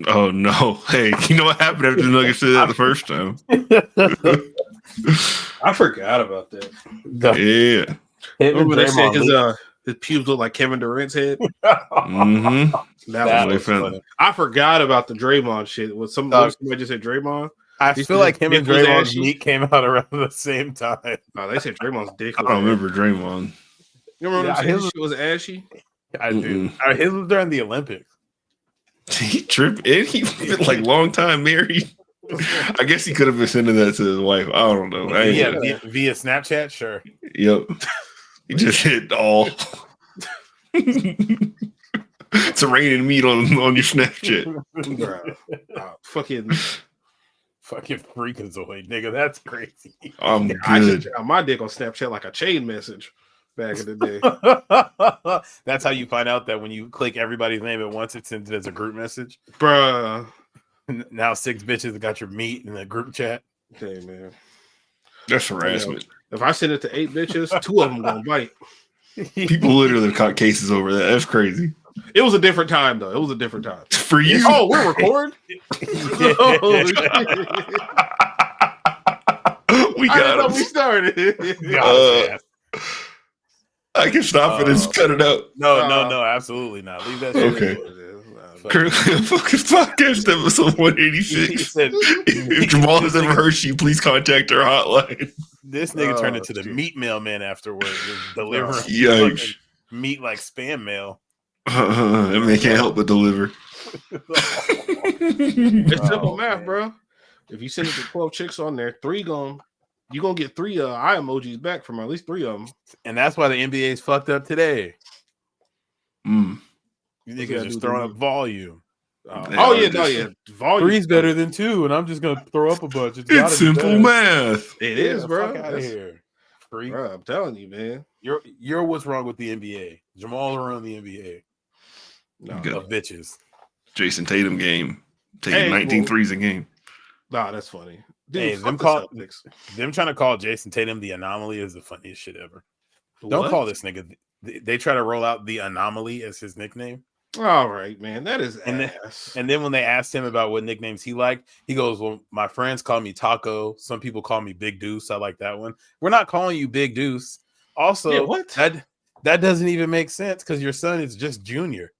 Oh no! Hey, you know what happened after the Nuggets did that the first time? I forgot about that. Yeah. Remember when they said his pubes look like Kevin Durant's head? Mm-hmm. That was funny. I forgot about the Draymond shit. Was somebody just said Draymond? I feel like him and Draymond's meat came out around the same time. Oh, they said Draymond's dick. I don't remember Draymond. You remember when his shit was ashy? I do. His was during the Olympics. He tripped, and he been like long time married. I guess he could have been sending that to his wife. I don't know. Via Snapchat, sure. Yep. He just hit all. It's raining meat on your Snapchat. Fucking freakazoid, nigga. That's crazy. I'm good. I just dropped my dick on Snapchat like a chain message back in the day. That's how you find out that when you click everybody's name at once, it sends it as a group message. Bruh. Now 6 bitches got your meat in the group chat. Hey, man. That's harassment. If I send it to 8 bitches, 2 of them gonna bite. People literally caught cases over that. That's crazy. It was a different time, though. It was a different time. For you? Oh, we're recording? We got it. We started. I can stop it and cut it out. No, absolutely not. Leave that shit. Okay. Currently, Unfocused Podcast episode 186. If Jamal has ever heard you, please contact our hotline. This nigga turned into the meat mailman afterwards. Delivering meat like spam mail. That man can't help but deliver. It's simple math, bro. If you send it to 12 chicks on there, you're gonna get 3 eye emojis back from at least 3 of them. And that's why the NBA is fucked up today. You niggas just throwing up volume. Volume. 3's better than 2, and I'm just gonna throw up a bunch. It's simple math. It is, bro. Fuck out of here. Freak. Bro, I'm telling you, man. You're what's wrong with the NBA. Jamal around the NBA. No, of bitches. Jason Tatum game. Taking 19 threes a game. Nah, that's funny. Dude, hey, them trying to call Jason Tatum the anomaly is the funniest shit ever. Don't call this nigga. They try to roll out the anomaly as his nickname. All right, man. That is ass. And then when they asked him about what nicknames he liked, he goes, well, my friends call me Taco. Some people call me Big Deuce. I like that one. We're not calling you Big Deuce. Also, what? That doesn't even make sense because your son is just Junior.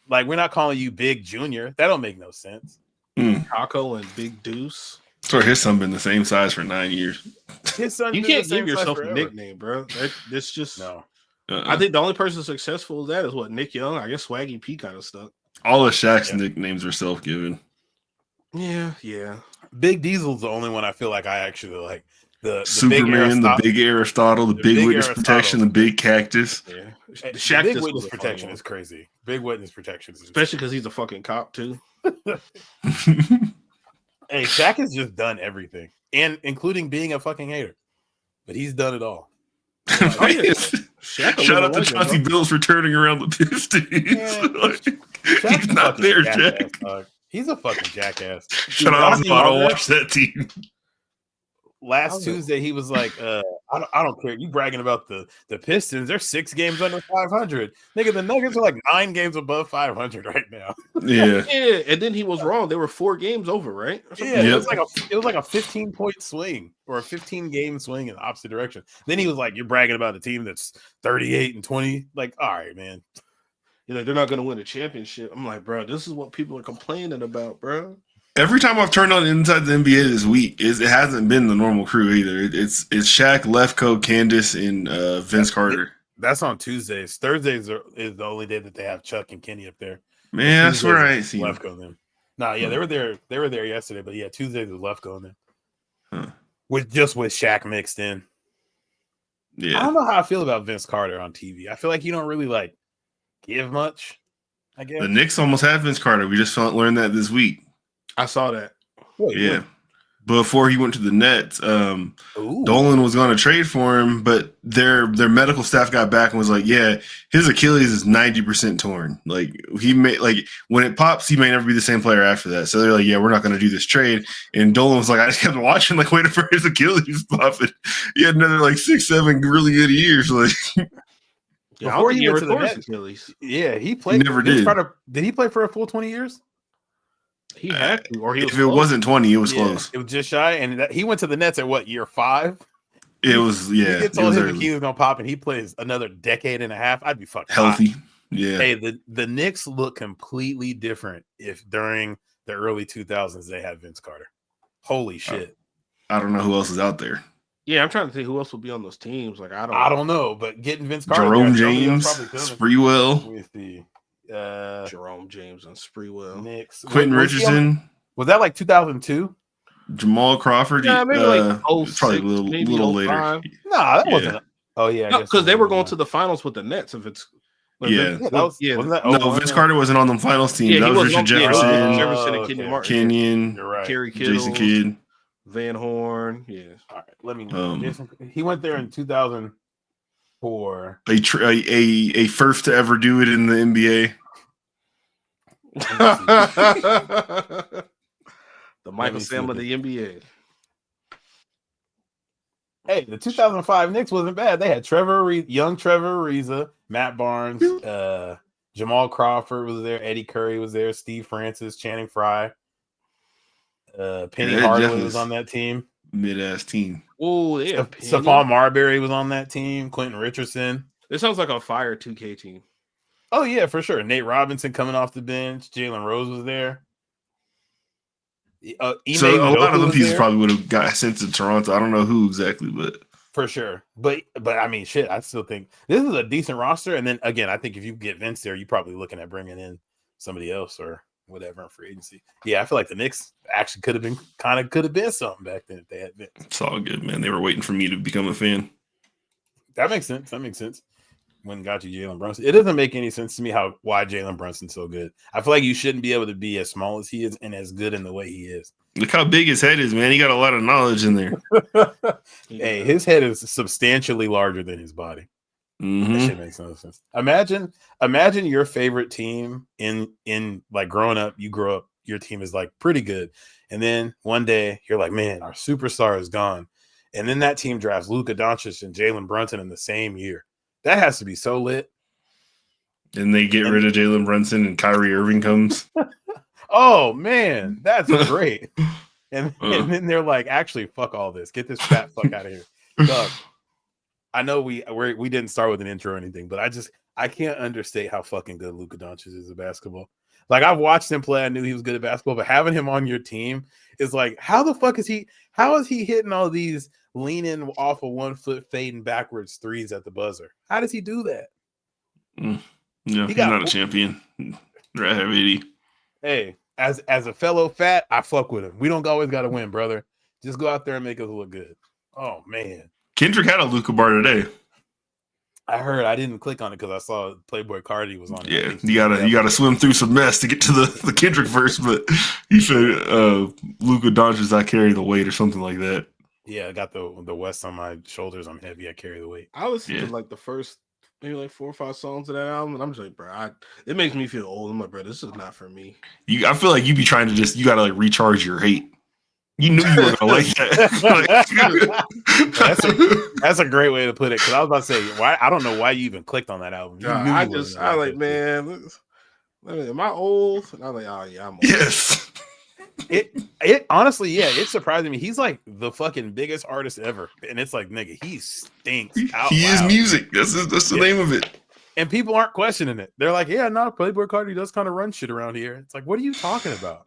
Like, we're not calling you Big Junior. That don't make no sense. Taco and Big Deuce. So his son been the same size for 9 years. His son, you can't give yourself a nickname, bro. That's just no. I think the only person successful with that is what Nick Young. I guess Swaggy P kind of stuck. All of Shaq's nicknames are self-given. Yeah. Big Diesel's the only one I feel like I actually like. The Superman, the Big Aristotle, the Big Witness Protection, the Big Cactus. Yeah, the Big Witness Protection is crazy. Big Witness Protection, especially because he's a fucking cop too. Hey, Shaq has just done everything, and including being a fucking hater, but he's done it all. Shout out to Chauncey Billups for turning around the Pistons. He's not there, Jack. He's a fucking jackass. Shout out to watch that team. Last Tuesday, he was like, I don't care. You bragging about the Pistons. They're 6 games under 500. Nigga, the Nuggets are like 9 games above 500 right now. Yeah. And then he was wrong. They were 4 games over, right? Yeah, it was like a 15-point swing or a 15-game swing in the opposite direction. Then he was like, you're bragging about a team that's 38-20. Like, all right, man. You're like, they're not going to win a championship. I'm like, bro, this is what people are complaining about, bro. Every time I've turned on Inside the NBA this week, it hasn't been the normal crew either. It's Shaq, Lefko, Candace, and Vince Carter. That's on Tuesdays. Thursdays is the only day that they have Chuck and Kenny up there. Man, that's where I see Lefko them. No, yeah, they were there. They were there yesterday, but yeah, Tuesdays was Lefko them. With Shaq mixed in. Yeah, I don't know how I feel about Vince Carter on TV. I feel like you don't really like give much. I guess the Knicks almost had Vince Carter. We just learned that this week. I saw that. Yeah. Before he went to the Nets, Dolan was going to trade for him, but their medical staff got back and was like, yeah, his Achilles is 90% torn. Like, when it pops, he may never be the same player after that. So they're like, yeah, we're not going to do this trade. And Dolan was like, I just kept watching, like, waiting for his Achilles to pop. And he had another, 6-7 really good years. Like, before he went to the Nets, Achilles. Yeah, he played. He never did. Did he play for a full 20 years? He had to, or he was if it wasn't 20, it was close. It was just shy, and he went to the Nets at what, year 5? It was You get told him he was gonna pop, and he plays another decade and a half. I'd be fucking healthy. hot. Yeah. Hey, the Knicks look completely different if during the early 2000s they had Vince Carter. Holy shit! I don't know who else is out there. Yeah, I'm trying to think who else would be on those teams. Like I don't know, but getting Vince Carter, Jerome James, Spreewell, with the Jerome James and Spreewell, Knicks, Quentin Richardson. Was that like 2002? Jamal Crawford. Yeah, maybe like probably a little later. Nah, that wasn't. Oh yeah, because they were going to the finals with the Nets. If it's wasn't that no, Vince Carter wasn't on the finals team. Yeah, that was Richard Jefferson, Jefferson and Kenyon Martin. Kenyon, you're right. Kerry Kittles, Jason Kidd, Van Horn. Yeah. All right, let me. He went there in 2004. A first to ever do it in the NBA. The Michael Sam of the NBA. Hey, the 2005 Knicks wasn't bad. They had young Trevor Ariza, Matt Barnes, Jamal Crawford was there, Eddie Curry was there, Steve Francis, Channing Frye, Penny Hardaway was on that team. Mid-ass team. Oh, yeah. Stephon Marbury was on that team. Quentin Richardson. This sounds like a fire 2K team. Oh, yeah, for sure. Nate Robinson coming off the bench. Jalen Rose was there. So a lot of them pieces probably would have got sent to Toronto. I don't know who exactly, but for sure. But I mean, shit, I still think this is a decent roster. And then again, I think if you get Vince there, you're probably looking at bringing in somebody else or whatever in free agency. Yeah, I feel like the Knicks actually could have been something back then if they had Vince. It's all good, man. They were waiting for me to become a fan. That makes sense. When got you Jalen Brunson, it doesn't make any sense to me why Jalen Brunson's so good. I feel like you shouldn't be able to be as small as he is and as good in the way he is. Look how big his head is, man. He got a lot of knowledge in there. Hey, his head is substantially larger than his body. Mm-hmm. That shit makes no sense. Imagine your favorite team in like growing up. You grow up, your team is like pretty good, and then one day you're like, man, our superstar is gone, and then that team drafts Luka Doncic and Jalen Brunson in the same year. That has to be so lit. And they get rid of Jalen Brunson and Kyrie Irving comes. Oh, man, that's great. And then they're like, actually, fuck all this. Get this fat fuck out of here. Doug, I know we didn't start with an intro or anything, but I can't understate how fucking good Luka Doncic is at basketball. Like, I've watched him play. I knew he was good at basketball, but having him on your team is like, how is he hitting all these leaning off of 1 foot fading backwards threes at the buzzer? How does he do that? No, he's not a champion. Right, 80. Hey, as a fellow fat, I fuck with him. We don't always got to win, brother. Just go out there and make us look good. Oh, man. Kendrick had a Luka bar today. I heard. I didn't click on it because I saw Playboy Cardi was on it. Yeah, you gotta swim through some mess to get to the Kendrick verse, but he said Luka Doncic, I carry the weight or something like that. Yeah, I got the West on my shoulders. I'm heavy. I carry the weight. I listened to like the first maybe like 4 or 5 songs of that album, and I'm just like, bro, it makes me feel old. I'm like, bro, this is not for me. I feel like you be trying to you gotta like recharge your hate. You knew you were gonna like that. That's a great way to put it. Because I was about to say, why? I don't know why you even clicked on that album. I like, man, am I old? And I was like, oh yeah, I'm old. Yes. It honestly, yeah, it's surprising me. He's like the fucking biggest artist ever, and it's like, nigga, he stinks. He is music. That's the name of it. And people aren't questioning it. They're like, yeah, no, Playboy Cardi does kind of run shit around here. It's like, what are you talking about?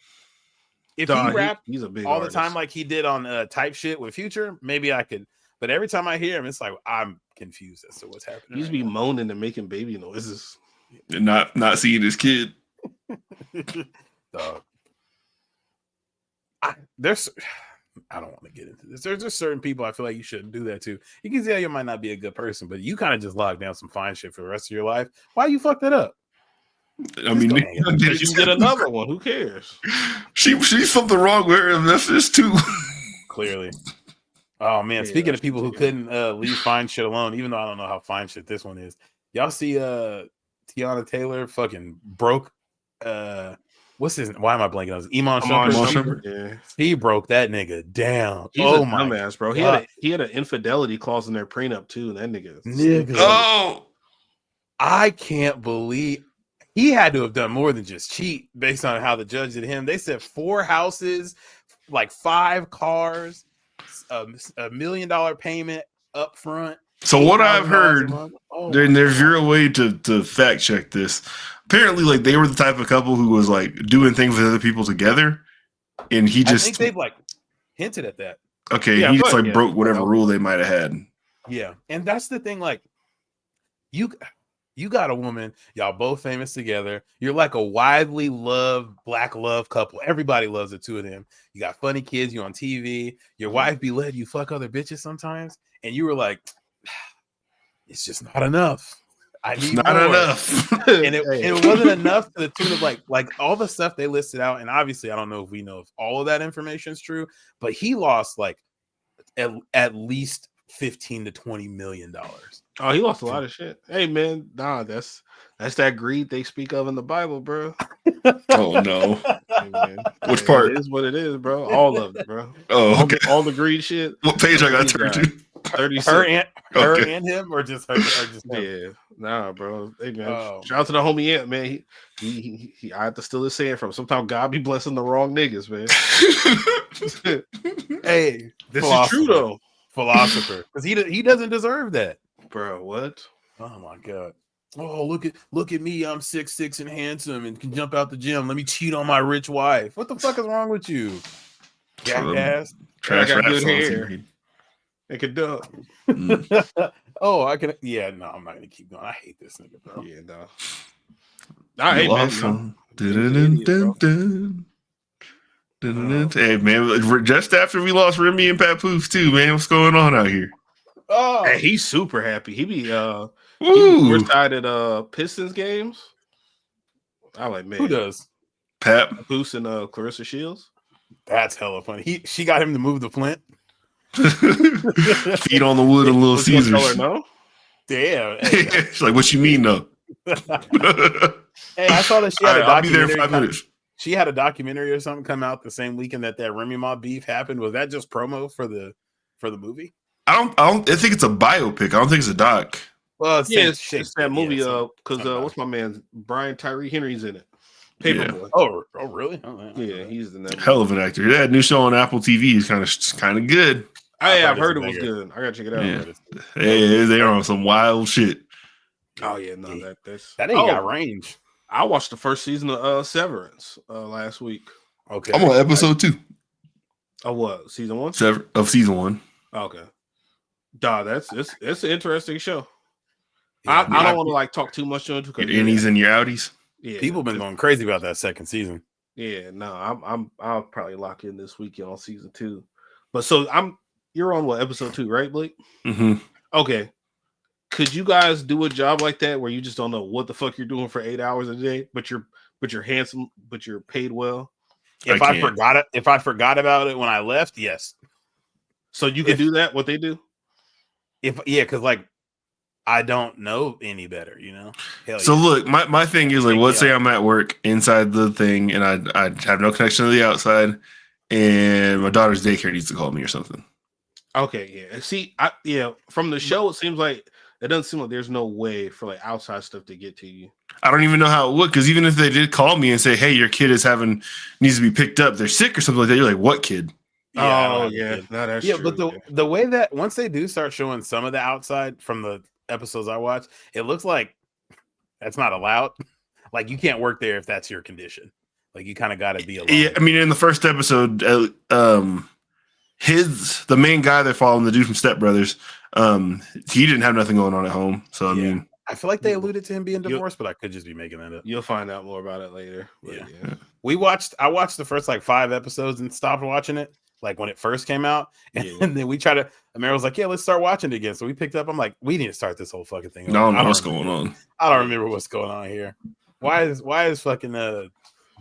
If he rapped he's a big all artist. the time like he did on Type Shit with Future, maybe I could. But every time I hear him, it's like I'm confused as to what's happening. He's be moaning and making baby noises and not seeing his kid. Dog. I don't want to get into this. There's just certain people I feel like you shouldn't do that to. You can say you might not be a good person, but you kind of just locked down some fine shit for the rest of your life. Why you fuck that up? I mean, you can get another one. Who cares? She's something wrong with her. That's just too clearly. Oh man, speaking of people who couldn't leave fine shit alone, even though I don't know how fine shit this one is. Y'all see Tiana Taylor fucking broke what's his? Why am I blanking on this? Iman Shumpert. Yeah. He broke that nigga down. He's a dumbass, bro. He had an infidelity clause in their prenup too. And that nigga. Oh, I can't believe he had to have done more than just cheat based on how the judge did him. They said 4 houses, like 5 cars, $1 million payment up front. So what I've heard, there's God. zero way to fact check this. Apparently, like they were the type of couple who was like doing things with other people together, and he just I think they've like hinted at that. Okay, he just like broke whatever rule they might have had. Yeah, and that's the thing. Like, you got a woman, y'all both famous together. You're like a widely loved black love couple. Everybody loves the two of them. You got funny kids. You on TV. Your wife be letting you fuck other bitches sometimes, and you were like, it's just not enough. I need not more. enough. And it wasn't enough to the tune of like all the stuff they listed out. And obviously, I don't know if we know if all of that information is true, but he lost like at least $15 to $20 million. Oh, he lost a lot of shit. Hey man, nah, that's that greed they speak of in the Bible, bro. Oh no. Hey, man. Which part? It is what it is, bro. All of it, bro. Oh, okay. All the greed shit. What page I got turned to? 36. Her and him, or just her? Or just him? Yeah, nah, bro. Hey man, shout out to the homie Ant, man. He I have to steal his saying from. Sometimes God be blessing the wrong niggas, man. Hey, this is true though. Philosopher, because he doesn't deserve that, bro. What? Oh my god. Oh, look at me. I'm 6'6" and handsome and can jump out the gym. Let me cheat on my rich wife. What the fuck is wrong with you? Jackass. Trash rap good songs. hair. It could do. Oh, I can. Yeah, no, I'm not gonna keep going. I hate this nigga, bro. Yeah, no. I hate awesome. Hey man, just after we lost Remy and Papoose too, man. What's going on out here? Oh, hey, he's super happy. He be side at Pistons games. I like, man. Who does? Papoose and Clarissa Shields. That's hella funny. She got him to move the Flint. Feet on the wood of Little Caesars. No? Damn. Hey, she's like, what you mean though? Hey, I saw that she had a documentary. I'll be there in 5 minutes. She had a documentary or something come out the same weekend that Remy Ma beef happened. Was that just promo for the movie? I think it's a biopic. I don't think it's a doc. Well, it's that movie. Because what's my man Brian Tyree Henry's in it. Paperboy. Oh, really? Yeah, he's in that movie. Hell of an actor. That new show on Apple TV is kind of good. I've heard it was good. I gotta check it out. Yeah. Hey, they're on some wild shit. Oh yeah, no, that ain't got range. I watched the first season of Severance last week. Okay, I'm on episode 2. Oh, what? Season 1? Of season 1. Okay. Dog, it's an interesting show. Yeah, I don't want to like talk too much on it. Your innies and your outies. Yeah, people been going crazy about that second season. Yeah, no, I'll probably lock in this weekend on season 2. But so you're on what, episode 2, right, Blake? Mm-hmm. Okay. Could you guys do a job like that where you just don't know what the fuck you're doing for 8 hours a day, but you're handsome, but you're paid well? If I forgot about it when I left, yes. So you can do that, what they do? Because like I don't know any better, you know. So look, my thing is like, let's say I'm at work inside the thing, and I have no connection to the outside, and my daughter's daycare needs to call me or something. Okay, yeah. See, from the show, it seems like it doesn't seem like there's no way for like outside stuff to get to you. I don't even know how it would, because even if they did call me and say, "Hey, your kid needs to be picked up, they're sick or something like that," you're like, "What kid?" Yeah, no, that's true. But the way that once they do start showing some of the outside from the episodes I watch, it looks like that's not allowed. Like you can't work there if that's your condition. Like you kind of got to be alone. Yeah, I mean, in the first episode, the main guy they're following, the dude from Step Brothers, he didn't have nothing going on at home. So I mean, I feel like they alluded to him being divorced, but I could just be making that up. You'll find out more about it later. Yeah. I watched the first like 5 episodes and stopped watching it. Like when it first came out, and then we tried to. Amara was like, "Yeah, let's start watching it again." So we picked up. I'm like, "We need to start this whole fucking thing." No, what's going on? I don't remember what's going on here. Why is fucking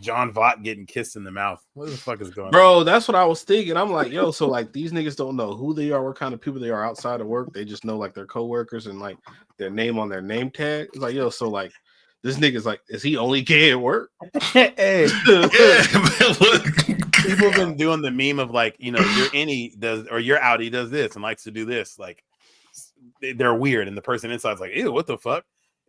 John Vought getting kissed in the mouth? What the fuck is going on? Bro, that's what I was thinking. I'm like, yo, so like these niggas don't know who they are, what kind of people they are outside of work. They just know like their coworkers and like their name on their name tag. It's like, yo, so like this nigga's like, is he only gay at work? Hey, people have been doing the meme of like, you know, your innie does or your outie does this and likes to do this. Like they're weird, and the person inside's like, ew, what the fuck?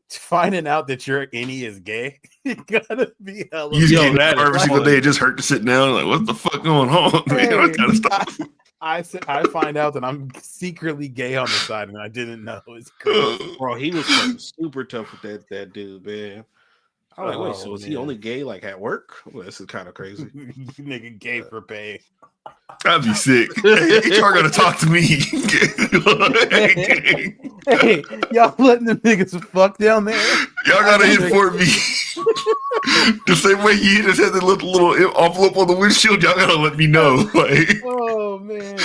finding out that your innie is gay, you gotta be hella. You get that every is single funny. day. It just hurt to sit down. Like, what the fuck going on? Man, I gotta stop. I find out that I'm secretly gay on the side, and I didn't know. It's crazy. Bro, he was fucking super tough with that dude, man. I'm like, wait, so is he man. only gay like at work? Well, this is kind of crazy. Nigga gay for pay. I'd be sick. Hey, HR gonna talk to me. Hey, y'all letting them niggas fuck down there? Y'all gotta inform me. The same way he just had the little envelope on the windshield, y'all gotta let me know. Like, Oh man,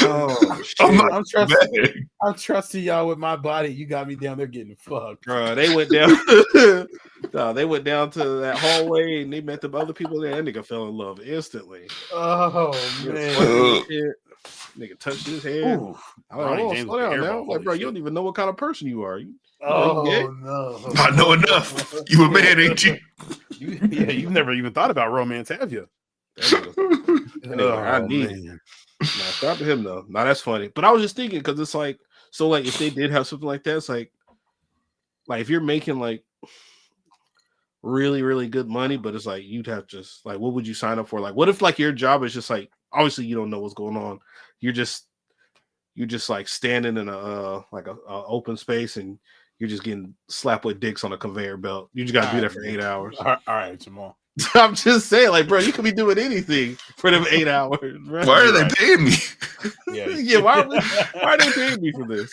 I'm trusting y'all with my body. You got me down there getting fucked, bro. They went down. No, they went down to that hallway and they met the other people there. That nigga fell in love instantly. Oh man, nigga touched his hand. I'm like, oh, slow down now. Like, bro, you don't even know what kind of person you are. You no, I know enough. You a man, ain't you? You've never even thought about romance, have you? I need it. Nah, stop him though. Nah, that's funny. But I was just thinking because it's like, so like if they did have something like that, it's like if you're making like really, really good money, but it's like you'd have just like, what would you sign up for? Like, what if like your job is just like, obviously you don't know what's going on. You're just like standing in a open space and you're just getting slapped with dicks on a conveyor belt. You just got to be there for 8 hours. All right, Jamal. I'm just saying, like, bro, you could be doing anything for them 8 hours. Bro. Why are they paying me? Yeah, why are they paying me for this?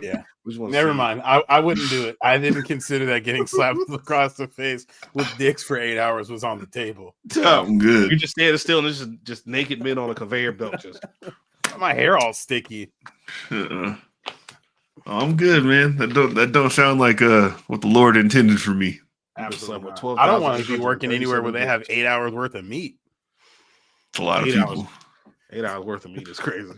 Yeah. Never mind. I wouldn't do it. I didn't consider that getting slapped across the face with dicks for 8 hours was on the table. I'm good. You're just standing still and it's just naked men on a conveyor belt. Just my hair all sticky. I'm good, man. That don't sound like what the Lord intended for me. Absolutely. I don't want to be working anywhere where they have 8 hours worth of meat. It's a lot of people. 8 hours worth of meat is crazy.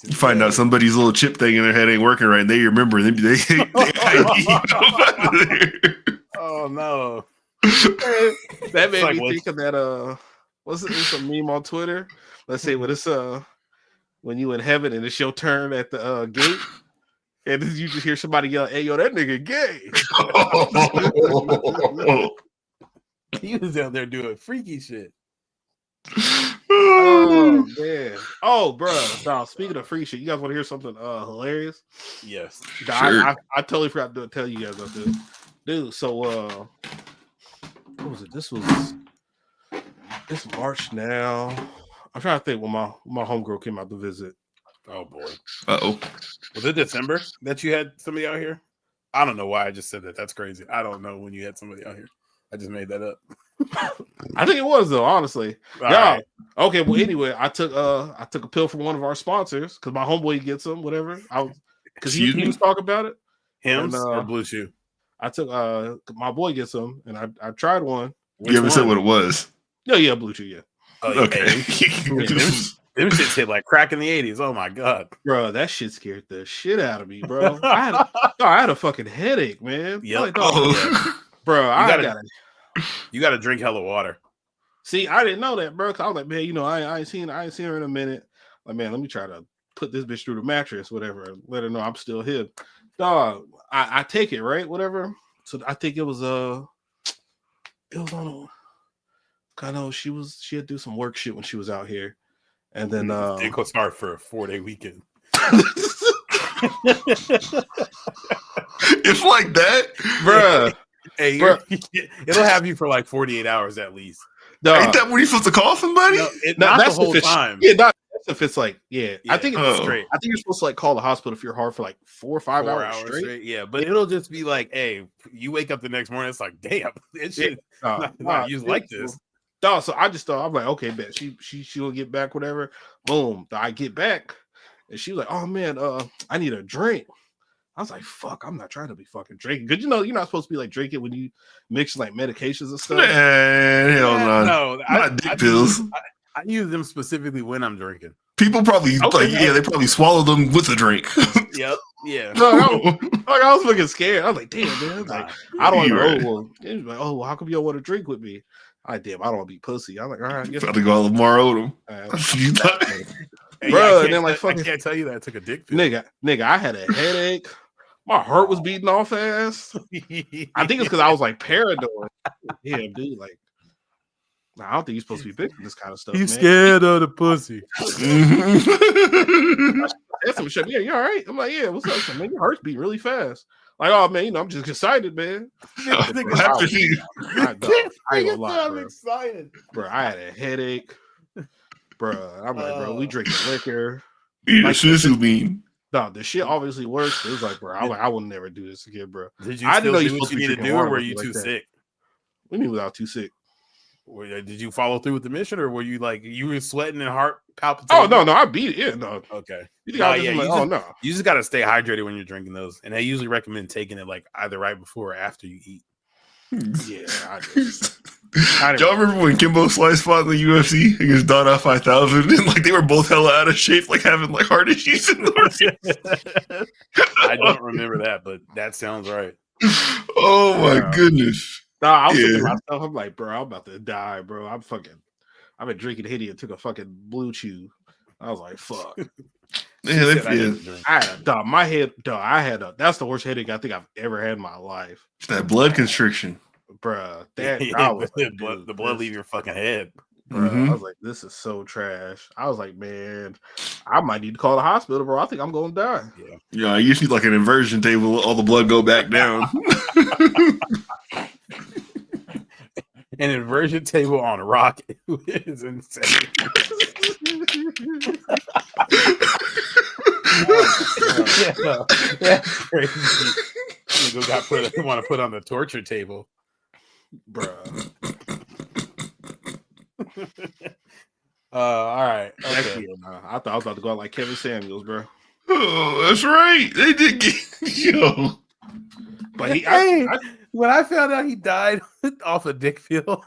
You find out somebody's little chip thing in their head ain't working right, and they remember. They Oh no! That made me think of that. What's it? It's a meme on Twitter. Let's say when it's when you in heaven and it's your turn at the gate. And you just hear somebody yell, "Hey, yo, that nigga gay!" He was out there doing freaky shit. Oh man! Oh, bro. No, speaking of freaky shit, you guys want to hear something hilarious? Yes. Sure. I totally forgot to tell you guys about this, dude. So, what was it? This March now. I'm trying to think when my homegirl came out to visit. Oh boy. Uh-oh. Was it December that you had somebody out here? I don't know why I just said that. That's crazy. I don't know when you had somebody out here. I just made that up. I think it was though, honestly. Right. Okay, well anyway, I took a pill from one of our sponsors because my homeboy gets them, whatever. Because he was talking about it. Hims or Blue Chew? I took my boy gets them and I tried one. You haven't said what it was. Yeah, Blue Chew, yeah. Oh, okay. Them shits hit like crack in the 80s. Oh my god, bro, that shit scared the shit out of me, bro. I had a fucking headache, man. Yep. Like, bro, you gotta drink hella water. See, I didn't know that, bro. Cause I was like, man, you know, I ain't seen her in a minute. Like, man, let me try to put this bitch through the mattress, whatever. And let her know I'm still here. Dog, I take it, right? Whatever. So I think it was on. I know she had to do some work shit when she was out here. And then it goes hard for a 4-day weekend. It's like that, bruh. Hey, it'll have you for like 48 hours at least. Ain't that when you're supposed to call somebody? No, not that's the whole time. Yeah, that's if it's like, yeah. I think it's straight. I think you're supposed to like call the hospital if you're hard for like 4 or 5 hours straight. Yeah, but it'll just be like, hey, you wake up the next morning, it's like, damn, it should not use like this. Dog, so I just thought, I'm like, okay, bet she'll get back, whatever. Boom. I get back, and she was like, oh man, I need a drink. I was like, fuck, I'm not trying to be fucking drinking. Because you know, you're not supposed to be like drinking when you mix like medications and stuff. Man, hell no. No, not dick pills. I use them specifically when I'm drinking. People probably they probably swallow them with a drink. Yep. Yeah. No, I was fucking scared. I was like, damn, man. Like, I don't know. He was like, oh, well, how come you don't want to drink with me? I damn, I don't want to be pussy. I'm like, all right, I guess I think all of Maro them. Hey, bro, and then like I can't tell you that I took a dick pill. nigga, I had a headache. My heart was beating all fast. I think it's because I was like paranoid. Yeah, dude. Like, I don't think you're supposed to be picking this kind of stuff. He's man. scared of the pussy. That's some shit. Yeah, you all right? I'm like, yeah. What's up? So, man, your heart's beating really fast. Like, oh man, I'm just excited, man. Happy to see you. I ain't gonna lie, I'm bro. excited, Bro, I had a headache, bro. I'm like, bro, we drinking liquor. Eat a Like, shizzle bean. No, the shit obviously works. It was like, bro, I would never do this again, bro. Did you I still didn't know do you what you need to do, or were you too sick? What do you mean without too sick? Did you follow through with the mission, or were you like you were sweating and heart palpitating? Oh no, I beat it. Yeah, no. Okay. You just got to stay hydrated when you're drinking those, and they usually recommend taking it like either right before or after you eat. Yeah, y'all remember when Kimbo Slice fought in the UFC against Dada 5000 and like they were both hella out of shape, like having like heart issues? I don't remember that, but that sounds right. Oh my goodness. No, I was thinking to myself, I'm like, bro, I'm about to die, bro. I've been drinking Hitty and took a fucking blue chew. I was like, fuck. My head, that's the worst headache I think I've ever had in my life. That blood constriction. Bruh, the blood leave your fucking head. Bruh, I was like, this is so trash. I was like, man, I might need to call the hospital, bro. I think I'm gonna die. Yeah, you just need like an inversion table, all the blood go back down. An inversion table on rock is insane. That's crazy. Want to put on the torture table, bro. All right. Okay. I thought I was about to go out like Kevin Samuels, bro. Oh, that's right. They did get But when I found out he died off a dick pill.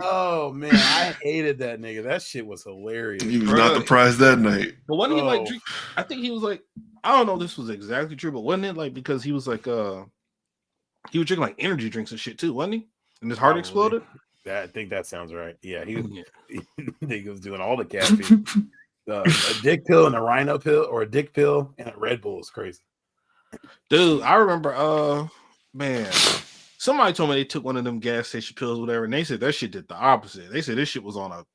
Oh man, I hated that nigga. That shit was hilarious. He was not the prize that night. But wasn't he like? I think he was like. I don't know if this was exactly true, but wasn't it like because he was like he was drinking like energy drinks and shit too, wasn't he? And his heart exploded. I think that sounds right. Yeah, he was doing all the caffeine. A dick pill and a rhino pill, or a dick pill and a Red Bull is crazy. Dude, I remember man, somebody told me they took one of them gas station pills, whatever, and they said that shit did the opposite. They said this shit was on a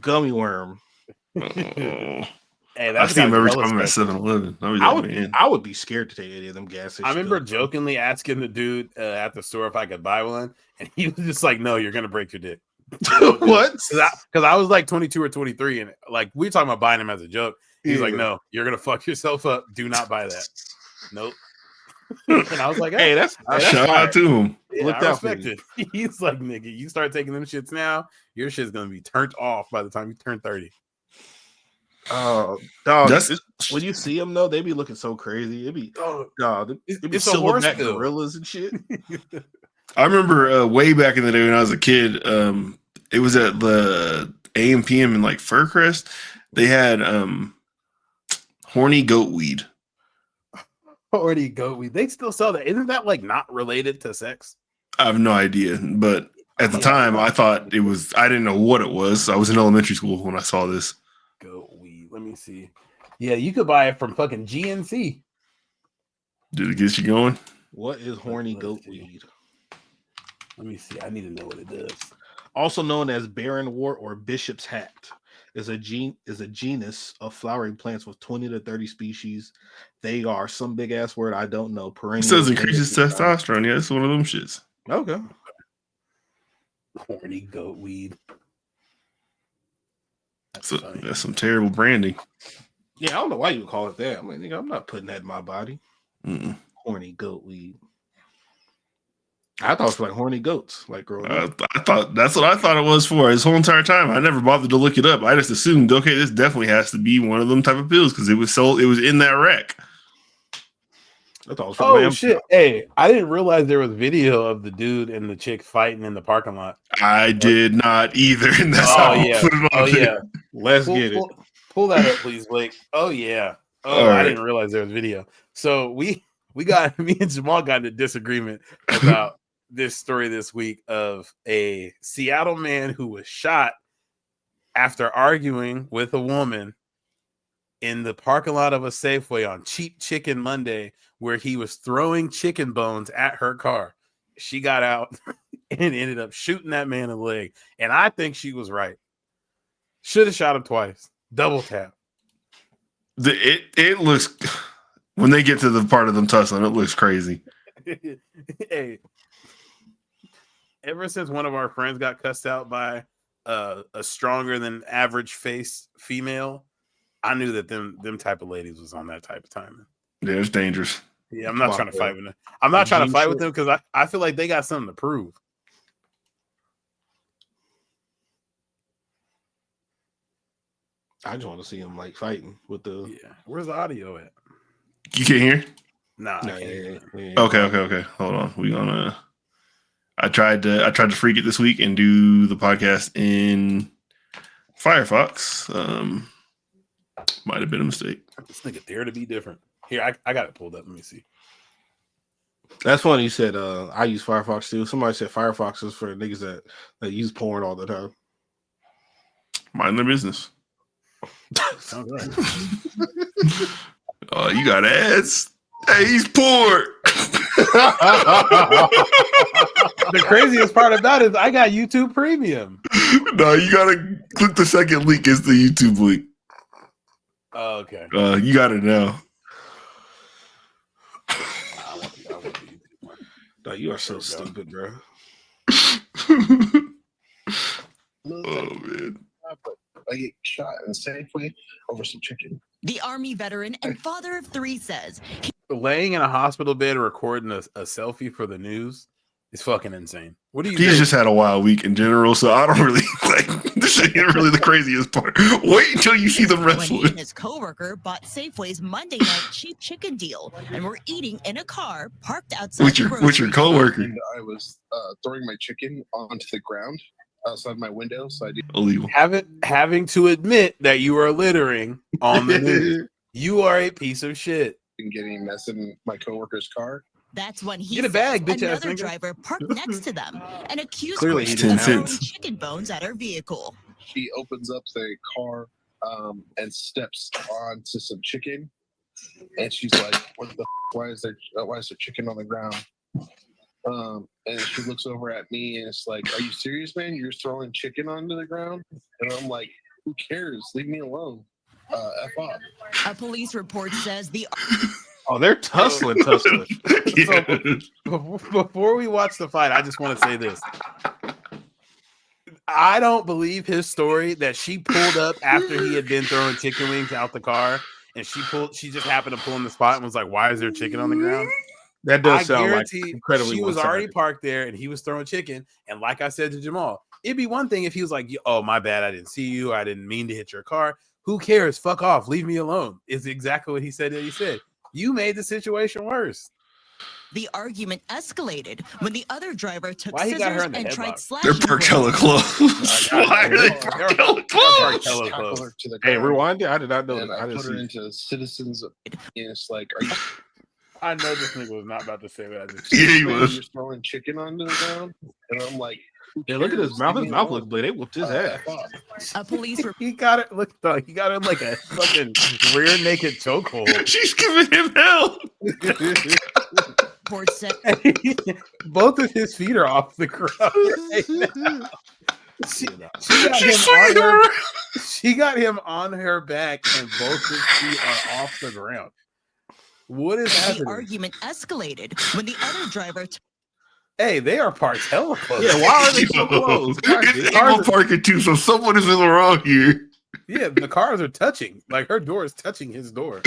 gummy worm. Hey, I've seen him every time I'm at 7-Eleven. I would be scared to take any of them gas stations. I remember jokingly asking the dude at the store if I could buy one, and he was just like, "No, you're gonna break your dick." What? Because I was like 22 or 23, and like we were talking about buying him as a joke. He's like, "No, you're gonna fuck yourself up. Do not buy that." Nope. And I was like, "Hey, that's shout out to him." Yeah, I respect it. He's like, "Nigga, you start taking them shits now, your shit's gonna be turned off by the time you turn 30." Oh, dog! When you see them though, they be looking so crazy. It be it's silverback gorillas and shit. I remember way back in the day when I was a kid. It was at the AM/PM in like Furcrest. They had horny goat weed. Horny goat weed. They still sell that. Isn't that like not related to sex? I have no idea, but at the time I thought it was. I didn't know what it was. I was in elementary school when I saw this. Goat weed. Let me see. Yeah, you could buy it from fucking GNC. Did it get you going? What is horny goat weed? Let me see. I need to know what it does. Also known as barren wort or bishop's hat, is a genus of flowering plants with 20 to 30 species. They are some big ass word I don't know. It says increases testosterone. Yeah, it's one of them shits. Okay. Horny goat weed. That's some terrible branding. Yeah, I don't know why you would call it that. I'm like, nigga, I'm not putting that in my body. Mm-mm. Horny goat weed. I thought it was like horny goats, like growing up. I thought that's what I thought it was for this whole entire time. I never bothered to look it up. I just assumed, okay, this definitely has to be one of them type of pills because it was sold. It was in that rack. I thought it was shit! Hey, I didn't realize there was video of the dude and the chick fighting in the parking lot. I did not either, and that's how I put it on there. Let's get it. Pull that up, please, Blake. Oh yeah. I didn't realize there was video. So me and Jamal got in a disagreement about this story this week of a Seattle man who was shot after arguing with a woman in the parking lot of a Safeway on Cheap Chicken Monday, where he was throwing chicken bones at her car. She got out and ended up shooting that man in the leg. And I think she was right. Should have shot him twice. Double tap. It looks, when they get to the part of them tussling, it looks crazy. Hey, ever since one of our friends got cussed out by a stronger than average face female, I knew that them type of ladies was on that type of timing. Yeah, it's dangerous. Yeah, I'm not trying to fight with them. I'm not trying to fight with them because I feel like they got something to prove. I just want to see him like fighting with the. Yeah, where's the audio at? You can't hear? Nah. Yeah. Okay. Hold on. We gonna. I tried to freak it this week and do the podcast in Firefox. Might have been a mistake. This nigga dare to be different. Here, I got it pulled up. Let me see. That's funny. You said I use Firefox too. Somebody said Firefox is for niggas that use porn all the time. Mind their business. Sounds right. You got ads. Hey, he's poor. The craziest part about it is I got YouTube Premium. No, you gotta click the second link. It's the YouTube link. Oh, okay. You got it now. I want the YouTube one. No, you are so stupid, bro. Oh man. I get shot in Safeway over some chicken. The Army veteran and father of 3 says Laying in a hospital bed recording a selfie for the news is fucking insane. What do you He's think? just had a wild week in general, so I don't really like this ain't really the craziest part. Wait until you see them when he wrestling. and his coworker bought Safeway's Monday night cheap chicken deal and were eating in a car parked outside With your coworker. And I was throwing my chicken onto the ground outside my window, so I did. Illegal. Having to admit that you are littering on the news. You are a piece of shit. And getting a mess in my coworker's car. That's when he Get a bag, says bitch ass another nigga. driver parked next to them and accused Clearly her he of didn't throwing have- chicken bones at her vehicle. She opens up the car and steps onto some chicken, and she's like, "What the? Why is there chicken on the ground?" And she looks over at me and it's like, "Are you serious, man? You're throwing chicken onto the ground?" And I'm like, "Who cares? Leave me alone. F off." A police report says the Oh, they're tussling. Yeah. Before we watch the fight, I just want to say this. I don't believe his story that she pulled up after he had been throwing chicken wings out the car, and she just happened to pull in the spot and was like, "Why is there chicken on the ground?" That does sound like guarantee incredibly. she was one-sided. already parked there and he was throwing chicken. And like I said to Jamal, it'd be one thing if he was like, "Oh, my bad, I didn't see you. I didn't mean to hit your car." Who cares? Fuck off. Leave me alone. Is exactly what he said. You made the situation worse. The argument escalated when the other driver took Why he got her scissors in the and headlock? tried They're slashing parked her. hella close. Why are they parked hella close? Hella Tackle close. her to the Hey, ground, rewind it. I did not know and that. I I didn't put her see. into citizens. And it's like, "Are you I know this nigga was not about to say what I just Yeah, he serious, man? was. You're throwing chicken onto the ground?" And I'm like, "Who Yeah, look at his cares? mouth. Leave His me mouth alone. looks big. They whooped his ass. F off." A police He got it. Look, dog, he got him like a fucking rear naked chokehold. She's giving him hell. report said Both of his feet are off the ground. Right now. She got him on her back, and both his feet are off the ground. What is the happening? argument escalated when the other driver Hey, they are parked hella close. Yeah, why are they so close? It's Eagle parking too, so someone is in the wrong here. Yeah, the cars are touching. Like her door is touching his door.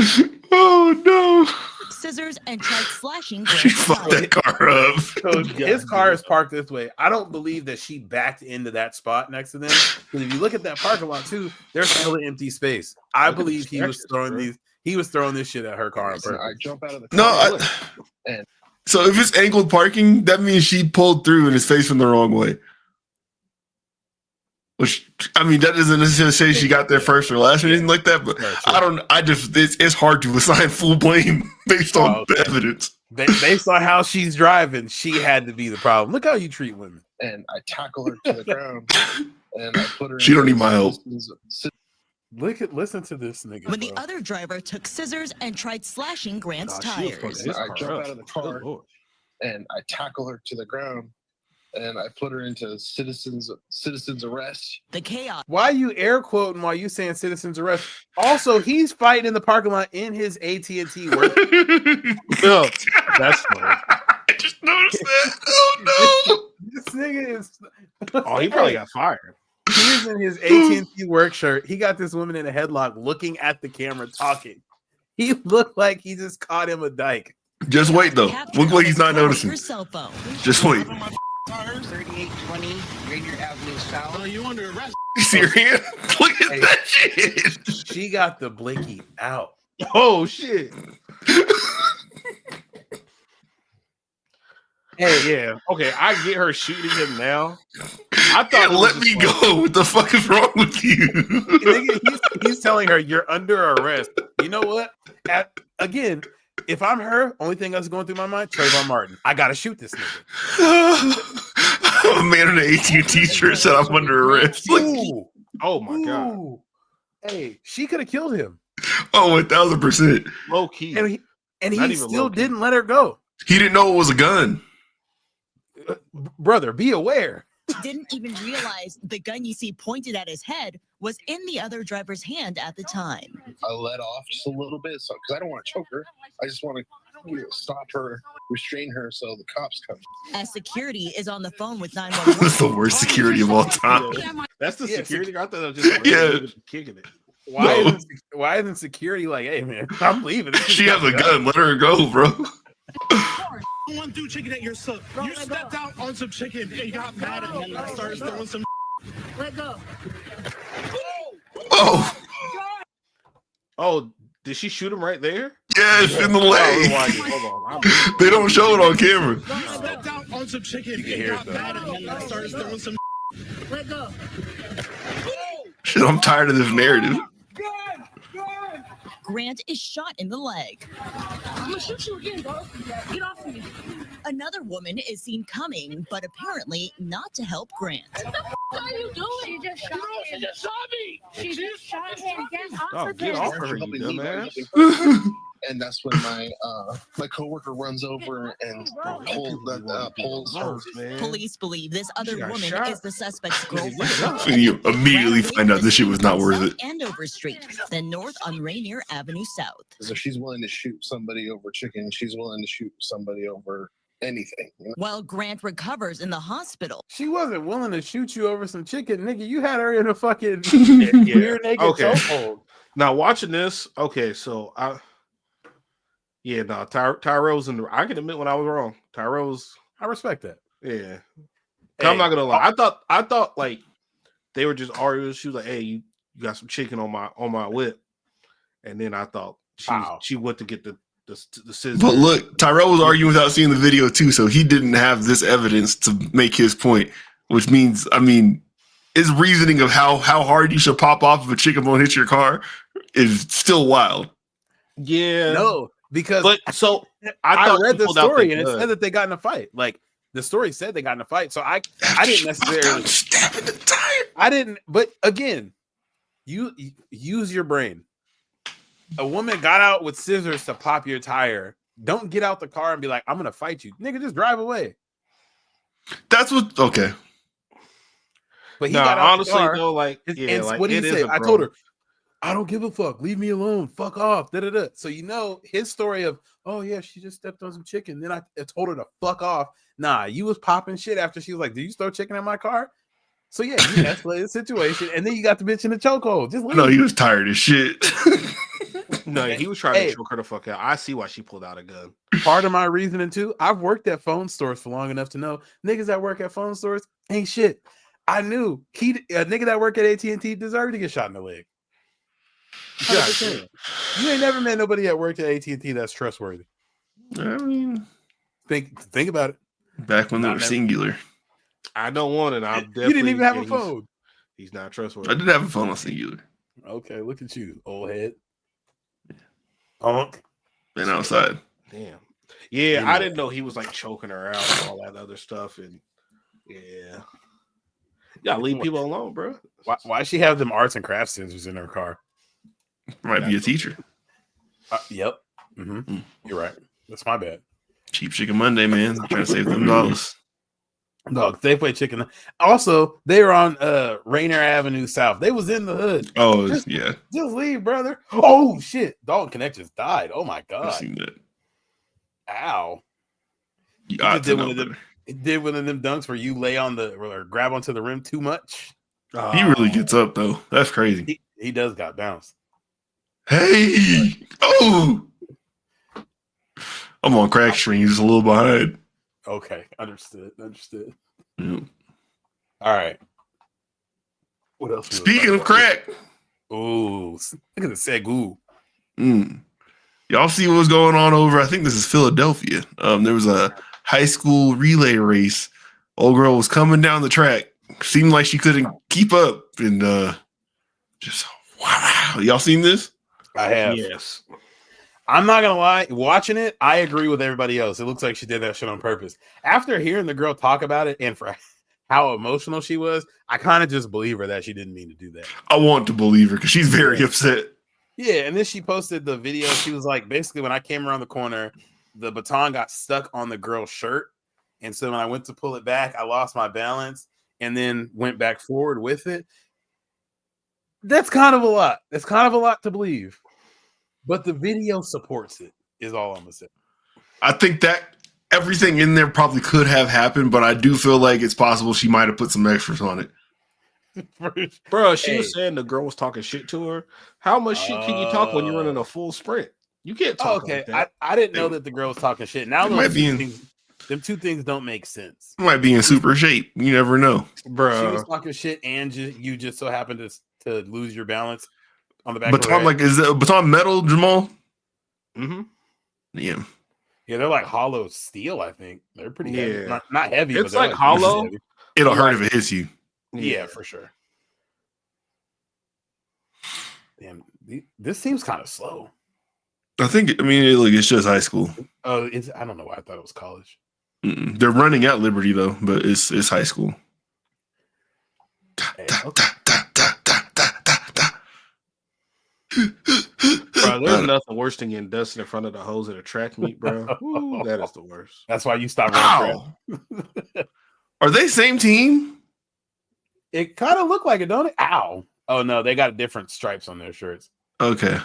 Oh no! took scissors and tried slashing She Graham's fucked side. that car up. So his car is parked this way. I don't believe that she backed into that spot next to them. Because if you look at that parking lot too, there's still an empty space. I Look at the believe he was stretches, throwing bro. these. He was throwing this shit at her car on So I purpose. jump out of the car. No, so if it's angled parking, that means she pulled through and is facing the wrong way. Which, I mean, that doesn't necessarily say she got there first or last or anything like that, but it's hard to assign full blame based on the evidence. Based on how she's driving, she had to be the problem. Look how you treat women. And I tackle her to the ground, and I put her. She don't need my help. Listen to this nigga. when the bro. other driver took scissors and tried slashing Grant's God, she was fucking tires. his I car jump up. out of the Good car Lord. and I tackle her to the ground, and I put her into citizens arrest. The chaos Why are you air quoting while you saying citizens arrest? Also, he's fighting in the parking lot in his AT&T work. No, that's funny. I just noticed that. Oh This nigga is. Oh, he probably got fired. He's in his AT&T work shirt. He got this woman in a headlock, looking at the camera, talking. He looked like he just caught him a dyke. no! Just wait though. captured Look on like his he's not car with noticing. Your cell phone. Just wait. 3820 Rainier Avenue South. Oh, you under arrest? Syrian? Look at Hey. that shit. She got the blinky out. Oh shit. Hey, Yeah. Okay, I get her shooting him now. I thought Yeah, it was let just me like- go. What the fuck is wrong with you? nigga, he's telling her you're under arrest. You know what? Again, if I'm her, only thing that's going through my mind, Trayvon Martin. I gotta shoot this nigga. A man in an AT&T shirt said I'm under arrest. Like, Ooh, Oh my god. ooh. Hey, she could have killed him, oh, 1000%. Low key. and Not he even still low-key. didn't let her go. He didn't know it was a gun. Brother, be aware. Didn't even realize the gun you see pointed at his head was in the other driver's hand at the time. I let off just a little bit, so because I don't want to choke her, I just want to stop her, restrain her, so the cops come. As security is on the phone with That's 911. the worst security of all time. That's the Yeah, security guard. I thought it was just Yeah. kicking it. Why isn't security like, hey man, I'm leaving? She has a gun. Let her go, bro. One threw chicken at your son. You stepped out on some chicken and got mad at me and started throwing some. Let go. Oh, Oh, did she shoot him right there? yes, in the Oh, leg. hold on. I'm- They don't show it on camera. You stepped out on some chicken You can and hear got it, though. mad at me and started throwing some. Let go. Shit, I'm tired of this narrative. Grant is shot in the leg. I'm gonna shoot you again, bro. Get off me. Another woman is seen coming, but apparently not to help Grant. What are you doing? She just shot him. She just shot me. She just shot him. Get Oh, off of get him. off her, you Helping me, dumbass. helping her. And that's when my coworker runs over and pulls her. Man. Police believe this other got woman shot. is the suspect's girlfriend. And you immediately find out this shit was not worth it. Andover Street, then north on Rainier Avenue South. So she's willing to shoot somebody over chicken. She's willing to shoot somebody over anything. You know? While Grant recovers in the hospital, She wasn't willing to shoot you over some chicken, nigga. You had her in a fucking Yeah. rear naked Okay. chokehold. Now watching this, okay, so Tyrell's in the. I can admit when I was wrong. Tyrell's, I respect that. yeah. Hey, I'm not gonna lie. I thought like they were just arguing. She was like, "Hey, you got some chicken on my whip," and then I thought she went to get the scissors. But look, Tyrell was arguing without seeing the video too, so he didn't have this evidence to make his point, which means, I mean, his reasoning of how hard you should pop off if a chicken bone hits your car is still wild. Yeah, No, because but so I thought read she the pulled out story and it gun. said that they got in a fight. Like the story said they got in a fight. So I didn't necessarily stabbing the tire. I didn't, but again, you use your brain. A woman got out with scissors to pop your tire. Don't get out the car and be like, I'm gonna fight you. Nigga, just drive away. That's what. Okay. But he No, got out honestly the car. though, like, And yeah, like what did it he is say? a I told grown- her, I don't give a fuck. Leave me alone. Fuck off. Da-da-da. So you know his story of, oh yeah, she just stepped on some chicken. Then I told her to fuck off. Nah, you was popping shit after she was like, did you throw chicken in my car? So yeah, you escalated the situation, and then you got the bitch in the chokehold. Just leave. No, he was tired as shit. No, he was trying to choke her the fuck out. I see why she pulled out a gun. Part of my reasoning too, I've worked at phone stores for long enough to know niggas that work at phone stores ain't shit. I knew a nigga that work at AT&T deserved to get shot in the leg. 100%. You ain't never met nobody that worked at AT&T that's trustworthy. I mean, Think about it. back when they Not were never. singular. I know one, and I'm definitely. You didn't even have a he's- phone. He's not trustworthy. I did have a phone on singular. Okay, look at you, old head. Punk. Been outside. Damn. Yeah, You I know. didn't know he was like choking her out and all that other stuff, and yeah, leave people alone, bro. Why she have them arts and crafts scissors in her car? Might be a teacher. Yep. You're right. That's my bad. Cheap Chicken Monday, man. Trying to save them dollars. No, Safeway chicken. Also, they were on Rainier Avenue South. They was in the hood. Oh, Just leave, brother. Oh shit. Dalton Connect just died. Oh my I've god. seen that. Ow. You He ought just to did know one of them. better. He did one of them dunks where you lay on the or grab onto the rim too much. He really gets up though. That's crazy. He does got bounced. Hey, oh, I'm on crack stream, just a little behind. Okay, understood. Yep. All right. What else? Speaking of crack, ooh, look at the segu. Y'all see what's going on over? I think this is Philadelphia. There was a high school relay race. Old girl was coming down the track. Seemed like she couldn't keep up, and just wow. Y'all seen this? I have. Yes. I'm not gonna lie. Watching it, I agree with everybody else. It looks like she did that shit on purpose. After hearing the girl talk about it and for how emotional she was, I kind of just believe her that she didn't mean to do that. I want to believe her because she's very upset. Yeah, and then she posted the video. She was like, basically, when I came around the corner, the baton got stuck on the girl's shirt. And so when I went to pull it back, I lost my balance and then went back forward with it. That's kind of a lot. That's kind of a lot to believe. But the video supports it, is all I'm going to say. I think that everything in there probably could have happened, but I do feel like it's possible she might have put some extras on it. Bro, she was saying the girl was talking shit to her. How much shit can you talk when you're running a full sprint? You can't talk like that. I didn't know that the girl was talking shit. Now them two things don't make sense. Might be in super shape. You never know. Bro. She was talking shit and you just so happened to lose your balance on the back Baton, of her like, is it Baton metal, Jamal? Mm-hmm. Yeah. Yeah, they're like hollow steel, I think. They're pretty heavy. Not heavy, It's but like hollow. heavy. It'll hurt if it hits you. Yeah, for sure. Damn, this seems kind of slow. It's just high school. Oh, I don't know why I thought it was college. They're running at Liberty though, but it's high school. Hey, okay. Bro, there's nothing worse than getting dusted in front of the hose at a track meet, bro. Ooh, that is the worst. That's why you stopped running. Are they same team? It kind of looked like it, don't it? Ow. Oh no, they got different stripes on their shirts. Okay.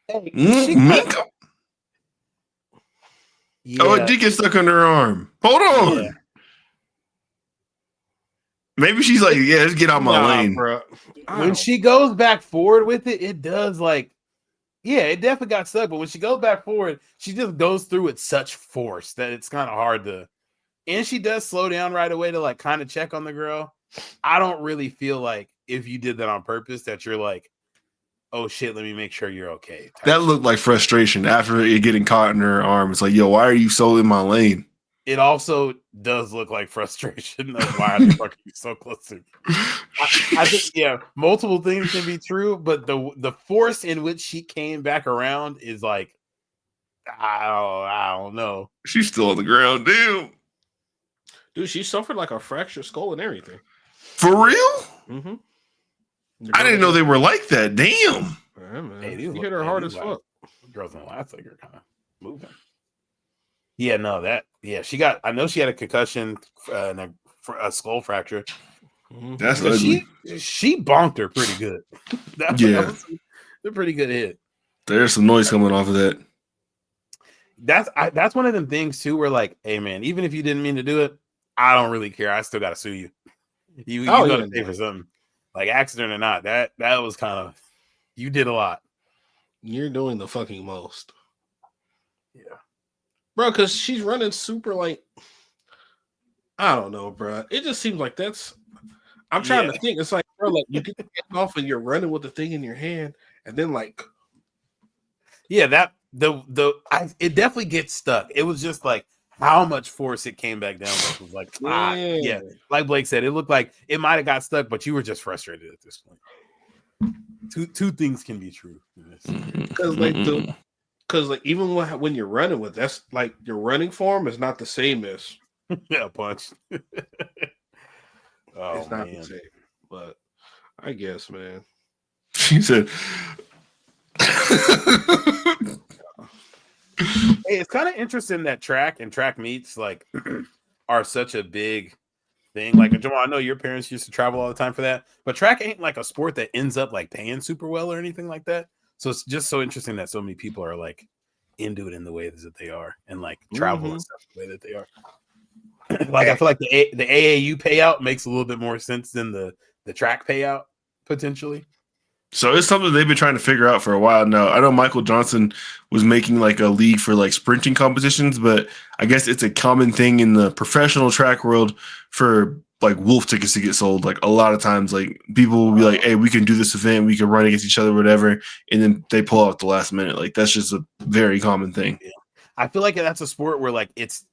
Hey, yeah. Oh, it did get stuck under her arm. Hold on. Yeah. Maybe she's like, yeah, let's get out my lane. Bro. When she goes back forward with it, it does it definitely got stuck. But when she goes back forward, she just goes through with such force that it's kind of hard to. And she does slow down right away to kind of check on the girl. I don't really feel like if you did that on purpose that you're like, oh shit, let me make sure you're okay. That looked like frustration after it getting caught in her arm. It's like, yo, why are you so in my lane? It also does look like frustration of why the fuck are you so close to me? I think, multiple things can be true, but the force in which she came back around is like, I don't know. She's still on the ground, damn. Dude, she suffered like a fractured skull and everything. For real? Mm-hmm. I didn't know they were like that. Damn. Yeah, man. Hey, you hit her hard as fuck. Girls in the last like are kind of moving. Yeah, no, I know she had a concussion and a skull fracture. That's ugly. She bonked her pretty good. That was a pretty good hit. There's some noise coming off of that. That's one of them things too where like, hey man, even if you didn't mean to do it, I don't really care. I still gotta sue you. You gotta pay for something. Like accident or not, that was kind of, you did a lot. You're doing the fucking most. Yeah. Bro, because she's running super I don't know, bro. It just seems like I'm trying to think. It's like, bro, you get the thing off and you're running with the thing in your hand, and then that it definitely gets stuck. It was just like how much force it came back down with was like, like Blake said, it looked like it might have got stuck, but you were just frustrated at this point. Two things can be true. Because even when you're running with that's like your running form is not the same as a punch. It's not the same, but I guess, man. She said, Hey, it's kind of interesting that track and track meets like are such a big thing. Like Jamal, I know your parents used to travel all the time for that, but track ain't like a sport that ends up like paying super well or anything like that. So it's just so interesting that so many people are like into it in the way that they are, and like travel and stuff the way that they are. Like I feel like the AAU payout makes a little bit more sense than the track payout potentially. So it's something they've been trying to figure out for a while now. I know Michael Johnson was making like a league for like sprinting competitions, but I guess it's a common thing in the professional track world for like wolf tickets to get sold. Like a lot of times, like people will be like, "Hey, we can do this event, we can run against each other, whatever," and then they pull out at the last minute. Like that's just a very common thing. Yeah. I feel like that's a sport where like it's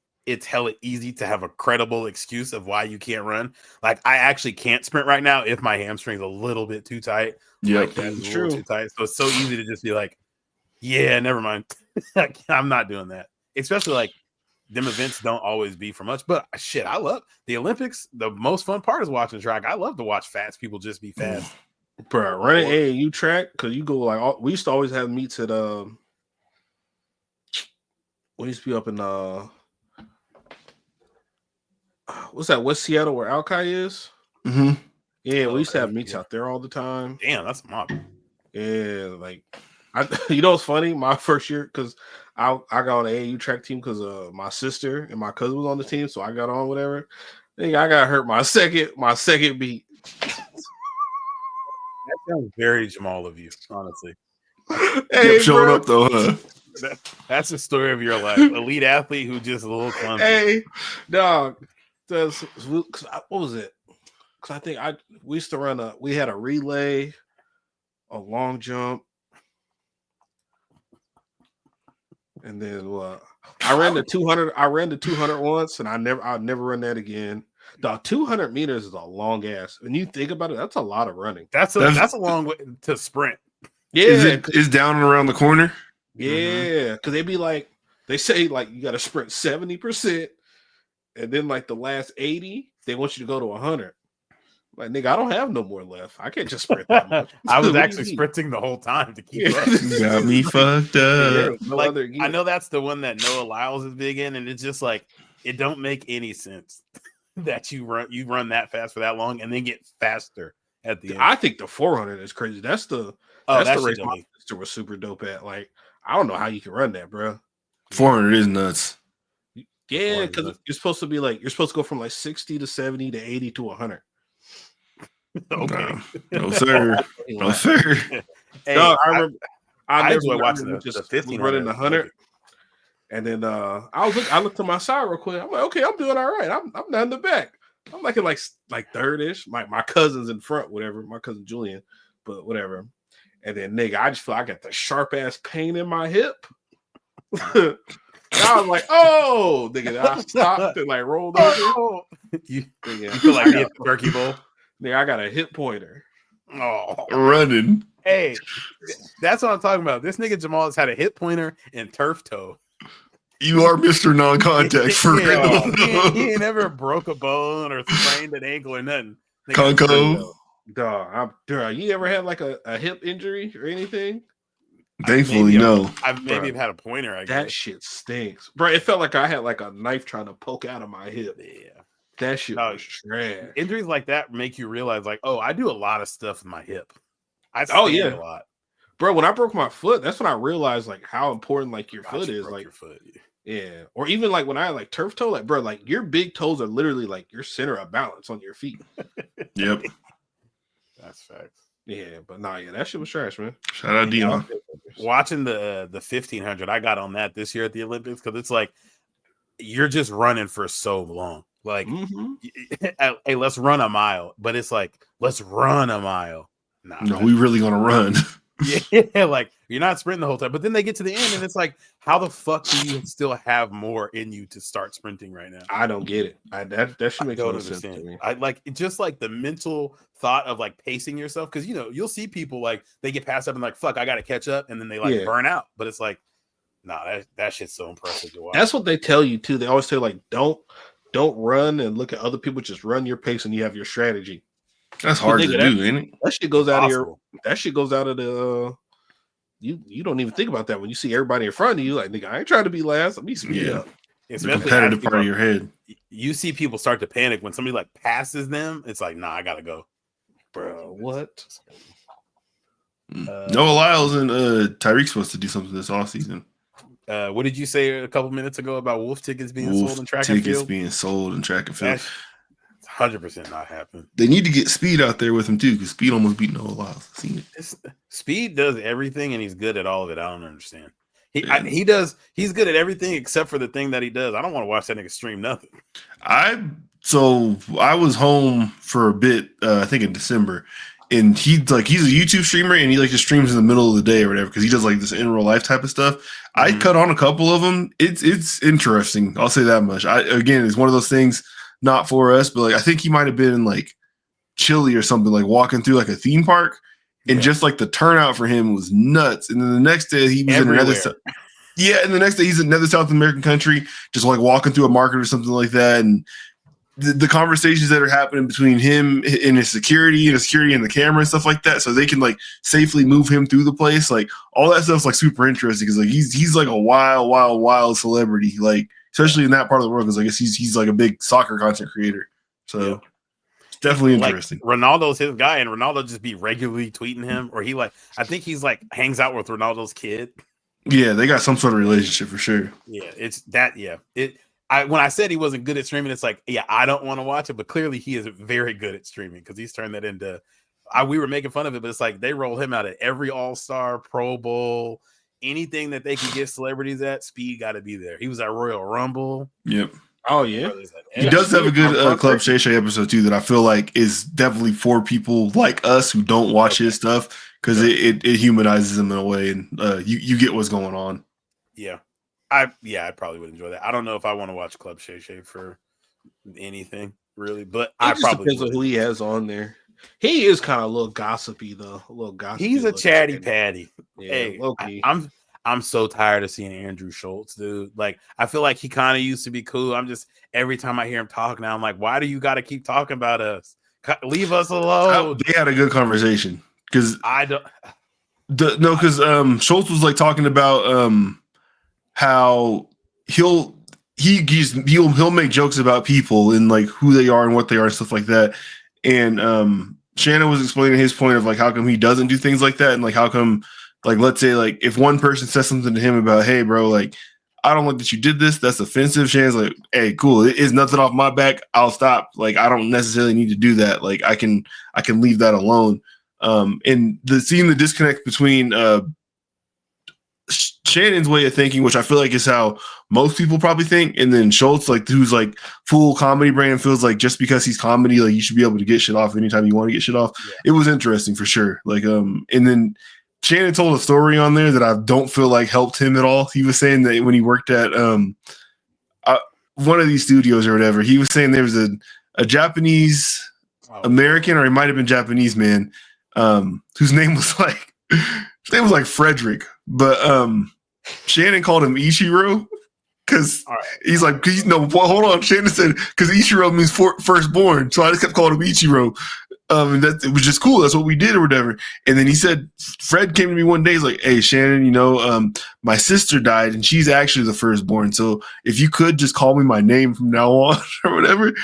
hella easy to have a credible excuse of why you can't run. Like I actually can't sprint right now if my hamstring's a little bit too tight. Yeah, like, that's true. Too tight. So it's so easy to just be like, yeah, never mind. I'm not doing that. Especially like them events don't always be for much. But shit, I love the Olympics. The most fun part is watching track. I love to watch fast people just be fast. Bro, running AAU track because you go like we used to always have meets at we used to be up in what's that, West Seattle where Alki is? Mm-hmm. Yeah, we used to have meets out there all the time. Damn, that's a mob. Yeah, like you know what's funny? My first year, because I got on the AAU track team because my sister and my cousin was on the team, so I got on whatever. I think I got hurt my second beat. That sounds very Jamal of you, honestly. Hey, kept showing up though, huh? That's the story of your life. Elite athlete who just a little clumsy. Hey, dog. What was it? Because I think we used to we had a relay, a long jump, and then I ran the 200. I ran the 200 once, and I'll never run that again. The 200 meters is a long ass. When you think about it, that's a lot of running. That's a long way to sprint. Yeah, is down and around the corner. Yeah, because they say like you got to sprint 70%, and then like the last 80, they want you to go to 100. Like, nigga, I don't have no more left. I can't just sprint that much. I was actually sprinting the whole time to keep up. You got me fucked up. No like, other gear. I know that's the one that Noah Lyles is big in, and it's just like it don't make any sense that you run that fast for that long and then get faster at the end. I think the 400 is crazy. That's the race my sister was super dope at. Like, I don't know how you can run that, bro. 400 is nuts. Yeah, because you're supposed to go from like 60 to 70 to 80 to 100. Okay. No, sir. No, sir. Hey, no, I remember. I enjoy watching the 15 running the 100, and then I looked to my side real quick. I'm like, okay, I'm doing all right. I'm down the back. I'm like in like third-ish. My cousin's in front, whatever. My cousin Julian, but whatever. And then nigga, I just feel I got the sharp ass pain in my hip. I was like, oh, nigga, I stopped and like rolled over. You feel like you hit the turkey bowl? Nigga, I got a hit pointer. Oh, running. Hey, that's what I'm talking about. This nigga Jamal has had a hit pointer and turf toe. You are Mr. Non-Contact for real. He ain't never broke a bone or sprained an ankle or nothing. Conco. Dog, you ever had like a hip injury or anything? Thankfully, no. I've maybe had a pointer. I guess that shit stinks, bro. It felt like I had like a knife trying to poke out of my hip. Yeah, that shit was trash. Injuries like that make you realize, like, oh, I do a lot of stuff with my hip. I stand a lot, bro. When I broke my foot, that's when I realized like how important like your foot is. Like your foot, yeah. Or even like when I had like turf toe, like bro, like your big toes are literally like your center of balance on your feet. Yep, that's facts. Yeah, but that shit was trash, man. Shout out Dion. Watching the 1500, I got on that this year at the Olympics because it's like you're just running for so long. Like, hey, let's run a mile, but it's like let's run a mile. No, we really gonna run. Yeah, like you're not sprinting the whole time, but then they get to the end and it's like, how the fuck do you still have more in you to start sprinting right now? I don't get it. That should make no sense to me. I like just like the mental thought of like pacing yourself, because you'll see people like they get passed up and like fuck, I gotta catch up, and then they like burn out. But it's like, nah, that shit's so impressive to watch. That's what they tell you too. They always say like don't run and look at other people, just run your pace and you have your strategy. That's hard to do, ain't it? That shit goes out of the you don't even think about that when you see everybody in front of you. Like, nigga, I ain't trying to be last. Let me speed up. The Especially competitive after, part of your head. you see people start to panic when somebody like passes them. It's like, nah, I gotta go. Bro, what? Noah Lyles and Tyreek's supposed to do something this offseason. What did you say a couple minutes ago about Wolf tickets being Wolf sold in track and tickets field? being sold in track and field. That's 100% not happening. They need to get Speed out there with him too, because Speed almost beat Noah Lyles. I've seen it. Speed does everything, and he's good at all of it. I don't understand. He does. He's good at everything except for the thing that he does. I don't want to watch that nigga stream nothing. I was home for a bit, I think in December, and he's a YouTube streamer, and he like just streams in the middle of the day or whatever because he does like this in real life type of stuff. I cut on a couple of them. It's interesting. I'll say that much. Again, it's one of those things not for us, but like I think he might have been in like Chile or something, like walking through like a theme park. And just like the turnout for him was nuts. And then the next day he was everywhere. in another. And the next day he's in another South American country, just like walking through a market or something like that. And the conversations that are happening between him and his security and the camera and stuff like that, so they can like safely move him through the place. Like all that stuff's like super interesting because like he's like a wild celebrity, like especially in that part of the world because I guess he's like a big soccer content creator. So. Definitely interesting. Like, Ronaldo's his guy, and Ronaldo just be regularly tweeting him, or I think he's like hangs out with Ronaldo's kid. Yeah, they got some sort of relationship for sure. Yeah, it's that. Yeah, when I said he wasn't good at streaming, it's like, yeah, I don't want to watch it, but clearly he is very good at streaming because he's turned that into. We were making fun of it, but it's like they roll him out at every All-Star, Pro Bowl, anything that they can get celebrities at. Speed got to be there. He was at Royal Rumble. Yep. Oh yeah, he does have a good Club Shay Shay episode too that I feel like is definitely for people like us who don't watch his stuff because it humanizes him in a way and you get what's going on. Yeah, I probably would enjoy that. I don't know if I want to watch Club Shay Shay for anything really, but I probably depends on who he has on there. He is kind of a little gossipy though, a little gossipy. He's a chatty patty. Yeah, hey, I'm so tired of seeing Andrew Schultz, dude. Like, I feel like he kind of used to be cool. Every time I hear him talk now, I'm like, why do you got to keep talking about us? Leave us alone. They had a good conversation because I don't. Because Schultz was like talking about how he'll make jokes about people and like who they are and what they are and stuff like that. And Shannon was explaining his point of like how come he doesn't do things like that and like how come. Like, let's say, like, if one person says something to him about, hey, bro, like, I don't like that you did this. That's offensive. Shannon's like, hey, cool. It is nothing off my back. I'll stop. Like, I don't necessarily need to do that. Like, I can leave that alone. And seeing the disconnect between Shannon's way of thinking, which I feel like is how most people probably think, and then Schultz, like, who's like full comedy brain and feels like just because he's comedy, like, you should be able to get shit off anytime you want to get shit off. Yeah. It was interesting for sure. Like, and then Shannon told a story on there that I don't feel like helped him at all. He was saying that when he worked at one of these studios or whatever, he was saying there was a Japanese American, or he might have been Japanese man, whose name was like Frederick, but Shannon called him Ichiro because he's like, hold on. Shannon said because Ichiro means firstborn, so I just kept calling him Ichiro. And it was just cool. That's what we did or whatever. And then he said, Fred came to me one day. He's like, hey, Shannon, my sister died and she's actually the firstborn. So if you could just call me my name from now on or whatever.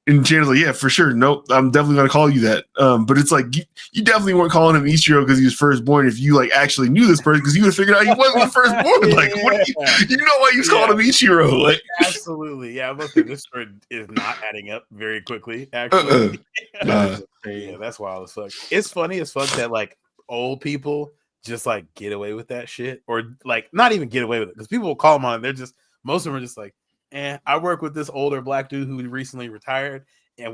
And Shannon's like, yeah, for sure. Nope, I'm definitely going to call you that. But it's like, you definitely weren't calling him Ichiro because he was firstborn if you like actually knew this person because you would have figured out he wasn't the firstborn. Like, what you know why you calling him Ichiro? Like, absolutely. Yeah, I'm looking, this story is not adding up very quickly, actually. Yeah, that's wild as fuck. It's funny as fuck that like old people just like get away with that shit, or like not even get away with it because people will call them on it. They're just, most of them are just like, I work with this older black dude who recently retired, and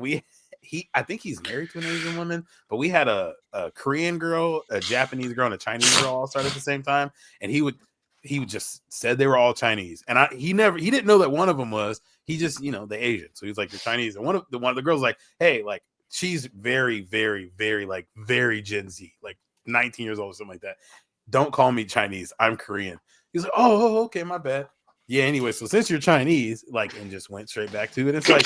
I think he's married to an Asian woman, but we had a Korean girl, a Japanese girl, and a Chinese girl all started at the same time, and he just said they were all Chinese, and he didn't know that one of them was, he just, the Asian, so he's like, you're Chinese, and one of the girls like, hey, like, she's very, very, very, like, very Gen Z, like 19 years old or something like that. Don't call me Chinese. I'm Korean. He's like, oh, okay, my bad. Yeah, anyway, so since you're Chinese, like, and just went straight back to it. It's like,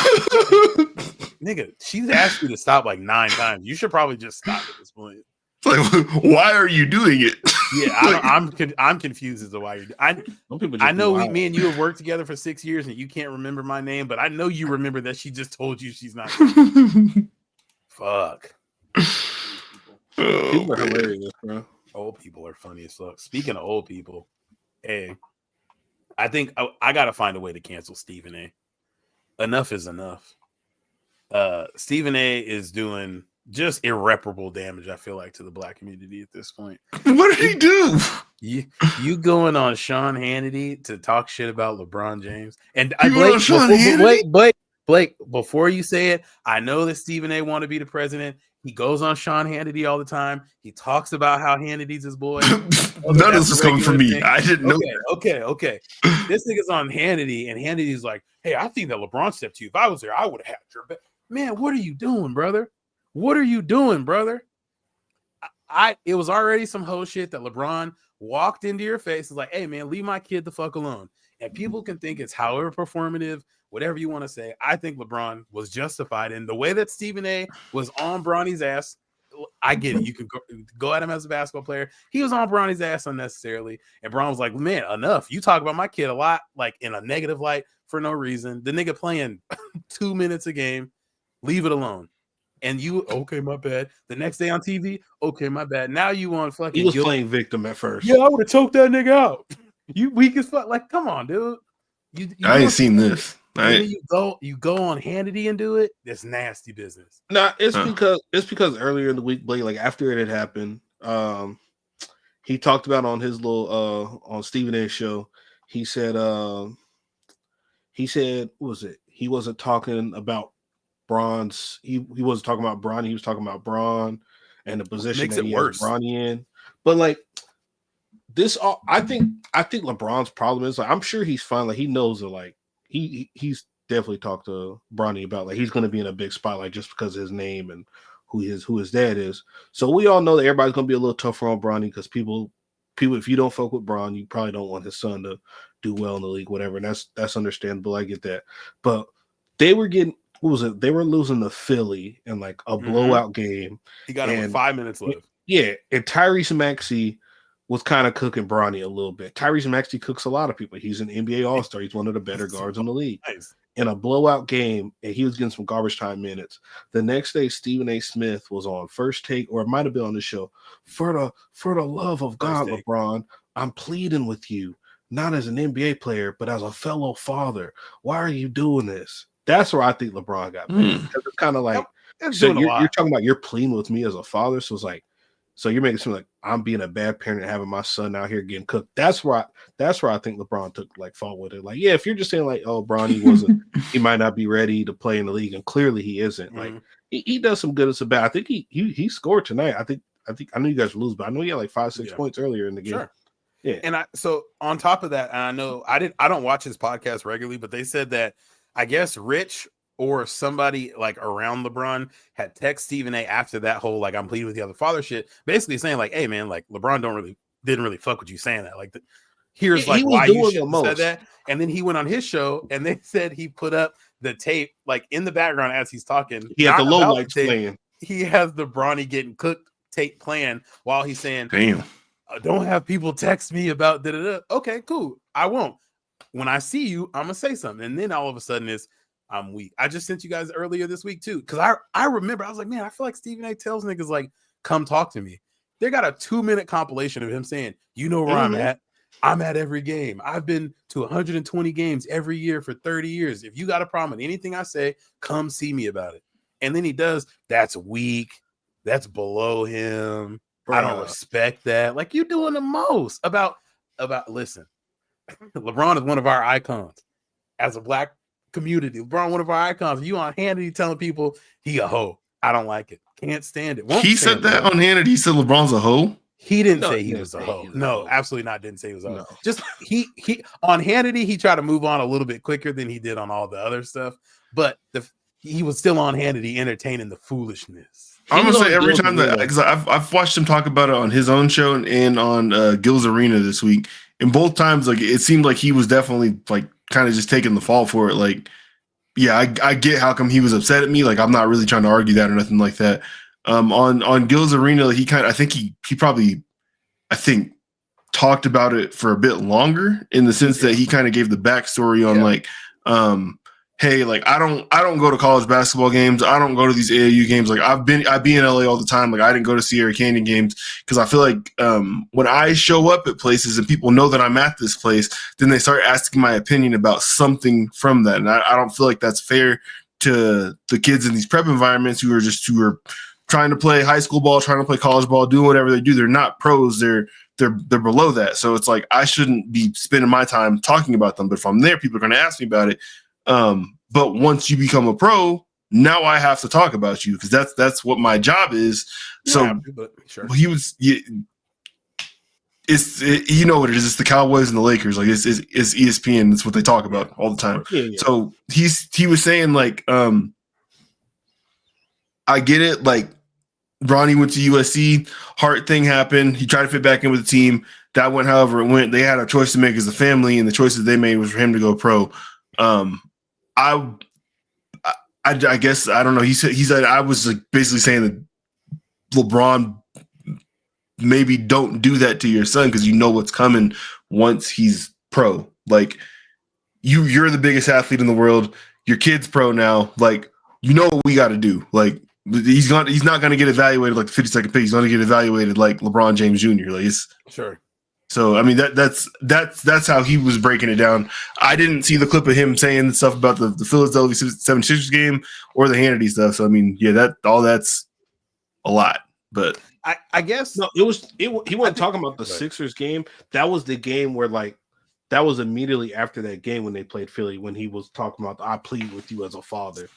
nigga, she's asked you to stop like 9 times. You should probably just stop at this point. It's like, why are you doing it? Yeah, I'm confused as to why you're. Some people I just know be wild. me and you have worked together for 6 years, and you can't remember my name, but I know you remember that she just told you she's not coming. Fuck. People are hilarious, bro. Old people are funny as fuck. Speaking of old people, hey, I think I gotta find a way to cancel Stephen A. Enough is enough. Stephen A is doing just irreparable damage, I feel like, to the black community at this point. What did he do? You going on Sean Hannity to talk shit about LeBron James? And Blake, before you say it, I know that Stephen A want to be the president. He goes on Sean Hannity all the time. He talks about how Hannity's his boy. None of this is coming from me. Thing. I didn't know. Okay. This nigga's on Hannity, and Hannity's like, hey, I think that LeBron stepped to you. If I was there, I would have had your back. Man, what are you doing, brother? It was already some whole shit that LeBron walked into your face. Is like, hey, man, leave my kid the fuck alone. And people can think it's however performative, whatever you want to say. I think LeBron was justified in the way that Stephen A was on Bronny's ass. I get it. You can go at him as a basketball player. He was on Bronny's ass unnecessarily. And Bron was like, man, enough. You talk about my kid a lot, like in a negative light for no reason. The nigga playing 2 minutes a game. Leave it alone. And you, okay, my bad. The next day on TV, okay, my bad. Now you on fucking. He was playing victim at first. Yeah, I would have choked that nigga out. You weak as fuck. Like, come on, dude. I ain't seen this. You go on Hannity and do it. That's nasty business. Nah, it's because earlier in the week, Blake, like after it had happened, he talked about on his little on Stephen A show. He said what was it? He wasn't talking about Bron's. He wasn't talking about Bron. He was talking about Bron and the position that he has Bronny in. But like this, I think LeBron's problem is like I'm sure he's fine. Like he knows that like he's definitely talked to Bronny about like he's going to be in a big spotlight just because of his name and who his dad is. So we all know that everybody's going to be a little tougher on Bronny because people if you don't fuck with Bron, you probably don't want his son to do well in the league, whatever. And that's understandable. I get that. But they were getting. What was it? They were losing to Philly in like a blowout game. He got him with 5 minutes left. Yeah, and Tyrese Maxey was kind of cooking Bronny a little bit. Tyrese Maxey cooks a lot of people. He's an NBA All-Star. He's one of the better guards in the league. Nice. In a blowout game, and he was getting some garbage time minutes. The next day, Stephen A. Smith was on First Take, or it might have been on the show. For the love of God, LeBron, I'm pleading with you, not as an NBA player, but as a fellow father. Why are you doing this? That's where I think LeBron got mad. Because it's kind of like so you're talking about you're pleading with me as a father. So it's like, so you're making it seem like I'm being a bad parent and having my son out here getting cooked. That's where I think LeBron took like fault with it. Like, yeah, if you're just saying like, oh, Bronny he might not be ready to play in the league, and clearly he isn't. Like he does some good and some bad. I think he scored tonight. I know you guys lose, but I know he had like 5-6 points earlier in the game. Sure. Yeah. And so on top of that, and I know I don't watch his podcast regularly, but they said that I guess Rich or somebody like around LeBron had text Stephen A after that whole like I'm pleading with the other father shit, basically saying like, hey man, like LeBron didn't really fuck with you saying that. Like here's like why you should have said that. And then he went on his show and they said he put up the tape like in the background as he's talking. He had the low lights playing. He has the Bronny getting cooked tape playing while he's saying, damn, don't have people text me about da-da-da. Okay, cool. I won't. When I see you, I'm gonna say something. And then all of a sudden I'm weak. I just sent you guys earlier this week too. Cause I remember I was like, man, I feel like Stephen A tells niggas like, come talk to me. They got a 2-minute compilation of him saying, you know where I'm at. I'm at every game. I've been to 120 games every year for 30 years. If you got a problem with anything I say, come see me about it. And then he does, that's weak. That's below him. I don't respect that. Like you doing the most about listen. LeBron is one of our icons as a black community. LeBron, one of our icons. You on Hannity telling people he a hoe. I don't like it. Can't stand it. He said that on Hannity. He said LeBron's a hoe. He didn't say he was a hoe. No, absolutely not. Didn't say he was a hoe. Just he on Hannity, he tried to move on a little bit quicker than he did on all the other stuff. But he was still on Hannity entertaining the foolishness. I'm gonna say every time that because I've watched him talk about it on his own show and on Gil's Arena this week, and both times like it seemed like he was definitely like kind of just taking the fall for it. Like, yeah, I get how come he was upset at me. Like I'm not really trying to argue that or nothing like that. On Gil's Arena, I think talked about it for a bit longer in the sense that he kind of gave the backstory on like, hey, like I don't go to college basketball games. I don't go to these AAU games. Like I be in LA all the time. Like I didn't go to Sierra Canyon games because I feel like when I show up at places and people know that I'm at this place, then they start asking my opinion about something from that. And I don't feel like that's fair to the kids in these prep environments who are trying to play high school ball, trying to play college ball, doing whatever they do. They're not pros. They're below that. So it's like I shouldn't be spending my time talking about them. But if I'm there, people are going to ask me about it. But once you become a pro, now I have to talk about you because that's what my job is. So sure. You know what it is. It's the Cowboys and the Lakers. Like it's ESPN. It's what they talk about all the time. Yeah. So he was saying like, I get it. Like Bronny went to USC, heart thing happened. He tried to fit back in with the team. That went however it went. They had a choice to make as a family, and the choices they made was for him to go pro. I guess I don't know. He said I was like basically saying that LeBron maybe don't do that to your son because you know what's coming once he's pro. Like you're the biggest athlete in the world. Your kid's pro now. Like you know what we got to do. Like he's not going to get evaluated like the 52nd pick. He's going to get evaluated like LeBron James Jr. Like it's sure. So I mean that's how he was breaking it down. I didn't see the clip of him saying stuff about the Philadelphia 76ers game or the Hannity stuff. So I mean, yeah, that's a lot. But I guess no, he wasn't talking about the Sixers game. That was the game where like that was immediately after that game when they played Philly when he was talking about I plead with you as a father.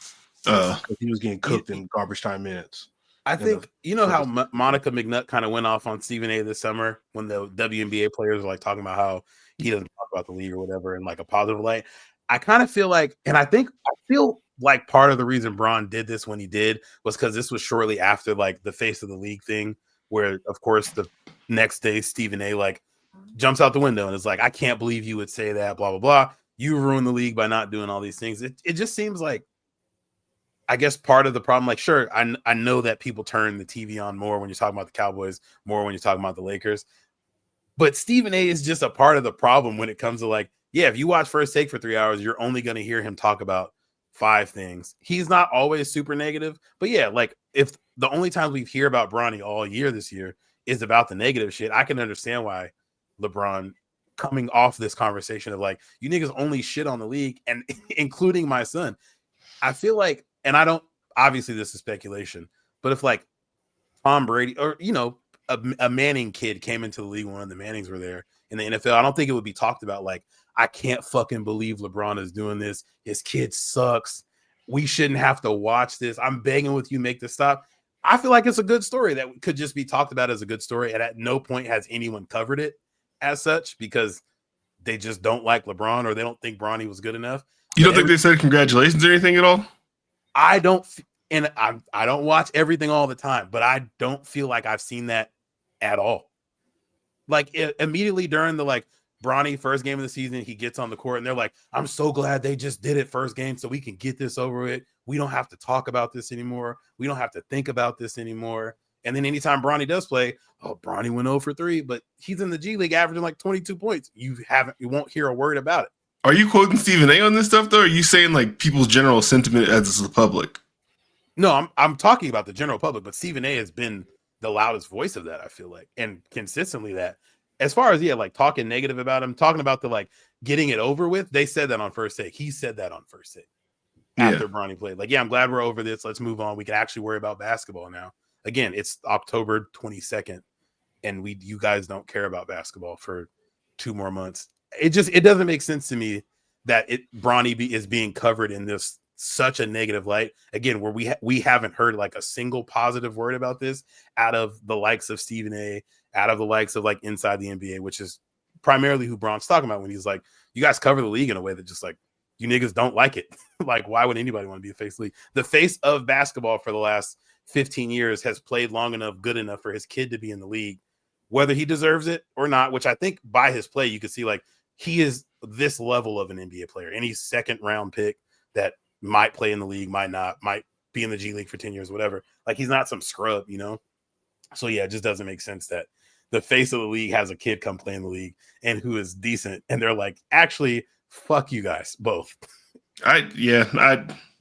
He was getting cooked in garbage time minutes. I think you know how Monica McNutt kind of went off on Stephen A. this summer when the WNBA players were like talking about how he doesn't talk about the league or whatever in like a positive light. I kind of feel like, and I feel like part of the reason Bron did this when he did was because this was shortly after like the face of the league thing, where of course the next day Stephen A. like jumps out the window and is like, I can't believe you would say that, blah blah blah. You ruined the league by not doing all these things. It just seems like. I guess part of the problem, like, sure, I know that people turn the TV on more when you're talking about the Cowboys, more when you're talking about the Lakers. But Stephen A. is just a part of the problem when it comes to like, yeah, if you watch First Take for 3 hours, you're only going to hear him talk about 5 things. He's not always super negative. But yeah, like if the only time we hear about Bronny all year this year is about the negative shit, I can understand why LeBron coming off this conversation of like, you niggas only shit on the league and including my son. I feel like, and I don't, obviously this is speculation, but if like Tom Brady or, you know, a Manning kid came into the league when one of the Mannings were there in the NFL, I don't think it would be talked about like, I can't fucking believe LeBron is doing this. His kid sucks. We shouldn't have to watch this. I'm begging with you, make this stop. I feel like it's a good story that could just be talked about as a good story. And at no point has anyone covered it as such because they just don't like LeBron or they don't think Bronny was good enough. You don't think they said congratulations or anything at all? I don't, and I don't watch everything all the time, but I don't feel like I've seen that at all. Like immediately during the like Bronny first game of the season, he gets on the court and they're like, I'm so glad they just did it first game so we can get this over with. We don't have to talk about this anymore. We don't have to think about this anymore. And then anytime Bronny does play, oh, Bronny went 0 for 3, but he's in the G League averaging like 22 points. You won't hear a word about it. Are you quoting Stephen A. on this stuff, though? Or are you saying like people's general sentiment as the public? No, I'm talking about the general public, but Stephen A. has been the loudest voice of that, I feel like, and consistently that. As far as, like talking negative about him, talking about the like getting it over with, they said that on First Take. He said that on First Take after Bronny played. Like, yeah, I'm glad we're over this. Let's move on. We can actually worry about basketball now. Again, it's October 22nd, and you guys don't care about basketball for 2 more months. It doesn't make sense to me that Bronny is being covered in this such a negative light again, where we haven't heard like a single positive word about this out of the likes of Stephen A, out of the likes of like Inside the NBA, which is primarily who Bron's talking about when he's like, you guys cover the league in a way that just like you niggas don't like it. Like, why would anybody want to be the face of the league? The face of basketball for the last 15 years has played long enough, good enough for his kid to be in the league, whether he deserves it or not, which I think by his play, you could see like he is this level of an NBA player. Any second round pick that might play in the league, might not, might be in the G League for 10 years, whatever. Like, he's not some scrub, you know? So yeah, it just doesn't make sense that the face of the league has a kid come play in the league and who is decent. And they're like, actually, fuck you guys both. I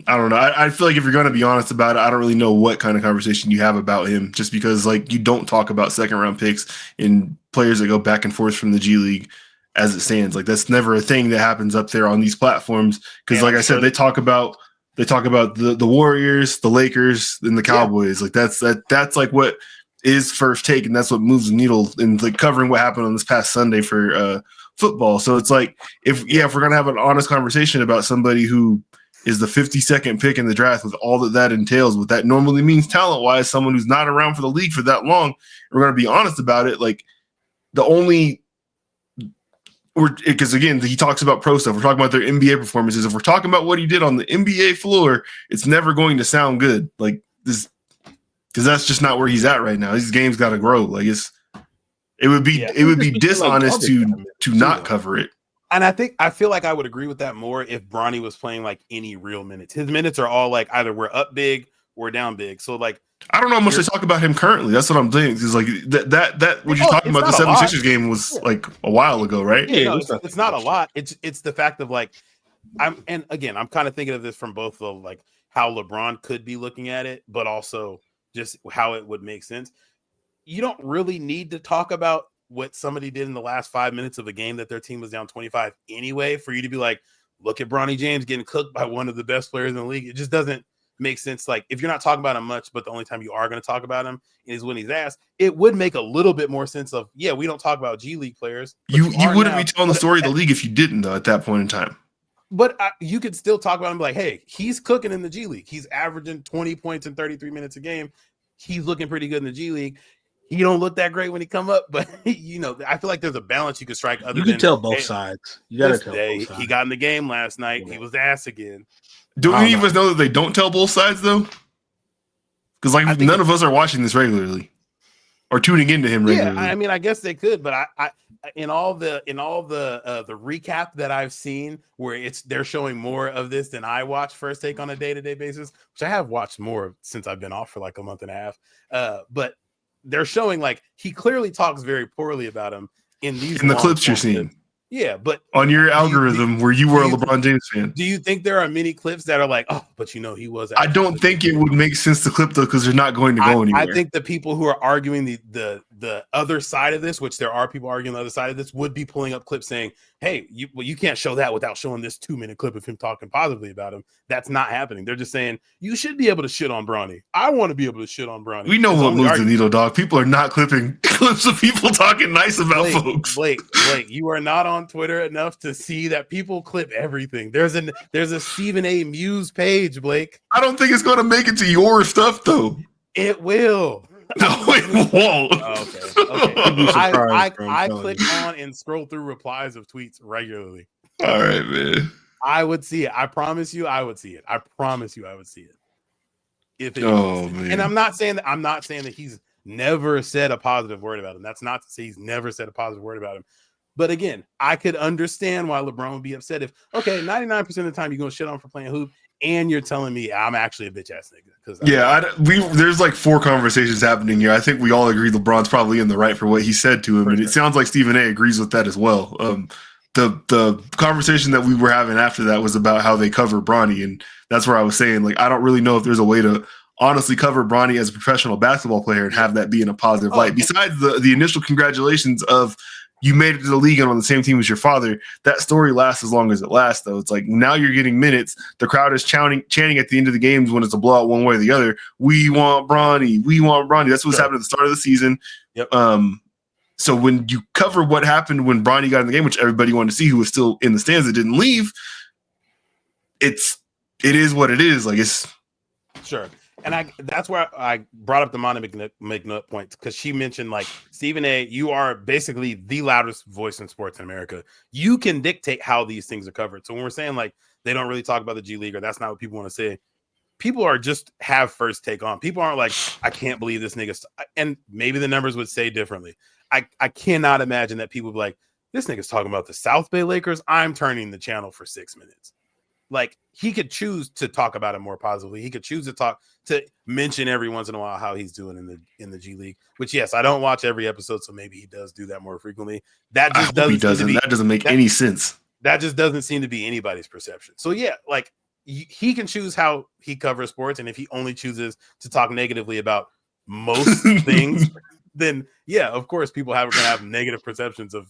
don't know. I feel like if you're going to be honest about it, I don't really know what kind of conversation you have about him, just because like you don't talk about second round picks and players that go back and forth from the G League as it stands. Like, that's never a thing that happens up there on these platforms. Cause like I said, they talk about the Warriors, the Lakers, and the Cowboys. Like that's like what is First Take, and that's what moves the needle in like covering what happened on this past Sunday for football. So it's like, if we're gonna have an honest conversation about somebody who is the 52nd pick in the draft with all that entails, what that normally means talent wise, someone who's not around for the league for that long, we're gonna be honest about it. Like, because again, he talks about pro stuff. We're talking about their NBA performances. If we're talking about what he did on the NBA floor, it's never going to sound good. Like this, because that's just not where he's at right now. His game's got to grow. Like it would be dishonest to not cover it. And I feel like I would agree with that more if Bronny was playing like any real minutes. His minutes are all like either we're up big or down big. So like, I don't know how much they talk about him currently. That's what I'm saying. Is like that what you're talking about, the 76ers game was like a while ago, right? Yeah, it's not a lot. It's the fact of like, I'm kind of thinking of this from both the like how LeBron could be looking at it, but also just how it would make sense. You don't really need to talk about what somebody did in the last 5 minutes of a game that their team was down 25 anyway, for you to be like, look at Bronny James getting cooked by one of the best players in the league. It just doesn't make sense. Like, if you're not talking about him much, but the only time you are going to talk about him is when he's asked, it would make a little bit more sense of, yeah, we don't talk about G League players. You wouldn't be telling the story of the league if you didn't, though, at that point in time. But you could still talk about him like, hey, he's cooking in the G League. He's averaging 20 points in 33 minutes a game. He's looking pretty good in the G League. He don't look that great when he come up, but you know, I feel like there's a balance you can strike. You can tell both sides. You gotta tell both sides. He got in the game last night. Yeah. He was ass again. Do any of us know that they don't tell both sides though? Because like none of us are watching this regularly or tuning into him regularly. Yeah, I mean, I guess they could, but I in all the recap that I've seen where they're showing more of this than I watch First Take on a day-to-day basis, which I have watched more since I've been off for like a month and a half. But they're showing like he clearly talks very poorly about him in the clips you're seeing. Yeah, but on your algorithm where you were a LeBron James fan. Do you think there are many clips that are like, oh, but you know, he was? I don't think it would make sense to clip though, because they're not going to go anywhere. I think the people who are arguing the other side of this, which there are people arguing the other side of this, would be pulling up clips saying, hey, you can't show that without showing this 2-minute clip of him talking positively about him. That's not happening. They're just saying you should be able to shit on Bronny. I want to be able to shit on Bronny. We know what moves the needle, dog. People are not clipping clips of people talking nice about folks. Blake, you are not on Twitter enough to see that people clip everything. There's a Stephen A. Muse page, Blake. I don't think it's going to make it to your stuff though. It will. No, it won't. Okay. I click on and scroll through replies of tweets regularly. All right, man. I would see it. I promise you, I would see it. I promise you, I would see it. If it man. And I'm not saying that he's never said a positive word about him. That's not to say he's never said a positive word about him. But again, I could understand why LeBron would be upset if 99% of the time you're gonna shit on for playing hoop, and you're telling me I'm actually a bitch ass nigga. There's like 4 conversations happening here. I think we all agree LeBron's probably in the right for what he said to him, and it sounds like Stephen A. agrees with that as well. The conversation that we were having after that was about how they cover Bronny, and that's where I was saying like I don't really know if there's a way to honestly cover Bronny as a professional basketball player and have that be in a positive light. Besides the initial congratulations of you made it to the league and on the same team as your father, that story lasts as long as it lasts, though. It's like now you're getting minutes. The crowd is chanting at the end of the games when it's a blowout one way or the other. We want Bronny. We want Bronny. That's what's happened at the start of the season. Yep. So when you cover what happened when Bronny got in the game, which everybody wanted to see, who was still in the stands that didn't leave, it is what it is. Like it's sure. And that's where I brought up the Monty McNutt point, because she mentioned like, Stephen A., you are basically the loudest voice in sports in America. You can dictate how these things are covered. So when we're saying like they don't really talk about the G League or that's not what people want to say, people are just have First Take on. People aren't like, I can't believe this nigga. And maybe the numbers would say differently. I cannot imagine that people be like, this nigga's talking about the South Bay Lakers. I'm turning the channel for 6 minutes. like he could choose to talk about it more positively. He could choose to mention every once in a while how he's doing in the G League. Which, yes, I don't watch every episode, so maybe he does do that more frequently. That just that doesn't make any sense. That just doesn't seem to be anybody's perception. So yeah, like he can choose how he covers sports, and if he only chooses to talk negatively about most things, then yeah, of course, people are going to have negative perceptions of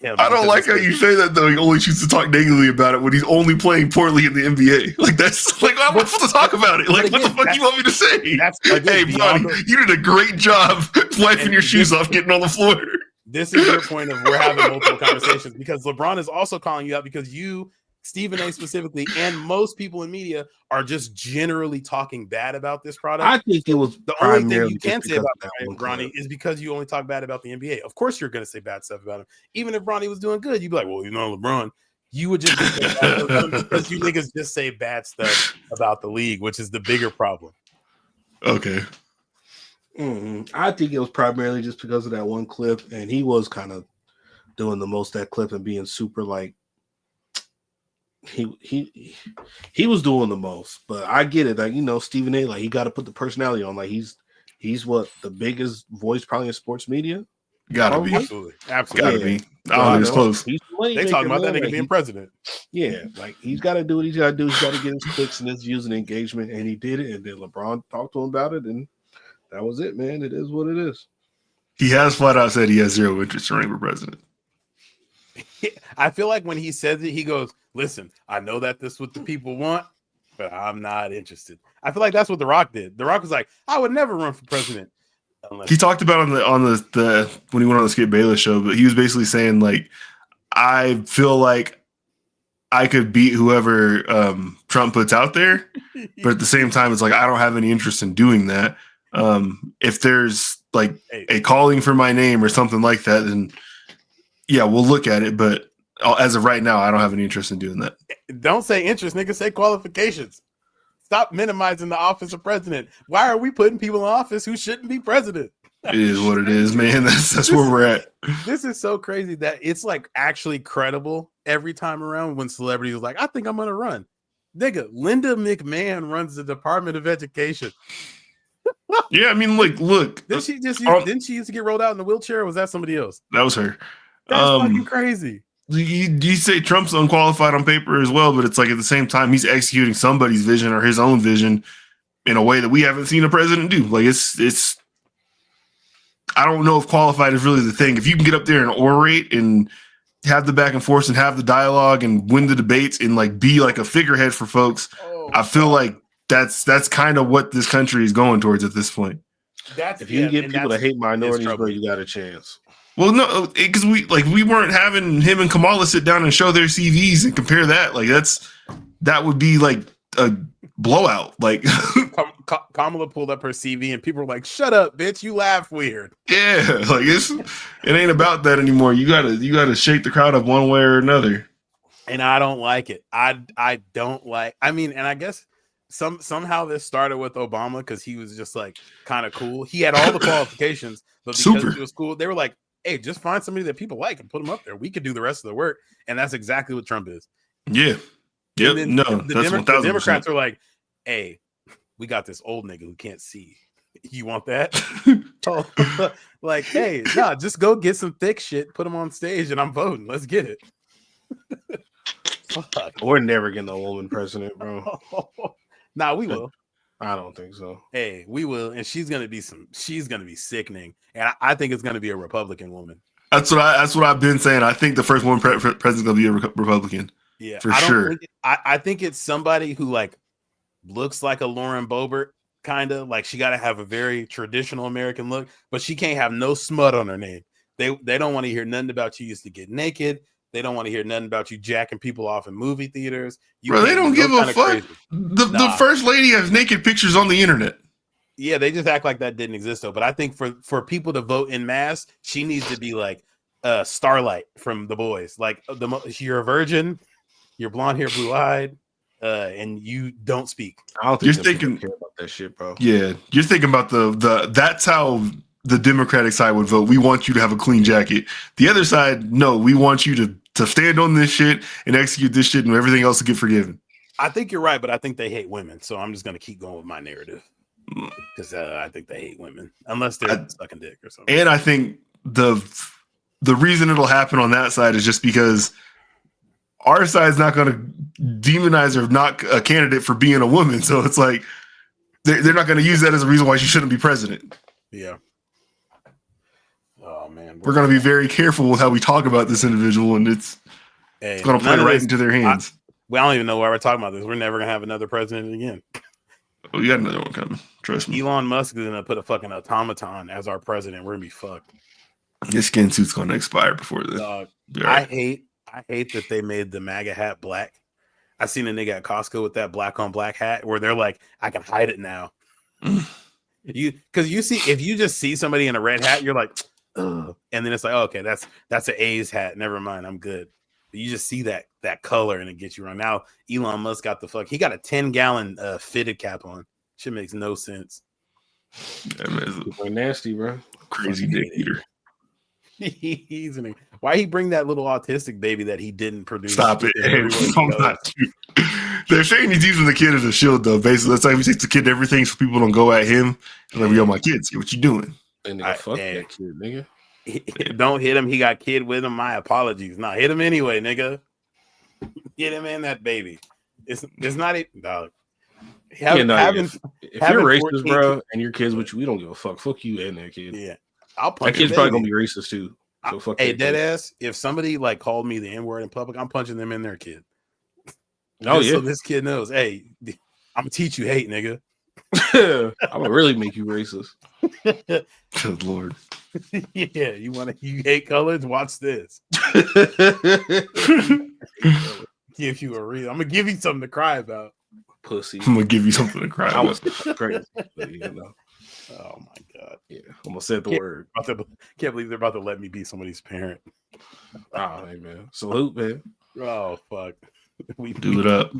him. I don't like how you say that though. He only chooses to talk negatively about it when he's only playing poorly in the NBA. Like that's like I'm not supposed to talk about it. Like again, what the fuck you want me to say? That's again, hey, Bron, you did a great job wiping your shoes off, getting on the floor. This is your point of we're having multiple conversations because LeBron is also calling you out because you, Stephen A. specifically, and most people in media are just generally talking bad about this product. I think it was the only thing you can say about Bronny is because you only talk bad about the NBA. Of course, you're going to say bad stuff about him. Even if Bronny was doing good, you'd be like, well, you know, LeBron. You would just because you niggas just say bad stuff about the league, which is the bigger problem. Okay. I think it was primarily just because of that one clip, and he was kind of doing the most that clip and being super like he was doing the most. But I get it, like you know, Stephen A. Like he got to put the personality on. Like he's what the biggest voice probably in sports media. Gotta be, absolutely, gotta be. I don't think it's close. They talking about that nigga being president. Yeah, like he's got to do what he's got to do. He's got to get his clicks and his views and engagement, and he did it. And then LeBron talked to him about it, and that was it, man. It is what it is. He has flat out said he has zero interest in running for president. I feel like when he says it, he goes, listen, I know that this is what the people want, but I'm not interested. I feel like that's what The Rock did. The Rock was like, I would never run for president. He talked about on the when he went on the Skip Bayless show, but he was basically saying like, I feel like I could beat whoever Trump puts out there, but at the same time, it's like I don't have any interest in doing that. If there's like a calling for my name or something like that, then yeah, we'll look at it. But as of right now, I don't have any interest in doing that. Don't say interest, nigga. Say qualifications. Stop minimizing the office of president. Why are we putting people in office who shouldn't be president? It is what it is, man. That's where we're at. This is so crazy that it's like actually credible every time around when celebrities like, I think I'm gonna run. Nigga, Linda McMahon runs the Department of Education. Yeah, I mean, like, look. Didn't she used to get rolled out in a wheelchair, or was that somebody else? That was her. That's fucking crazy. You say Trump's unqualified on paper as well, but it's like at the same time he's executing somebody's vision or his own vision in a way that we haven't seen a president do. Like it's I don't know if qualified is really the thing. If you can get up there and orate and have the back and forth and have the dialogue and win the debates and like be like a figurehead for folks, I feel like that's kind of what this country is going towards at this point. If you can get people to hate minorities, bro, you got a chance. Well, no, because we weren't having him and Kamala sit down and show their CVs and compare that. Like that would be like a blowout. Like Kamala pulled up her CV and people were like, "Shut up, bitch! You laugh weird." Yeah, like it ain't about that anymore. You gotta shake the crowd up one way or another. And I don't like it. I don't like. I mean, and I guess somehow this started with Obama because he was just like kind of cool. He had all the qualifications, but because he was cool, they were like, hey, just find somebody that people like and put them up there. We could do the rest of the work. And that's exactly what Trump is. Yeah. Yep. No, the Democrats are like, hey, we got this old nigga who can't see. You want that? Like, hey, nah, just go get some thick shit, put him on stage, and I'm voting. Let's get it. Fuck. We're never getting a woman president, bro. Nah, we will. I don't think so. Hey, we will, and she's gonna be sickening, and I think it's gonna be a Republican woman. That's what I've been saying. I think the first woman president's gonna be a Republican. Yeah, for sure. I think it's somebody who like looks like a Lauren Boebert, kind of like she got to have a very traditional American look, but she can't have no smut on her name. They don't want to hear nothing about you used to get naked. They don't want to hear nothing about you jacking people off in movie theaters. Bro, they don't give a fuck. The first lady has naked pictures on the internet. Yeah, they just act like that didn't exist though. But I think for people to vote in mass, she needs to be like Starlight from The Boys. Like you're a virgin, you're blonde hair, blue eyed, and you don't speak. I don't think you're thinking care about that shit, bro. Yeah, you're thinking about the that's how the Democratic side would vote. We want you to have a clean jacket. The other side, no, we want you to stand on this shit and execute this shit and everything else to get forgiven. I think you're right, but I think they hate women. So I'm just gonna keep going with my narrative because I think they hate women unless they're sucking dick or something. And I think the reason it'll happen on that side is just because our side's not going to demonize or knock a candidate for being a woman. So it's like they're not going to use that as a reason why she shouldn't be president. Yeah. Oh man, we're going to be very careful with how we talk about this individual, and it's going to play right into their hands. I don't even know why we're talking about this. We're never going to have another president again. Oh, you got another one coming. Trust me. Elon Musk is going to put a fucking automaton as our president. We're going to be fucked. His skin suit's going to expire before this. I hate that they made the MAGA hat black. I seen a nigga at Costco with that black on black hat where they're like, I can hide it now. Because you see, if you just see somebody in a red hat, you're like, ugh. And then it's like, oh, okay, that's an A's hat. Never mind, I'm good. But you just see that color and it gets you wrong. Now Elon Musk got he got a 10-gallon fitted cap on. Shit makes no sense. Yeah, man, nasty, bro. Crazy dick eater. Why he bring that little autistic baby that he didn't produce? Stop it. They're saying he's using the kid as a shield, though. Basically, that's like he takes the kid to everything so people don't go at him. And like, yo, my kids, what you doing? And fuck that kid, nigga. Don't hit him. He got kid with him. My apologies. Nah, hit him anyway, nigga. Hit him and that baby. It's not it, dog. If you're racist, bro, and your kids with you, we don't give a fuck. Fuck you and that kid. Yeah. I'll punch that kid's probably gonna be racist too. So fuck hey, dead ass. If somebody like called me the N-word in public, I'm punching them in their kid. Oh yeah. So this kid knows, hey, I'm gonna teach you hate, nigga. I'm gonna really make you racist. Good Lord. Yeah, you hate colors? Watch this. Give you a reason. I'm gonna give you something to cry about. Pussy. I'm gonna give you something to cry about. Crazy. You know. Oh my god. Yeah, almost said the word. Can't believe they're about to let me be somebody's parent. Oh, hey man. Salute, man. Oh fuck. We do it up.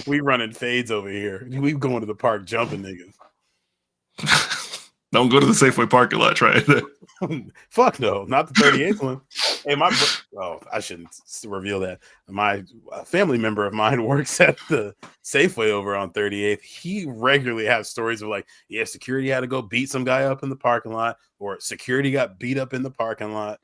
We running fades over here. We going to the park jumping niggas. Don't go to the Safeway parking lot. Try it. Fuck no, not the 38th one. Hey, I shouldn't reveal that. My family member of mine works at the Safeway over on 38th. He regularly has stories of like, yeah, security had to go beat some guy up in the parking lot, or security got beat up in the parking lot.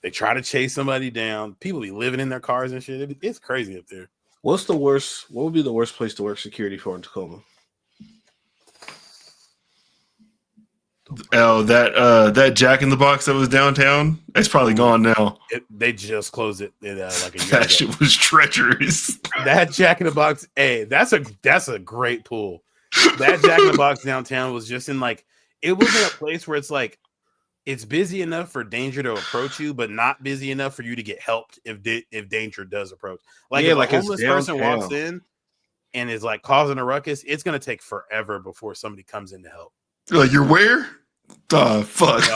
They try to chase somebody down. People be living in their cars and shit. It's crazy up there. What would be the worst place to work security for in Tacoma? Oh, that Jack in the Box that was downtown, it's probably gone now. They just closed it like a year that ago. Shit was treacherous. That Jack in the Box, hey, that's a great pool. That Jack in the Box downtown was just in like, it wasn't a place where it's like, it's busy enough for danger to approach you, but not busy enough for you to get helped if danger does approach. Like, if a homeless person walks in and is like causing a ruckus, it's gonna take forever before somebody comes in to help. Like, you're where? Fuck.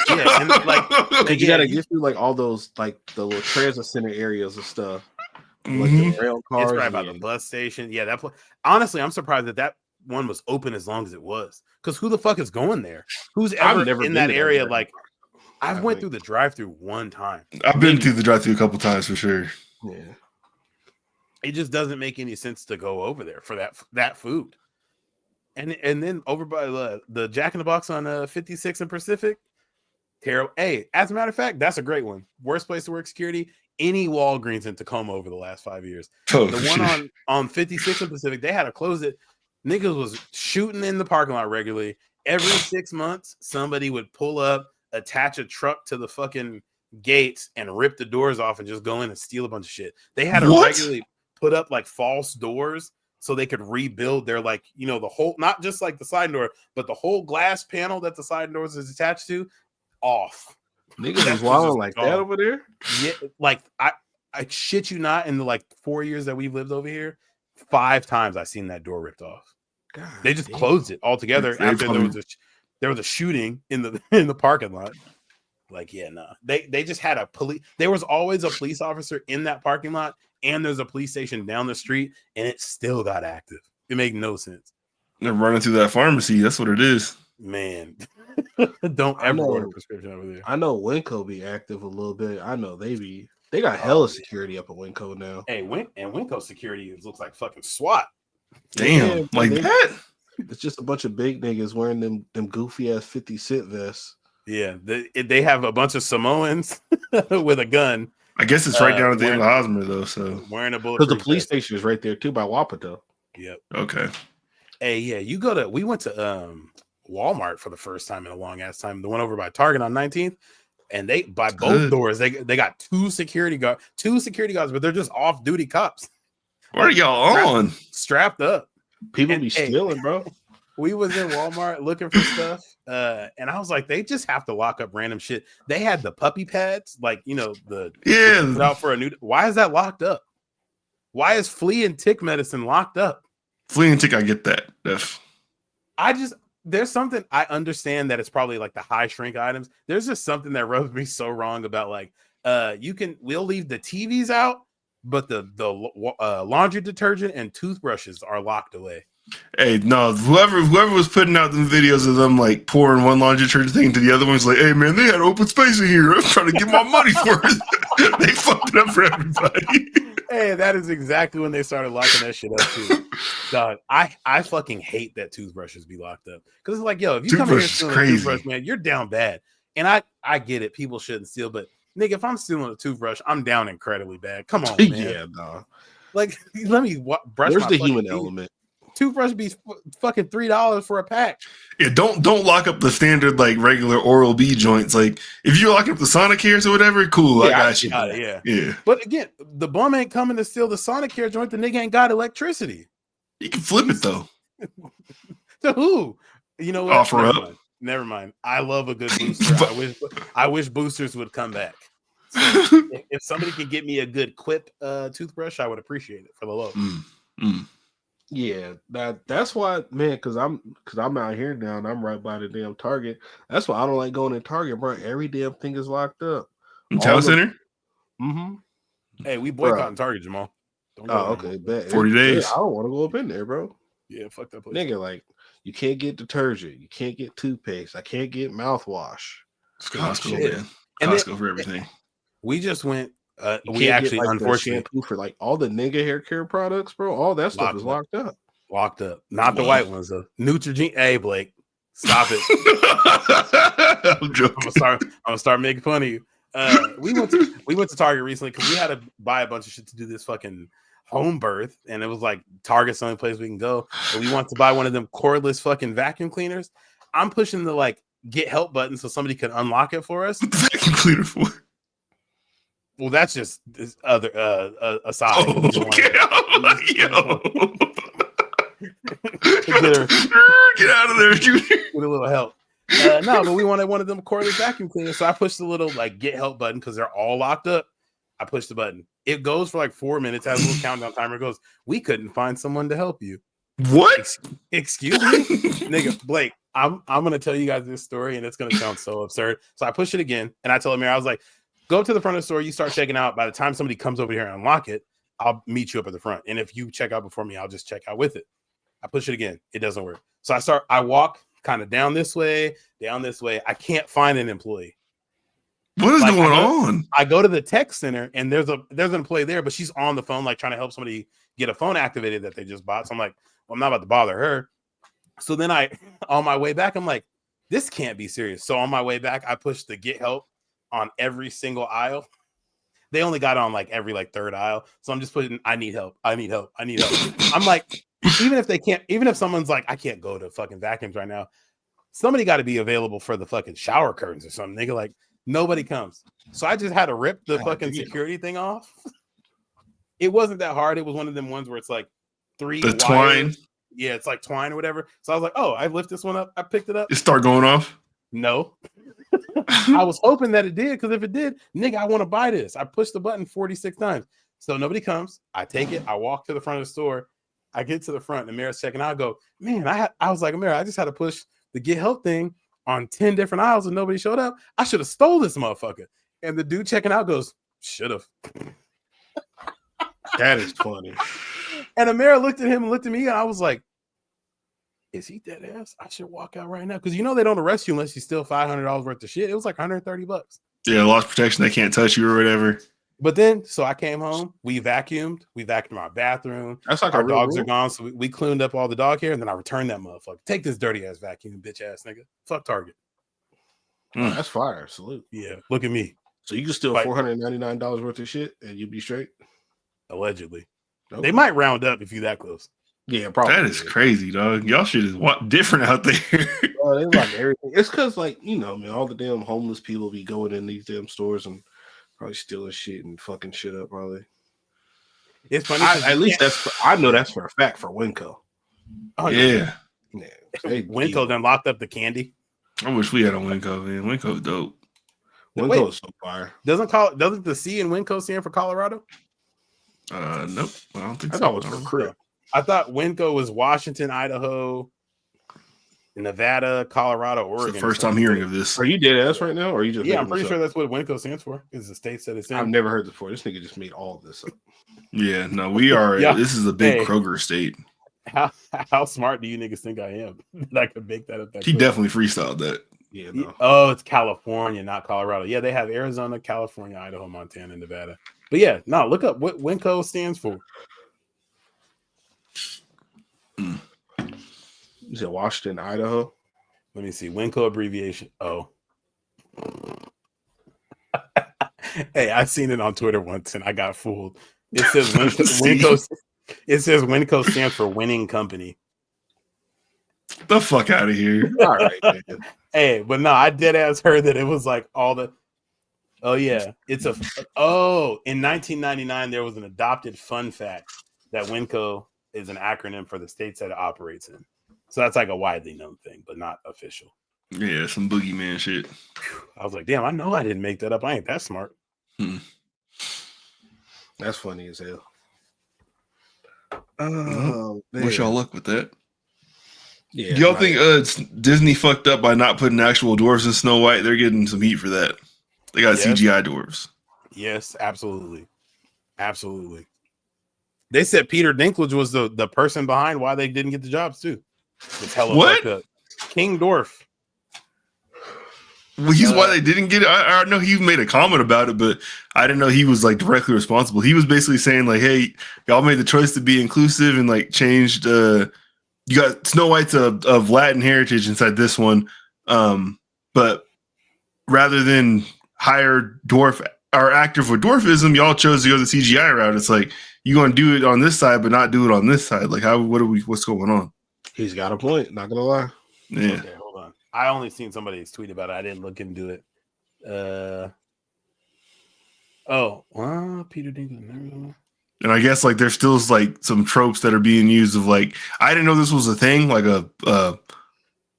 Yeah, and like you gotta get through like all those like the little transit center areas and stuff. Like the rail cars. It's right by the bus station. Yeah, honestly, I'm surprised that one was open as long as it was. Because who the fuck is going there? Who's ever in that area? Like, I've went through the drive-through one time. I've been through the drive-through a couple times for sure. Yeah. It just doesn't make any sense to go over there for that food. And then over by the Jack in the Box on 56 and Pacific, terrible. Hey, as a matter of fact, that's a great one. Worst place to work security, any Walgreens in Tacoma over the last 5 years. The one on 56 and Pacific, they had to close it. Niggas was shooting in the parking lot regularly. Every 6 months, somebody would pull up, attach a truck to the fucking gates, and rip the doors off and just go in and steal a bunch of shit. They had to regularly put up like false doors so they could rebuild their, like, you know, the whole, not just like the side door, but the whole glass panel that the side doors is attached to off. Niggas was wild like that over there. Yeah, like I shit you not, in the like 4 years that we've lived over here, 5 times I've seen that door ripped off. God, they just closed it altogether after there was a shooting in the parking lot. Like, yeah, no, they just had a police. There was always a police officer in that parking lot, and there's a police station down the street, and it still got active. It made no sense. They're running through that pharmacy. That's what it is, man. Don't ever order a prescription over there. I know Winco be active a little bit. I know they be They got hella security up at Winco now. Hey, Winco security looks like fucking SWAT. Damn, Yeah, like that. It's just a bunch of big niggas wearing them goofy ass 50 Cent vests. Yeah, they have a bunch of Samoans with a gun. I guess it's right down at the end of Hosmer though. So wearing a bulletproof because the police station is right there too by Wapato. Yep. Okay. Hey, yeah, we went to Walmart for the first time in a long ass time. The one over by Target on 19th, and they by both doors they got two security guards, but they're just off duty cops. What are y'all on? Strapped up. People be stealing, bro. We was in Walmart looking for stuff, and I was like, they just have to lock up random shit. They had the puppy pads, like out for a new. Why is that locked up? Why is flea and tick medicine locked up? Flea and tick, I get that. There's something I understand that it's probably like the high shrink items. There's just something that rubs me so wrong about like we'll leave the TVs out, but the laundry detergent and toothbrushes are locked away. Hey, no, whoever was putting out the videos of them like pouring one laundry detergent thing to the other one's like, hey man, they had open space in here. I'm trying to get my money for it. They fucked it up for everybody. Hey, that is exactly when they started locking that shit up too. Dog, I fucking hate that toothbrushes be locked up. Because it's like, yo, if you come here and steal a toothbrush, man, you're down bad. And I get it, people shouldn't steal, but nigga, if I'm stealing a toothbrush, I'm down incredibly bad. Come on, man. Yeah, no. Like, let me brush. Where's my the human teeth. element? Toothbrush be fucking $3 for a pack. Yeah, don't lock up the standard like regular Oral-B joints. Like if you're locking up the Sonicares or whatever, cool. Yeah, I got you. Yeah. But again, the bum ain't coming to steal the Sonicare joint. The nigga ain't got electricity. You can flip it though. To who? You know what? Offer up. Never mind. I love a good booster. I wish boosters would come back. So if somebody could get me a good Quip toothbrush, I would appreciate it for the low. Yeah, that's why, man. Because I'm out here now and I'm right by the damn Target. That's why I don't like going to Target, bro. Every damn thing is locked up. Town Center. Mm-hmm. Hey, we boycotting Target, Jamal. Okay, bet. 40 days. I don't want to go up in there, bro. Yeah, fuck that place. Nigga, like you can't get detergent, you can't get toothpaste, I can't get mouthwash. It's Costco, man. And Costco for everything. We just went. We actually unfortunately shampoo for like all the nigga hair care products, bro. All that stuff is locked up. Locked up. Not the white ones though. Neutrogena. Hey, Blake, stop it. I'm joking. I'm gonna start making fun of you. We went to Target recently because we had to buy a bunch of shit to do this fucking home birth, and it was like Target's the only place we can go. And we want to buy one of them cordless fucking vacuum cleaners. I'm pushing the like get help button so somebody can unlock it for us. Vacuum cleaner for. Well, that's just this other aside. Oh, okay. Get out of there, Junior. With a little help. No, but we wanted one of them cordless vacuum cleaners. So I pushed the little like get help button because they're all locked up. I pushed the button. It goes for like 4 minutes, has a little countdown timer. It goes, we couldn't find someone to help you. What? Excuse me? Nigga, Blake, I'm gonna tell you guys this story and it's gonna sound so absurd. So I pushed it again and I told Amir, I was like, go up to the front of the store, you start checking out. By the time somebody comes over here and unlock it, I'll meet you up at the front. And if you check out before me, I'll just check out with it. I push it again. It doesn't work. So I walk kind of down this way. I can't find an employee. What is going on? I go to the tech center and there's an employee there, but she's on the phone, like trying to help somebody get a phone activated that they just bought. So I'm like, well, I'm not about to bother her. So then on my way back, I'm like, this can't be serious. So on my way back, I pushed the get help on every single aisle. They only got on like every like third aisle. So I'm just putting, I need help. I'm like, even if someone's like, I can't go to fucking vacuums right now, somebody got to be available for the fucking shower curtains or something. Nigga, like nobody comes. So I just had to rip the fucking security thing off. It wasn't that hard. It was one of them ones where it's like three wires. Twine. Yeah, it's like twine or whatever. So I was like, oh, I lift this one up. I picked it up. It start going off. No. I was hoping that it did, because if it did, nigga, I want to buy this. I pushed the button 46 times. So nobody comes. I take it. I walk to the front of the store. I get to the front. And Amira's checking out. I go, man, I was like, Amira, I just had to push the get help thing on 10 different aisles and nobody showed up. I should have stole this motherfucker. And the dude checking out goes, should have. That is funny. And Amira looked at him and looked at me, and I was like, is he dead ass? I should walk out right now. Because you know they don't arrest you unless you steal $500 worth of shit. It was like $130. Yeah, loss protection. They can't touch you or whatever. But then, so I came home. We vacuumed our bathroom. That's like Our a real dogs rule. are gone, so we cleaned up all the dog hair, and then I returned that motherfucker. Take this dirty ass vacuum, bitch ass nigga. Fuck Target. Oh, that's fire. Salute. Yeah, look at me. So you can steal Like- $499 worth of shit and you'd be straight. Allegedly, Okay. they might round up if you that close. Yeah, probably. That is crazy, dog. Y'all shit is different out there. Oh, they like everything. It's because, like, you know, man, all the damn homeless people be going in these damn stores and probably stealing shit and fucking shit up. Probably. It's funny. 'cause At you least can't- I know that's for a fact for Winco. Oh, Yeah. Yeah, they Winco done locked up the candy. I wish we had a Winco, man. Winco's dope. Winco Wait. is so fire. Doesn't the C in Winco stand for Colorado? Nope. I don't think I so. thought it was for crib. I thought Winco was Washington, Idaho, Nevada, Colorado, It's Oregon. the first time hearing of this. Are you dead ass right now, or are you just? Yeah, I'm making pretty this sure up? that's what Winco stands for. Is the state that it's in. I've never heard this before. This nigga just made all of this up. Yeah, no, we are. Yeah. This is a big Hey. Kroger state. How smart do you niggas think I am that I could make that up? That He quick? definitely freestyled that. Yeah, no. Oh, it's California, not Colorado. Yeah, they have Arizona, California, Idaho, Montana, and Nevada. But yeah, no, look up what Winco stands for. You said Washington, Idaho. Let me see. Winco abbreviation. Oh. Hey, I seen it on Twitter once and I got fooled. It says Winco. It says Winco stands for winning company. The fuck out of here. All right, man. Hey, but no, I dead ass heard that it was like all the. Oh yeah, it's a. Oh, in 1999 there was an adopted fun fact that Winco is an acronym for the states that it operates in. So that's like a widely known thing, but not official. Yeah, some boogeyman shit. I was like, damn, I know I didn't make that up. I ain't that smart. That's funny as hell. Wish y'all luck with that. Yeah, Y'all right. think Disney fucked up by not putting actual dwarves in Snow White? They're getting some heat for that. They got Yes. CGI dwarves. Yes, absolutely. Absolutely. They said Peter Dinklage was the person behind why they didn't get the jobs too. It's hella What? fucked up. King Dwarf. Well, he's why they didn't get it. I know he made a comment about it, but I didn't know he was like directly responsible. He was basically saying like, "Hey, y'all made the choice to be inclusive and like changed. You got Snow White's of Latin heritage inside this one, but rather than hire dwarf or actor for dwarfism, y'all chose to go the CGI route. It's like you gonna do it on this side, but not do it on this side. Like, what's going on? He's got a point. Not gonna lie. Yeah." Okay, hold on. I only seen somebody's tweet about it. I didn't look into it. Peter Dinklage. And I guess like there's still like some tropes that are being used of like I didn't know this was a thing, like I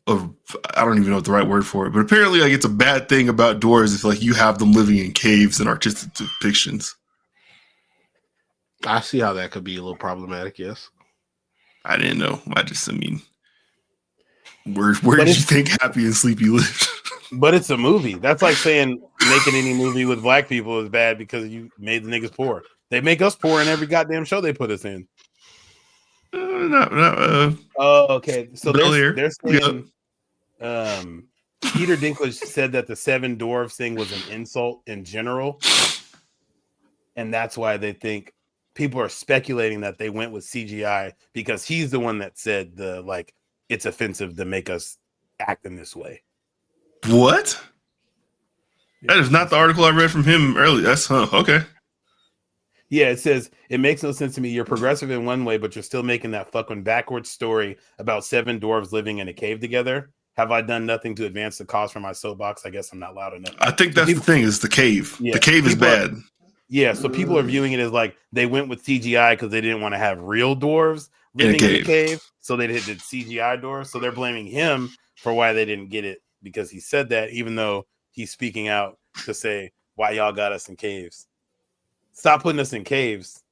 don't even know what the right word for it, but apparently like it's a bad thing about dwarves if like you have them living in caves and artistic depictions. I see how that could be a little problematic. Yes. I didn't know. I mean, where did you think Happy and Sleepy lived? But it's a movie. That's like saying making any movie with black people is bad because you made the niggas poor. They make us poor in every goddamn show they put us in. Okay. So they're saying Peter Dinklage said that the 7 dwarves thing was an insult in general. And that's why they think people are speculating that they went with CGI because he's the one that said it's offensive to make us act in this way. What? That is not the article I read from him earlier. That's okay. Yeah, it says it makes no sense to me. You're progressive in one way, but you're still making that fucking backwards story about 7 dwarves living in a cave together. Have I done nothing to advance the cause for my soapbox? I guess I'm not loud enough. I think that's the thing is the cave. Yeah, the cave is bad. So people are viewing it as like they went with CGI because they didn't want to have real dwarves living in the cave. So they did CGI dwarves. So they're blaming him for why they didn't get it because he said that, even though he's speaking out to say why y'all got us in caves. Stop putting us in caves.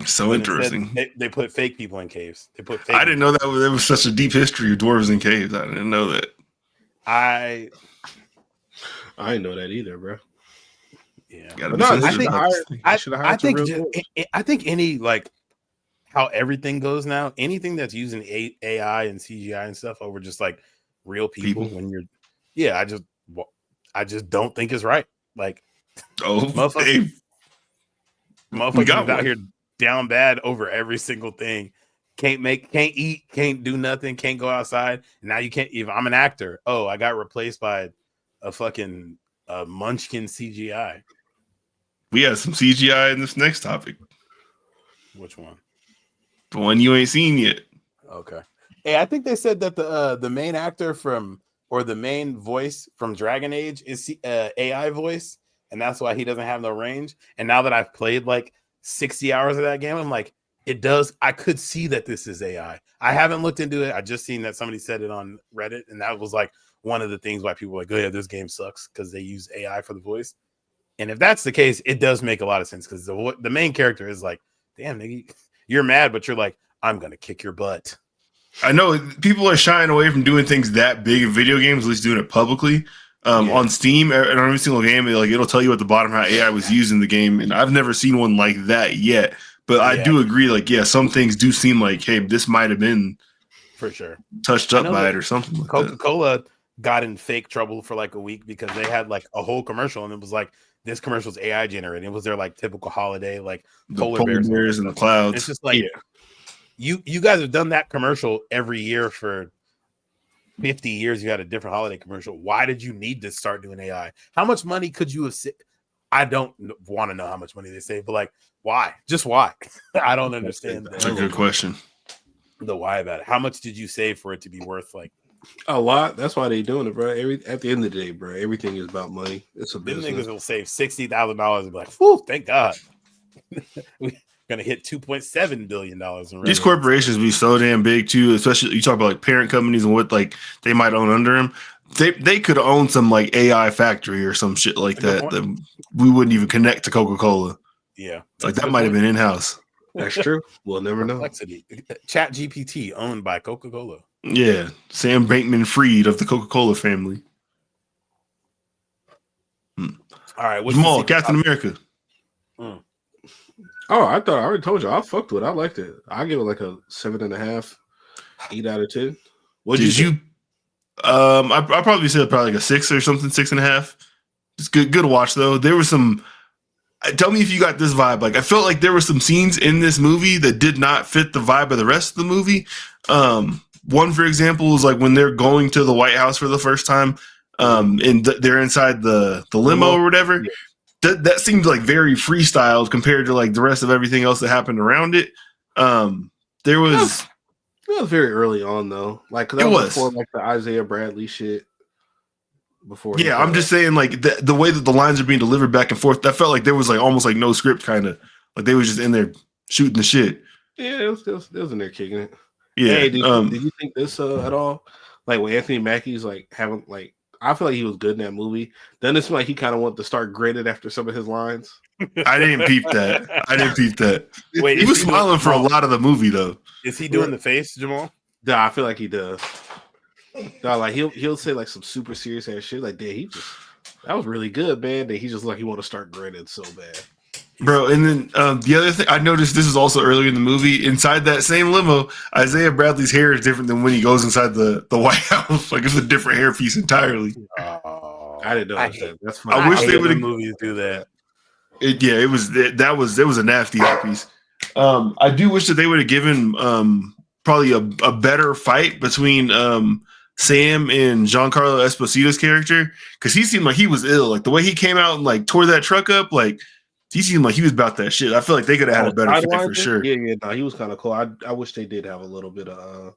So interesting. They put fake people in caves. I didn't know that there was such a deep history of dwarves in caves. I didn't know that. I didn't know that either, bro. Yeah, but no, I think any like how everything goes now, anything that's using AI and CGI and stuff over just like real people. When you're, I just don't think it's right. Like, Motherfuckers is out here down bad over every single thing. Can't eat, can't do nothing, can't go outside. And now you can't. If I'm an actor, oh, I got replaced by a fucking Munchkin CGI. We have some CGI in this next topic. Which one? The one you ain't seen yet. Okay. Hey, I think they said that the main actor or the main voice from Dragon Age is AI voice, and that's why he doesn't have no range. And now that I've played like 60 hours of that game, I'm like, it does. I could see that this is AI. I haven't looked into it. I just seen that somebody said it on Reddit, and that was like one of the things why people were like, oh yeah, this game sucks because they use AI for the voice. And if that's the case, it does make a lot of sense because the main character is like, damn, nigga, you're mad, but you're like, I'm gonna kick your butt. I know people are shying away from doing things that big in video games, at least doing it publicly. On Steam, and on every single game, it'll tell you at the bottom how AI was used in the game, and I've never seen one like that yet. But I do agree, some things do seem like, hey, this might have been for sure touched up by it or something like Coca-Cola got in fake trouble for like a week because they had like a whole commercial, and it was like, this commercial's AI generated. It was their like typical holiday, like the polar bears in the clouds. It's just like, you guys have done that commercial every year for 50 years. You had a different holiday commercial. Why did you need to start doing AI? How much money could you have saved? I don't want to know how much money they saved, but like, why? Just why? I don't understand. That's a good question. The why about it. How much did you save for it to be worth like a lot? That's why they doing it, bro. At the end of the day, bro, everything is about money. It's a business. Them niggas will save $60,000 and be like, whew, thank God. We're gonna hit $2.7 billion in revenue. These corporations be so damn big too, especially you talk about like parent companies and what like they might own under them. They could own some like AI factory or some shit like that we wouldn't even connect to Coca-Cola. Yeah, like that might have been in house. That's true. We'll never know. Chat GPT owned by Coca-Cola. Yeah, Sam Bankman-Fried of the Coca-Cola family. All right, Jamal, Captain America. Oh, I already told you I fucked with it. I liked it. I give it like a 7.5, 8 out of 10. What did you? I probably said like a 6 or something, 6.5. It's good watch though. There was some. Tell me if you got this vibe. Like I felt like there were some scenes in this movie that did not fit the vibe of the rest of the movie. One, for example, is like when they're going to the White House for the first time, and they're inside the limo or whatever. Yeah. That seemed like very freestyled compared to like the rest of everything else that happened around it. There was. It was very early on though. Like that was before like the Isaiah Bradley shit. Before, yeah, I'm just saying like the way that the lines are being delivered back and forth, that felt like there was like almost like no script, kind of like they was just in there shooting the shit. Yeah, it was in there kicking it. Yeah. Hey, did you think this at all? Like when Anthony Mackie's like having like, I feel like he was good in that movie. Then it's like he kind of wanted to start graded after some of his lines. I didn't peep that. Wait, he was smiling for a lot of the movie though. Is he doing the face, Jamal? Yeah, I feel like he does. No, like he'll say like some super serious ass shit. Like, damn, that was really good, man. That he just like he want to start graded so bad, bro. And then the other thing I noticed, this is also earlier in the movie. Inside that same limo, Isaiah Bradley's hair is different than when he goes inside the White House. Like it's a different hairpiece entirely. I didn't know that. That's fine. I wish they would movies do that. It was a nasty hairpiece. I do wish that they would have given probably a better fight between Sam and Giancarlo Esposito's character, because he seemed like he was ill. Like the way he came out and like tore that truck up, like he seemed like he was about that shit. I feel like they could have had a better fight for sure. Yeah, no, he was kind of cool. I wish they did have a little bit of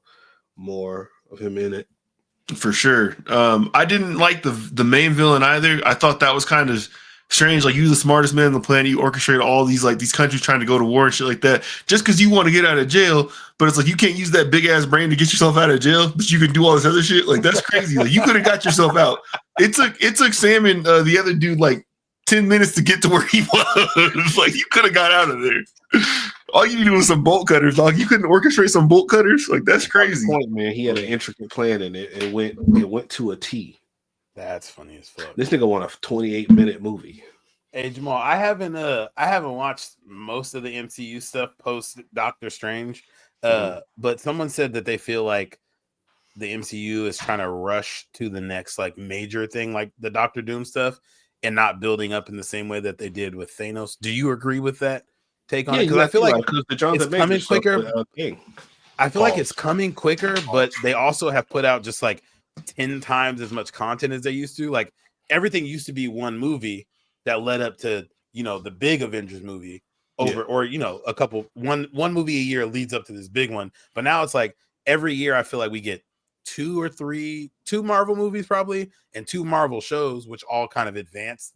more of him in it. For sure. I didn't like the main villain either. I thought that was kind of strange. Like you're the smartest man on the planet. You orchestrate all these like these countries trying to go to war and shit like that just because you want to get out of jail. But it's like you can't use that big ass brain to get yourself out of jail, but you can do all this other shit. Like that's crazy. Like you could have got yourself out. It took Sam and the other dude like 10 minutes to get to where he was. Like you could have got out of there. All you needed was some bolt cutters, dog. You couldn't orchestrate some bolt cutters. Like that's crazy. Point, man. He had an intricate plan in it. It went to a T. That's funny as fuck. This nigga won a 28-minute movie. Hey Jamal, I haven't watched most of the MCU stuff post Doctor Strange. But someone said that they feel like the MCU is trying to rush to the next like major thing, like the Doctor Doom stuff, and not building up in the same way that they did with Thanos. Do you agree with that? take on it because I feel like the John it's coming quicker. Thing. I feel like it's coming quicker, but they also have put out just like 10 times as much content as they used to. Like everything used to be one movie that led up to, you know, the big Avengers movie or, you know, one movie a year leads up to this big one. But now it's like every year I feel like we get two Marvel movies probably and 2 Marvel shows, which all kind of advance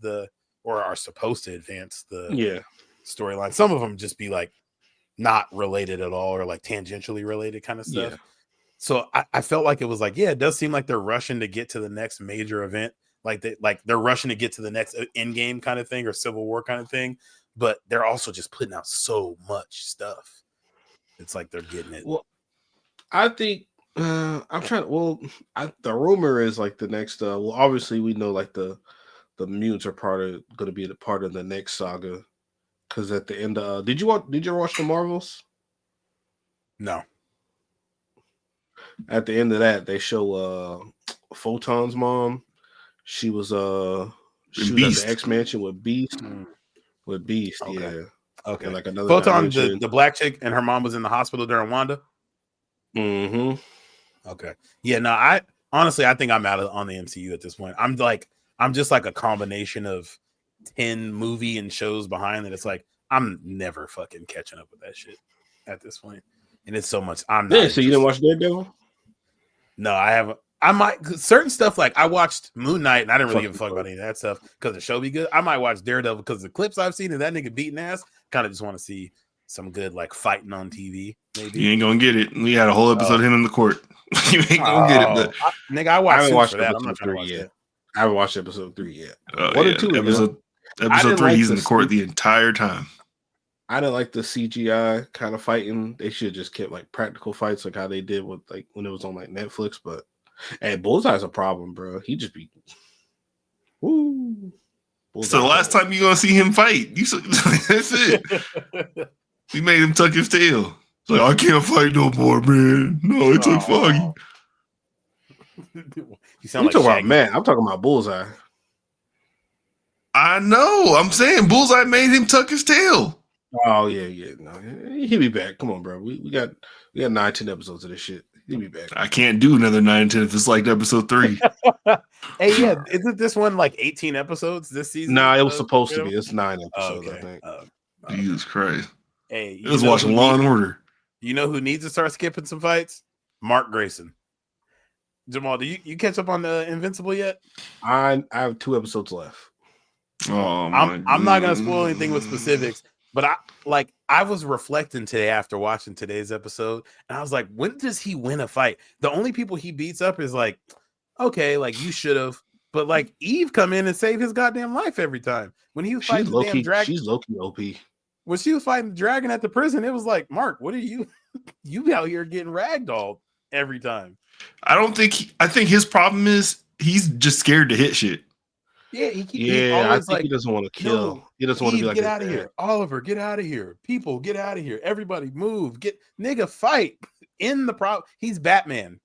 or are supposed to advance the storyline. Some of them just be like not related at all or like tangentially related kind of stuff. So I felt like it was like, it does seem like they're rushing to get to the next major event. Like they're rushing to get to the next Endgame kind of thing or Civil War kind of thing. But they're also just putting out so much stuff. It's like they're getting it. Well, I think I'm trying. Well, the rumor is like the next. Well, obviously we know like the mutants are going to be a part of the next saga. Because at the end, did you ever watch the Marvels? No. At the end of that, they show Photon's mom. She was at the X Mansion with Beast. With Beast, okay. And like another Photon, the black chick, and her mom was in the hospital during Wanda. Mm-hmm. Okay. Yeah. No, I think I'm out on the MCU at this point. I'm just like a combination of 10 movie and shows behind that. It's like I'm never fucking catching up with that shit at this point. And it's so much. I'm not. So you didn't watch Daredevil? No, I haven't. I might certain stuff like I watched Moon Knight and I didn't really give a fuck about any of that stuff because the show be good. I might watch Daredevil because the clips I've seen of that nigga beating ass. Kind of just want to see some good like fighting on TV. Maybe you ain't gonna get it. We had a whole episode of him in the court. You ain't gonna get it. But nigga, I haven't watched that. I'm not trying to watch yet. that. I haven't watched episode 3 yet. One or two episode 3. He's in the court the entire time. I didn't like the CGI kind of fighting. They should have just kept like practical fights, like how they did with like when it was on like Netflix. But hey, Bullseye's a problem, bro. He just be woo. So the last time you gonna see him fight, that's it. We made him tuck his tail. It's like I can't fight no more, man. No, it's like Foggy. You sound like talking about man. I'm talking about Bullseye. I know. I'm saying Bullseye made him tuck his tail. Oh yeah. No, he'll be back. Come on, bro. We got 9-10 episodes of this shit. He'll be back. I can't do another 9-10 if it's like episode 3. Hey, isn't this one like 18 episodes this season? Nah, it was supposed to be. It's 9 episodes, I think. Jesus Christ. Hey, it was watching Law and Order. You know who needs to start skipping some fights? Mark Grayson. Jamal, do you catch up on the Invincible yet? I have 2 episodes left. Oh, I'm not gonna spoil anything with specifics, but I was reflecting today after watching today's episode, and I was like, when does he win a fight? The only people he beats up is like, okay, like you should have, but like Eve come in and save his goddamn life every time. When he was fighting the damn dragon, she's low-key OP. When she was fighting the dragon at the prison, it was like, Mark, what are you out here getting ragdolled every time? I think his problem is he's just scared to hit shit. Yeah, I think he doesn't want to kill. No, he doesn't want to be like, get out of here. Oliver, get out of here. People, get out of here. Everybody move. Get nigga fight in the problem. He's Batman.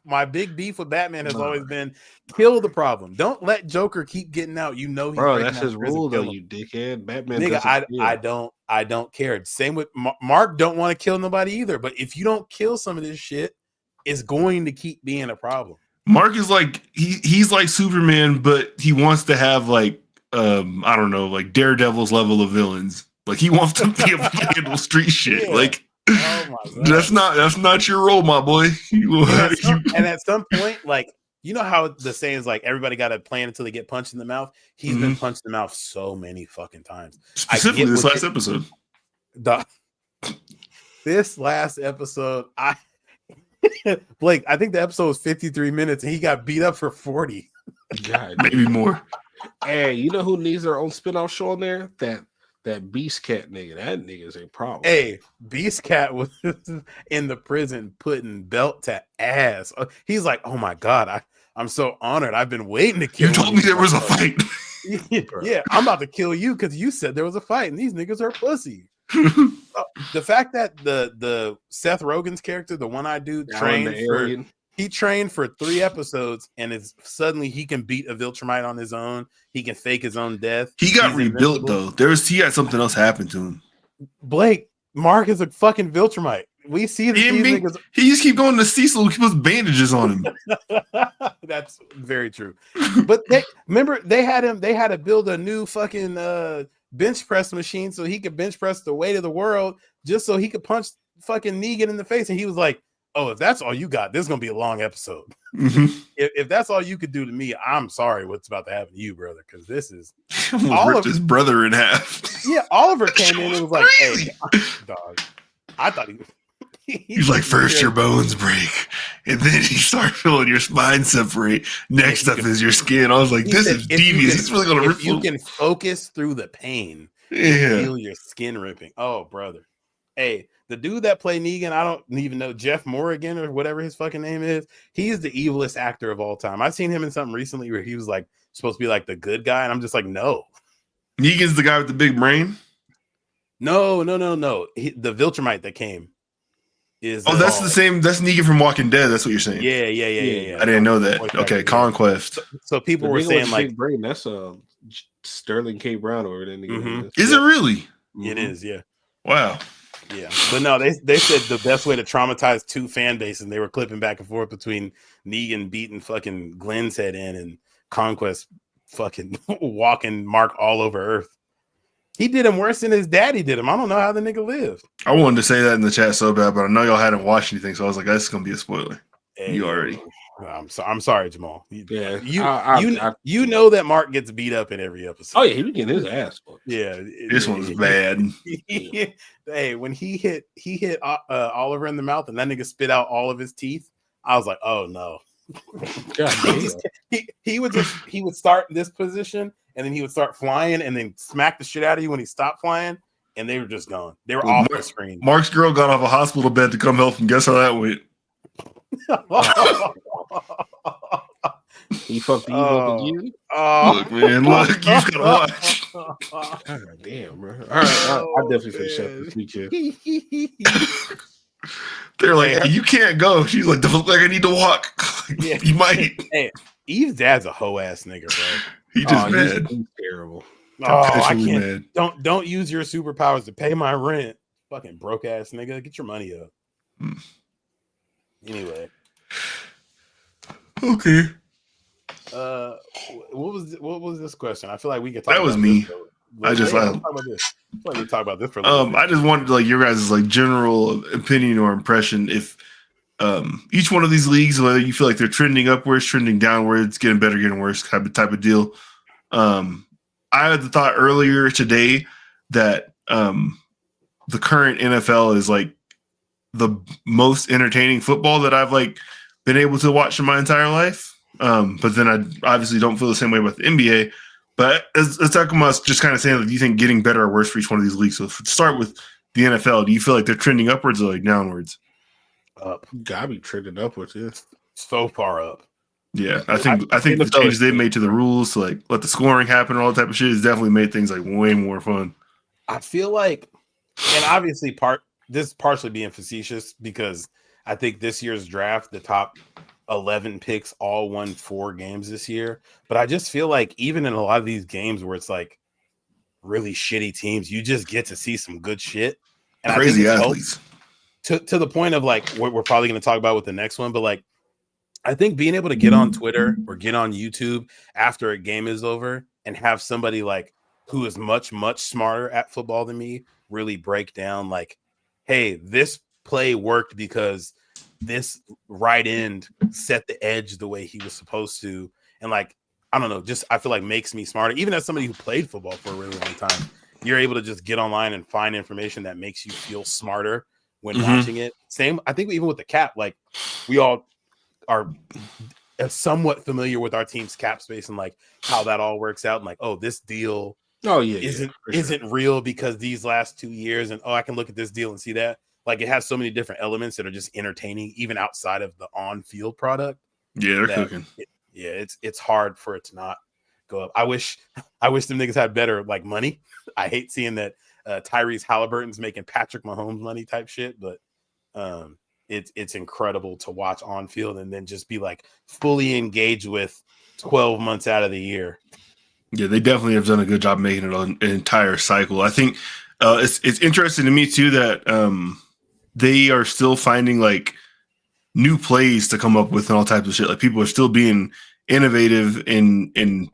My big beef with Batman has always been kill the problem. Don't let Joker keep getting out. You know, bro, that's his rule though, you dickhead. Batman, nigga, I don't care. Same with Mark. Don't want to kill nobody either. But if you don't kill some of this shit, it's going to keep being a problem. Mark is like he's like Superman, but he wants to have like I don't know, like Daredevil's level of villains. Like he wants to be able to handle street shit. Yeah. Like that's not your role, my boy. And at some point, like you know how the saying is like everybody got a plan until they get punched in the mouth. He's been punched in the mouth so many fucking times. Specifically this last episode. This last episode, Blake, I think the episode was 53 minutes and he got beat up for 40. God, maybe more. Hey, you know who needs their own spinoff show on there? That Beast Cat nigga. That nigga is a problem. Hey, Beast Cat was in the prison putting belt to ass. He's like, oh my God, I'm so honored. I've been waiting to kill you. You told me there was a fight. Yeah, I'm about to kill you because you said there was a fight and these niggas are pussy. The fact that the Seth Rogen's character, the one-eyed dude, trained for 3 episodes and it's suddenly he can beat a Viltrumite on his own. He can fake his own death. He got rebuilt though. He had something else happen to him. Blake, Mark is a fucking Viltrumite. We see that these niggas. He just keep going to Cecil. He puts bandages on him. That's very true. But remember they had to build a new fucking bench press machine so he could bench press the weight of the world just so he could punch fucking Negan in the face. And he was like, "Oh, if that's all you got, this is gonna be a long episode. If that's all you could do to me, I'm sorry what's about to happen to you, brother, because this is." Ripped his brother in half. Yeah, Oliver came in and was like, "Hey, dog, I thought he's like, first your bones break, and then you start feeling your spine separate. Next up is your skin." I was like, this is devious. It's really gonna rip you can focus through the pain. Yeah. Feel your skin ripping. Oh, brother. Hey, the dude that played Negan, I don't even know, Jeff Morrigan or whatever his fucking name is. He's the evilest actor of all time. I've seen him in something recently where he was like supposed to be like the good guy, and I'm just like, no. Negan's the guy with the big brain? No. The Viltrumite that came is. That's the same. That's Negan from Walking Dead. That's what you're saying. Yeah. I didn't know that. Okay, Conquest. So people were saying like, brain. That's Sterling K. Brown over there. Is it really? It is. Yeah. Wow. Yeah, but no, they said the best way to traumatize two fan bases, and they were clipping back and forth between Negan beating fucking Glenn's head in and Conquest fucking walking Mark all over Earth. He did him worse than his daddy did him. I don't know how the nigga lived. I wanted to say that in the chat so bad, but I know y'all hadn't watched anything, so I was like, that's gonna be a spoiler. Hey, you already. I'm sorry, Jamal. Yeah, you know that Mark gets beat up in every episode. Oh yeah, he was getting his ass. Yeah, this one's bad. Hey, when he hit Oliver in the mouth and that nigga spit out all of his teeth, I was like, oh no. he would start this position and then he would start flying and then smack the shit out of you when he stopped flying, and they were just gone. They were off the screen. Mark's girl got off a hospital bed to come help him. Guess how that went? He fucked the evil again. Look, man, look, you gotta watch. God damn, bro. All right, I definitely finish up this weekend. They're like, hey, you can't go. She's like, doesn't look like I need to walk. Yeah. You might. Hey, Eve's dad's a hoe ass nigga, bro. He just mad. He's terrible. I can't. Mad. Don't use your superpowers to pay my rent. Fucking broke ass nigga. Get your money up. Anyway. Okay. What was this question? I feel like we could talk that was about me. This, I just talk about this. Let me talk about this for a little bit. I just wanted like your guys' like general opinion or impression if each one of these leagues, whether you feel like they're trending upwards, trending downwards, getting better, getting worse, type of deal. I had the thought earlier today that the current NFL is like the most entertaining football that I've like been able to watch in my entire life. But then I obviously don't feel the same way about the NBA. But let's talk about just kind of saying, like, do you think getting better or worse for each one of these leagues? So start with the NFL. Do you feel like they're trending upwards or like downwards? Up. Gotta be trending upwards, yeah. So far up. Yeah, I think the changes they've made to the rules to like let the scoring happen and all that type of shit has definitely made things like way more fun. I feel like, and obviously this is partially being facetious because I think this year's draft, the top 11 picks all won 4 games this year. But I just feel like even in a lot of these games where it's like really shitty teams, you just get to see some good shit. And crazy athletes. To the point of like what we're probably going to talk about with the next one. But like, I think being able to get on Twitter or get on YouTube after a game is over and have somebody like who is much, much smarter at football than me really break down like, hey, this play worked because this right end set the edge the way he was supposed to. And like, I don't know, just I feel like makes me smarter. Even as somebody who played football for a really long time, you're able to just get online and find information that makes you feel smarter when watching it. Same, I think even with the cap, like we all are somewhat familiar with our team's cap space and like how that all works out. And like, oh, this deal isn't real because these last 2 years, and I can look at this deal and see that. Like it has so many different elements that are just entertaining, even outside of the on-field product. Yeah, they're cooking. It's hard for it to not go up. I wish them niggas had better like money. I hate seeing that Tyrese Halliburton's making Patrick Mahomes money type shit, but it's incredible to watch on field and then just be like fully engaged with 12 months out of the year. Yeah, they definitely have done a good job making it an entire cycle. I think It's interesting to me too that they are still finding like new plays to come up with and all types of shit. Like people are still being innovative in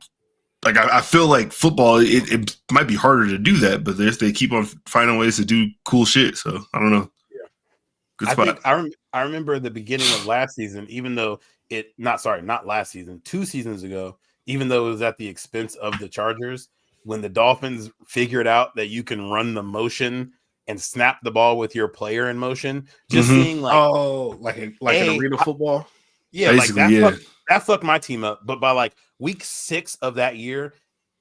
like I feel like football it might be harder to do that, but they keep on finding ways to do cool shit. So I don't know. Yeah. Good I spot. think I remember the beginning of last season, even though not last season, 2 seasons ago, even though it was at the expense of the Chargers, when the Dolphins figured out that you can run the motion and snap the ball with your player in motion, just seeing like an arena football. Yeah, basically, like that fucked my team up. But by like week 6 of that year,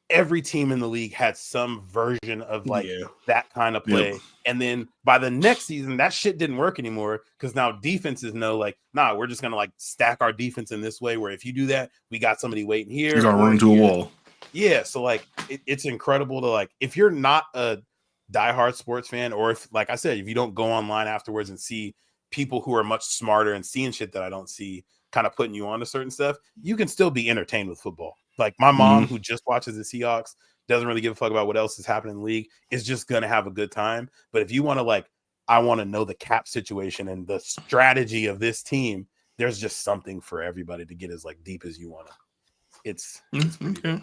every team in the league had some version of like that kind of play. Yep. And then by the next season, that shit didn't work anymore because now defenses know like, nah, we're just gonna like stack our defense in this way where if you do that, we got somebody waiting here. You're gonna run into a wall. Yeah, so like it's incredible to like if you're not a diehard sports fan, or if like I said, if you don't go online afterwards and see people who are much smarter and seeing shit that I don't see, kind of putting you on to certain stuff, you can still be entertained with football. Like my mom, who just watches the Seahawks, doesn't really give a fuck about what else is happening in the league, is just gonna have a good time. But if you want to like, I want to know the cap situation and the strategy of this team, there's just something for everybody to get as like deep as you want to. It's okay.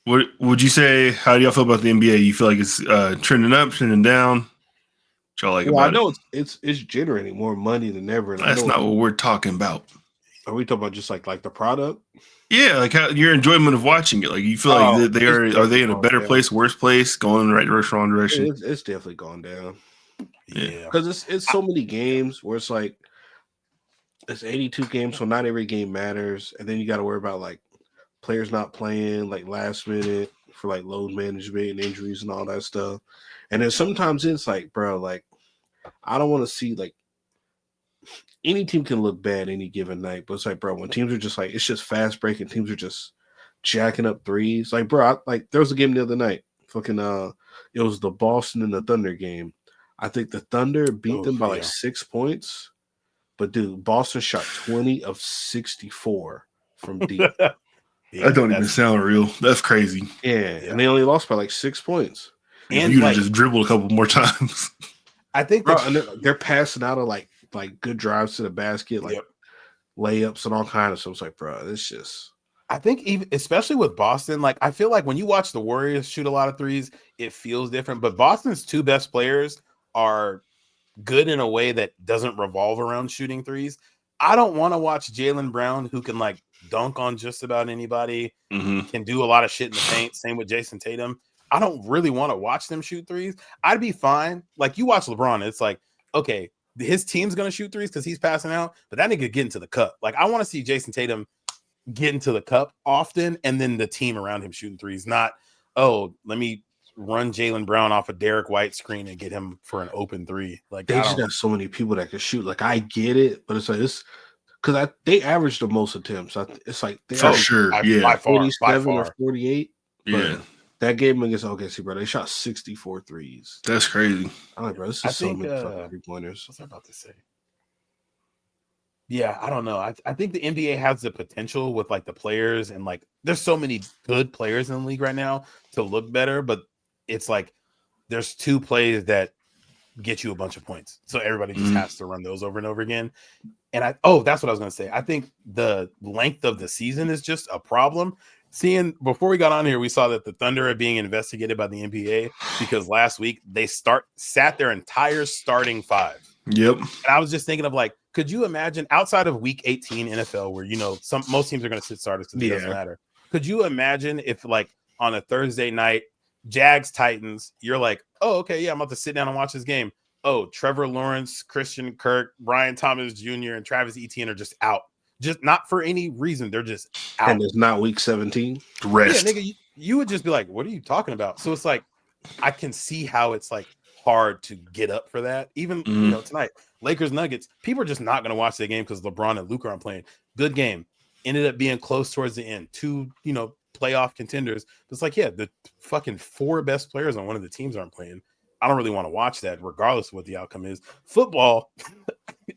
What would you say? How do y'all feel about the NBA? You feel like it's trending up, trending down? What y'all like about I know it's generating more money than ever. And that's not what we're talking about. Are we talking about just like the product? Yeah, like how your enjoyment of watching it. Like you feel like they are they in a better place, worse place, going in the right direction, wrong direction? It's definitely gone down. Yeah, because it's so many games where it's like it's 82 games, so not every game matters, and then you got to worry about like players not playing like last minute for like load management and injuries and all that stuff. And then sometimes it's like, bro, like I don't want to see like any team can look bad any given night, but it's like, bro, when teams are just like, it's just fast breaking, teams are just jacking up threes. Like, bro, there was a game the other night. Fucking it was the Boston and the Thunder game. I think the Thunder beat them by like 6 points. But dude, Boston shot 20 of 64 from deep. That don't even sound real. That's crazy. Yeah, and they only lost by like 6 points. And you just dribbled a couple more times. I think they're passing out of like good drives to the basket, like layups and all kinds of stuff. It's like, bro, it's just. I think even especially with Boston, like I feel like when you watch the Warriors shoot a lot of threes, it feels different. But Boston's 2 best players are good in a way that doesn't revolve around shooting threes. I don't want to watch Jaylen Brown, who can like dunk on just about anybody, can do a lot of shit in the paint. Same with Jason Tatum. I don't really want to watch them shoot threes. I'd be fine. Like you watch LeBron, it's like, okay, his team's going to shoot threes because he's passing out, but that nigga get into the cup. Like I want to see Jason Tatum get into the cup often and then the team around him shooting threes, not, oh, let me run Jaylen Brown off a Derek White screen and get him for an open 3. Like they just have so many people that can shoot. Like I get it, but it's like this because they average the most attempts. It's like they for sure, by 47 or 48. Yeah. That game against OKC, bro, they shot 64 threes. That's crazy. I'm like, bro, this is so many fucking 3-pointers. What's I about to say? Yeah, I don't know. I think the NBA has the potential with like the players and like there's so many good players in the league right now to look better, but it's like there's 2 plays that get you a bunch of points. So everybody just has to run those over and over again. And that's what I was going to say. I think the length of the season is just a problem. Seeing before we got on here, we saw that the Thunder are being investigated by the NBA because last week they sat their entire starting 5. Yep. And I was just thinking of like, could you imagine outside of week 18 NFL where, most teams are going to sit starters because it doesn't matter. Could you imagine if like on a Thursday night, Jags Titans, you're like, oh, okay, yeah, I'm about to sit down and watch this game. Oh, Trevor Lawrence, Christian Kirk, Brian Thomas Jr., and Travis Etienne are just out. Just not for any reason. They're just out. And it's not week 17. Rest. Yeah, nigga, you would just be like, what are you talking about? So it's like, I can see how it's like hard to get up for that. Even, tonight, Lakers Nuggets, people are just not going to watch the game because LeBron and Luka aren't playing. Good game. Ended up being close towards the end. 2, playoff contenders. It's like, yeah, the fucking 4 best players on one of the teams aren't playing. I don't really want to watch that regardless of what the outcome is. Football,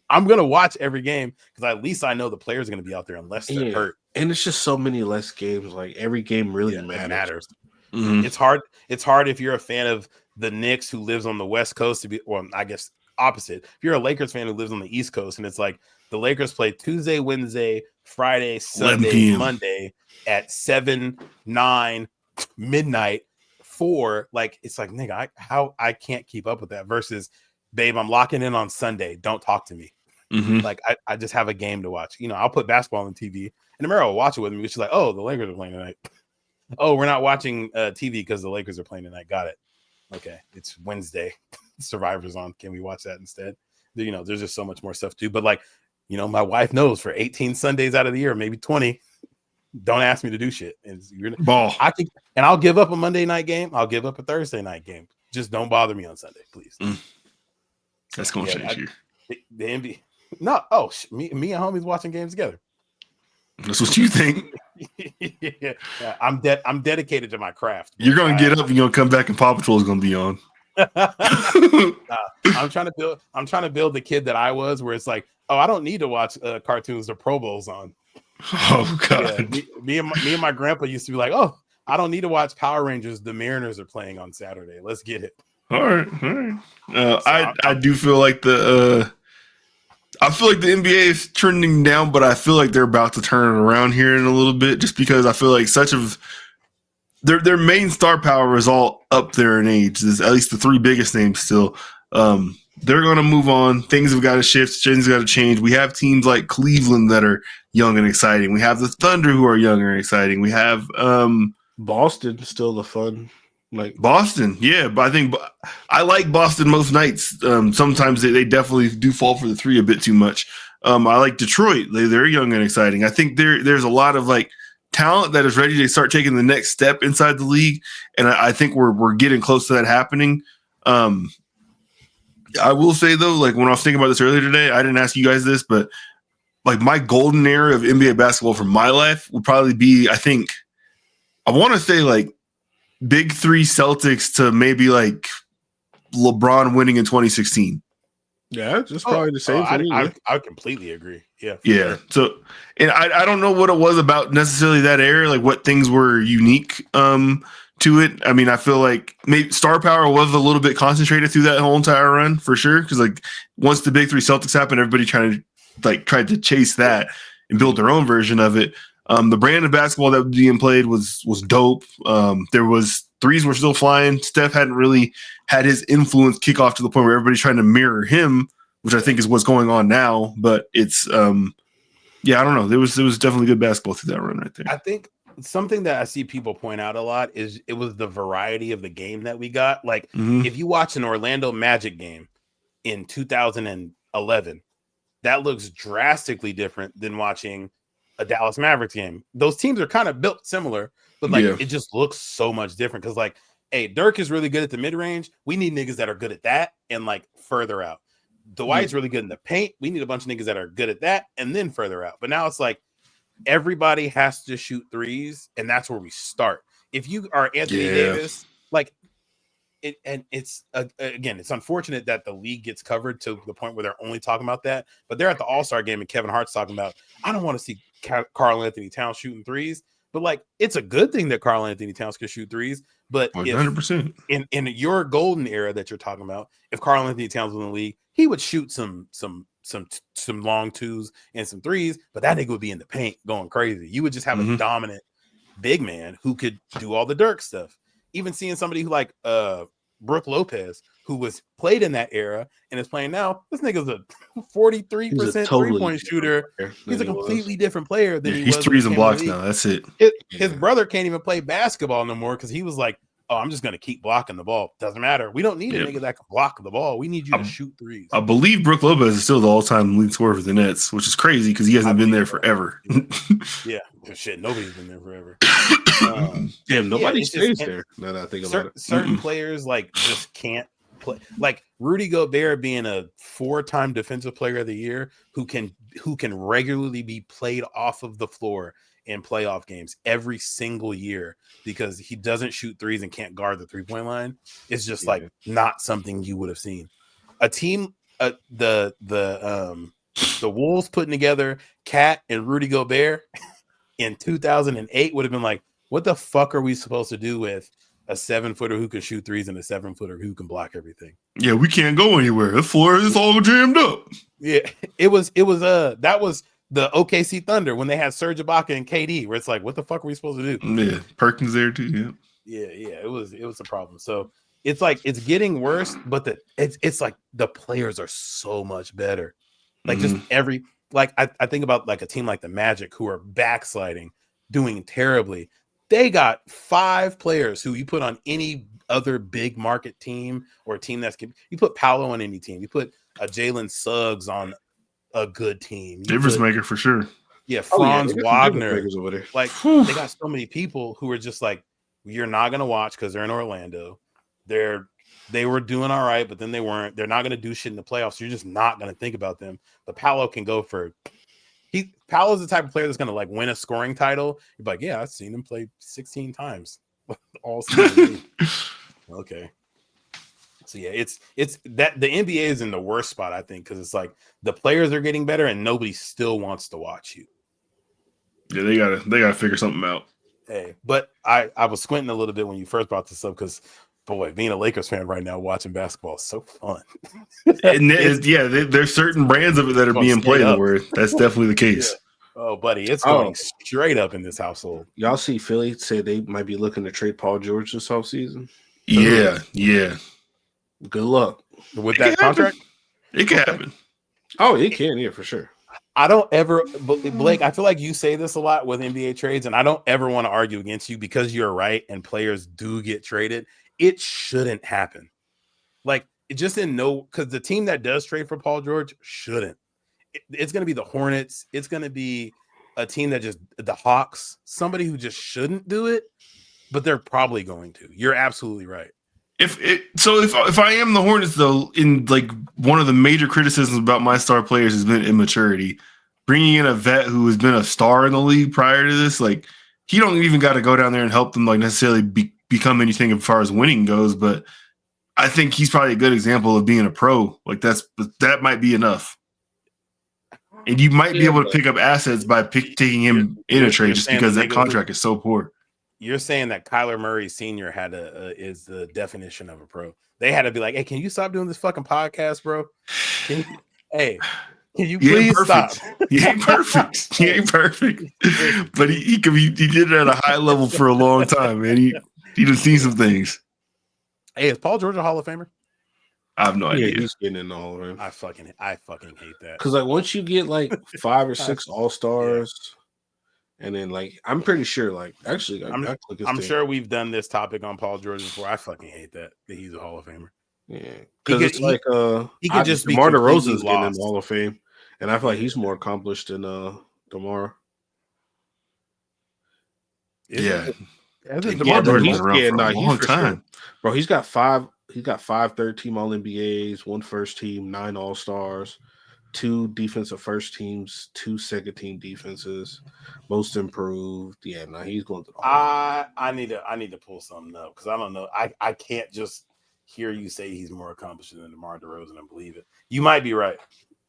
I'm going to watch every game because at least I know the players are going to be out there unless they're hurt. And it's just so many less games. Like every game really matters. Mhm. It's hard. It's hard if you're a fan of the Knicks who lives on the West Coast to be, well, I guess opposite. If you're a Lakers fan who lives on the East Coast and it's like the Lakers play Tuesday, Wednesday, Friday, 11 Sunday, p.m. Monday at 7, 9, midnight, 4. Like, it's like, nigga, I can't keep up with that versus, babe, I'm locking in on Sunday. Don't talk to me. Mhm. Like, I just have a game to watch. You know, I'll put basketball on TV and Amara will watch it with me. She's like, oh, the Lakers are playing tonight. Oh, we're not watching TV because the Lakers are playing tonight. Got it. Okay, it's Wednesday. Survivor's on. Can we watch that instead? You know, there's just so much more stuff too. But like, you know, my wife knows for 18 Sundays out of the year, maybe 20, don't ask me to do shit. And Ball. I'll give up a Monday night game. I'll give up a Thursday night game. Just don't bother me on Sunday, please. That's gonna change here. The NBA. No, oh, me and homies watching games together. That's what you think. Yeah, I'm dedicated to my craft. You're gonna get up and you're gonna come back and Paw Patrol is gonna be on. I'm trying to build the kid that I was, where it's like, oh, I don't need to watch cartoons. The Pro Bowl's on. Oh God. Yeah, me and my grandpa used to be like, oh, I don't need to watch Power Rangers. The Mariners are playing on Saturday. Let's get it. All right. I do feel like the NBA is trending down, but I feel like they're about to turn it around here in a little bit, just because I feel like such of their main star power is all up there in age. There's at least the 3 biggest names still. They're going to move on. Things have got to shift. Things got to change. We have teams like Cleveland that are young and exciting. We have the Thunder who are young and exciting. We have Boston still the fun. Like Boston, yeah, but I think I like Boston most nights. Sometimes they definitely do fall for the 3 a bit too much. I like Detroit; they're young and exciting. I think there's a lot of like talent that is ready to start taking the next step inside the league, and I think we're getting close to that happening. I will say though, like when I was thinking about this earlier today, I didn't ask you guys this, but like my golden era of NBA basketball for my life would probably be, I want to say like Big 3 Celtics to maybe like LeBron winning in 2016. Yeah, just probably the same for me. I completely agree. Yeah. Yeah. Sure. So, and I don't know what it was about necessarily that era, like what things were unique to it. I mean, I feel like maybe star power was a little bit concentrated through that whole entire run for sure. Because like once the Big 3 Celtics happened, everybody tried to chase that and build their own version of it. The brand of basketball that was being played was dope. There was threes were still flying. Steph hadn't really had his influence kick off to the point where everybody's trying to mirror him, which I think is what's going on now. But it's I don't know. There was definitely good basketball through that run right there. I think something that I see people point out a lot is it was the variety of the game that we got. Like if you watch an Orlando Magic game in 2011, that looks drastically different than watching a Dallas Mavericks game. Those teams are kind of built similar, but like it just looks so much different because like, hey, Dirk is really good at the mid-range. We need niggas that are good at that and like further out. Dwight's really good in the paint. We need a bunch of niggas that are good at that and then further out. But now it's like everybody has to shoot threes, and that's where we start. If you are Anthony Davis, like it's unfortunate that the league gets covered to the point where they're only talking about that. But they're at the All-Star game and Kevin Hart's talking about, I don't want to see Karl Anthony Towns shooting threes. But like, it's a good thing that Karl Anthony Towns can shoot threes. But 100%. In your golden era that you're talking about, if Karl Anthony Towns was in the league, he would shoot some long twos and some threes. But that nigga would be in the paint going crazy. You would just have a dominant big man who could do all the Dirk stuff. Even seeing somebody who like Brooke Lopez, who was played in that era and is playing now, this nigga's a 43% three-point shooter. He's a completely different player than he was. He's threes and blocks now. That's it. His brother can't even play basketball no more because he was like, oh, I'm just going to keep blocking the ball. Doesn't matter. We don't need a nigga that can block the ball. We need you to shoot threes. I believe Brooke Lopez is still the all-time lead scorer for the Nets, which is crazy because he hasn't been there forever. Yeah. Shit, nobody's been there forever. Damn, nobody stays there. Now that I think about it. Certain players like just can't play. Like Rudy Gobert being a 4-time defensive player of the year who can regularly be played off of the floor in playoff games every single year because he doesn't shoot threes and can't guard the 3-point line. It's just like not something you would have seen. A team, the Wolves putting together Cat and Rudy Gobert in 2008 would have been like, what the fuck are we supposed to do with a 7-footer who can shoot threes and a 7-footer who can block everything? Yeah, we can't go anywhere. The floor is all jammed up. Yeah, it was that was the OKC Thunder when they had Serge Ibaka and KD, where it's like, what the fuck are we supposed to do? Yeah, Perkins there too. Yeah, it was a problem. So it's like it's getting worse, but it's like the players are so much better. Like just every I think about like a team like the Magic who are backsliding, doing terribly. They got 5 players who you put on any other big market team or a team you put Paolo on any team. You put a Jalen Suggs on a good team. Difference maker for sure. Yeah, Franz Wagner. Over there. Like they got so many people who are just like, you're not gonna watch because they're in Orlando. They were doing all right, but then they weren't. They're not gonna do shit in the playoffs. So you're just not gonna think about them. But Paolo can go for. Paolo's the type of player that's gonna like win a scoring title. You're like, yeah, I've seen him play 16 times all season. Okay. So yeah, it's that the NBA is in the worst spot, I think, because it's like the players are getting better and nobody still wants to watch you. Yeah, they gotta figure something out. Hey, but I was squinting a little bit when you first brought this up because boy, being a Lakers fan right now watching basketball is so fun. And there's certain brands of it that are being played where that's definitely the case. Yeah. Oh, buddy, it's going straight up in this household. Y'all see Philly say they might be looking to trade Paul George this offseason? Yeah. Good luck. With that contract? It can happen. Oh, it can, yeah, for sure. I don't ever, Blake, I feel like you say this a lot with NBA trades, and I don't ever want to argue against you because you're right and players do get traded. It shouldn't happen. Like, it just because the team that does trade for Paul George shouldn't. It's going to be the Hornets. It's going to be a team that the Hawks, somebody who just shouldn't do it, but they're probably going to. You're absolutely right. If I am the Hornets, though, in like one of the major criticisms about my star players has been immaturity. Bringing in a vet who has been a star in the league prior to this, like he don't even got to go down there and help them like necessarily become anything as far as winning goes. But I think he's probably a good example of being a pro. Like that might be enough, and you might be able to pick up assets by taking him in a trade just because that contract is so poor. You're saying that Kyler Murray Sr. is the definition of a pro. They had to be like, hey, can you stop doing this fucking podcast, bro? Can you please stop? He ain't perfect. He ain't perfect. But he did it at a high level for a long time, man. He done seen some things. Hey, is Paul George a Hall of Famer? I have no idea. He's getting in the Hall of Fame. I fucking hate that. Because like once you get like 5 or 6 All-Stars. And then, like, I'm pretty sure, like, actually, I'm sure we've done this topic on Paul George before. I fucking hate that he's a Hall of Famer. Yeah, because it's like, he could just be DeMar DeRozan's getting in the Hall of Fame, and I feel like he's more accomplished than DeMar. Yeah, DeMar DeRozan's around for a long time, sure. Bro. He's got 5 third-team All NBAs, 1 first team, 9 All-Stars. 2 defensive first teams, 2 second team defenses, most improved. Yeah, no, he's going to the I need to pull something up because I don't know. I can't just hear you say he's more accomplished than DeMar DeRozan and believe it. You might be right.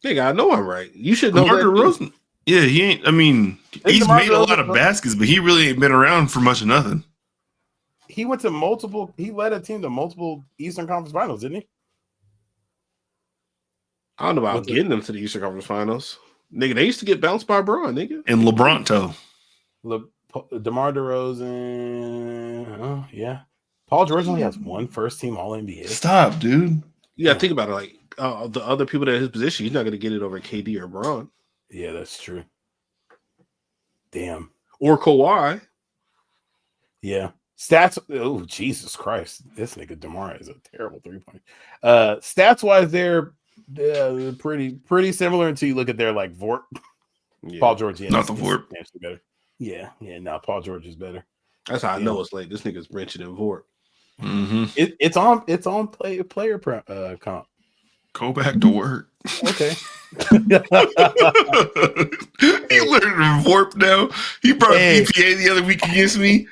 Nigga, I know I'm right. You should know DeMar DeRozan. Yeah, he ain't. I mean, he's made a lot of baskets, but he really ain't been around for much of nothing. He went to he led a team to multiple Eastern Conference Finals, didn't he? I don't know about getting them to the Eastern Conference Finals. Nigga, they used to get bounced by Bron, nigga. And LeBronto. DeMar DeRozan. Yeah. Paul George only has 1 first-team All-NBA. Stop, dude. You got to think about it. Like, the other people that his position, he's not going to get it over KD or Bron. Yeah, that's true. Damn. Or Kawhi. Yeah. Stats. Oh, Jesus Christ. This nigga DeMar is a terrible 3-point. Stats-wise, they're pretty similar until you look at their like Vort. Yeah. Paul George, not the Vort. Better. Yeah. No, Paul George is better. That's how I know it's like this nigga's wrenching in Vort. Mm-hmm. It's on player comp. Go back to work. Okay. He learned Vorp now. He brought VPA the other week against me.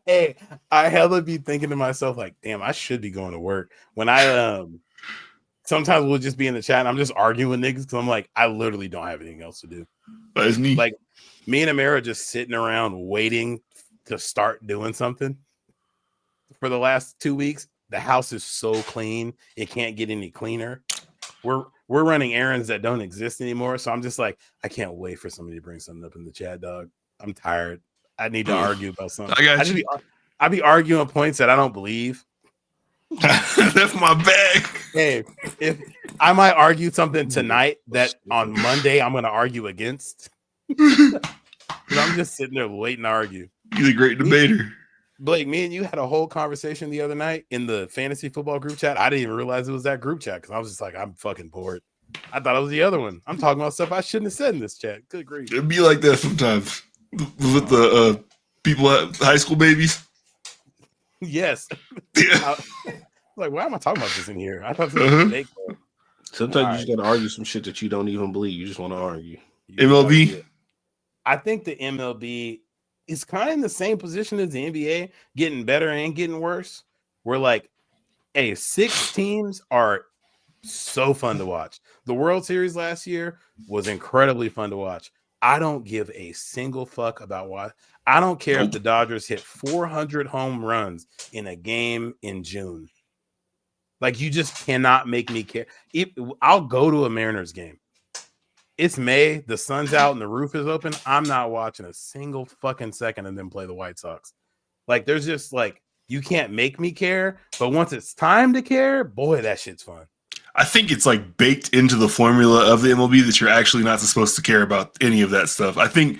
Hey, I hella be thinking to myself like, damn, I should be going to work. When I sometimes we'll just be in the chat and I'm just arguing with niggas because I'm like, I literally don't have anything else to do. That's me. Like me and Amara just sitting around waiting to start doing something for the last 2 weeks. The house is so clean, it can't get any cleaner. We're running errands that don't exist anymore. So I'm just like, I can't wait for somebody to bring something up in the chat, dog. I'm tired. I need to argue about something. I be arguing points that I don't believe. That's my bag. Hey, if I might argue something tonight that on Monday I'm going to argue against. I'm just sitting there waiting to argue. He's a great debater. Blake, me and you had a whole conversation the other night in the fantasy football group chat. I didn't even realize it was that group chat because I was just like, I'm fucking bored. I thought it was the other one. I'm talking about stuff I shouldn't have said in this chat. Good grief. It'd be like that sometimes with the people at high school babies. Yes. Yeah. Like, why am I talking about this in here? I thought this was fake. Sometimes you just got to argue some shit that you don't even believe. You just want to argue. MLB. I think the MLB is kind of in the same position as the NBA, getting better and getting worse. We're like, hey, 6 teams are so fun to watch. The World Series last year was incredibly fun to watch. I don't give a single fuck about what. I don't care if the Dodgers hit 400 home runs in a game in June. Like, you just cannot make me care. I'll go to a Mariners game. It's May, the sun's out, and the roof is open. I'm not watching a single fucking second of them play the White Sox. Like, there's just like, you can't make me care. But once it's time to care, boy, that shit's fun. I think it's like baked into the formula of the MLB that you're actually not supposed to care about any of that stuff. I think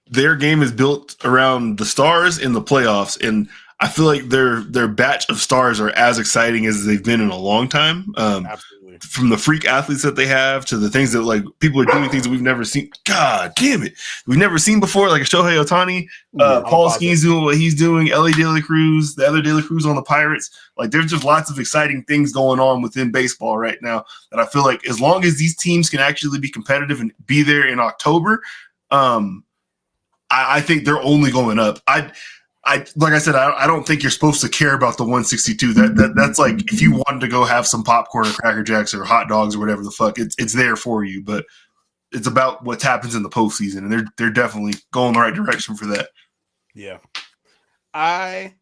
their game is built around the stars in the playoffs, and I feel like their batch of stars are as exciting as they've been in a long time. Absolutely. From the freak athletes that they have to the things that, like, people are doing things that we've never seen. God damn it. We've never seen before, like a Shohei Ohtani, Paul Skeens doing what he's doing, Ellie De La Cruz, the other De La Cruz on the Pirates. Like, there's just lots of exciting things going on within baseball right now that I feel like as long as these teams can actually be competitive and be there in October, I think they're only going up. Like I said, I don't think you're supposed to care about the 162. That's like if you wanted to go have some popcorn or Cracker Jacks or hot dogs or whatever the fuck, it's there for you. But it's about what happens in the postseason, and they're definitely going the right direction for that. Yeah, I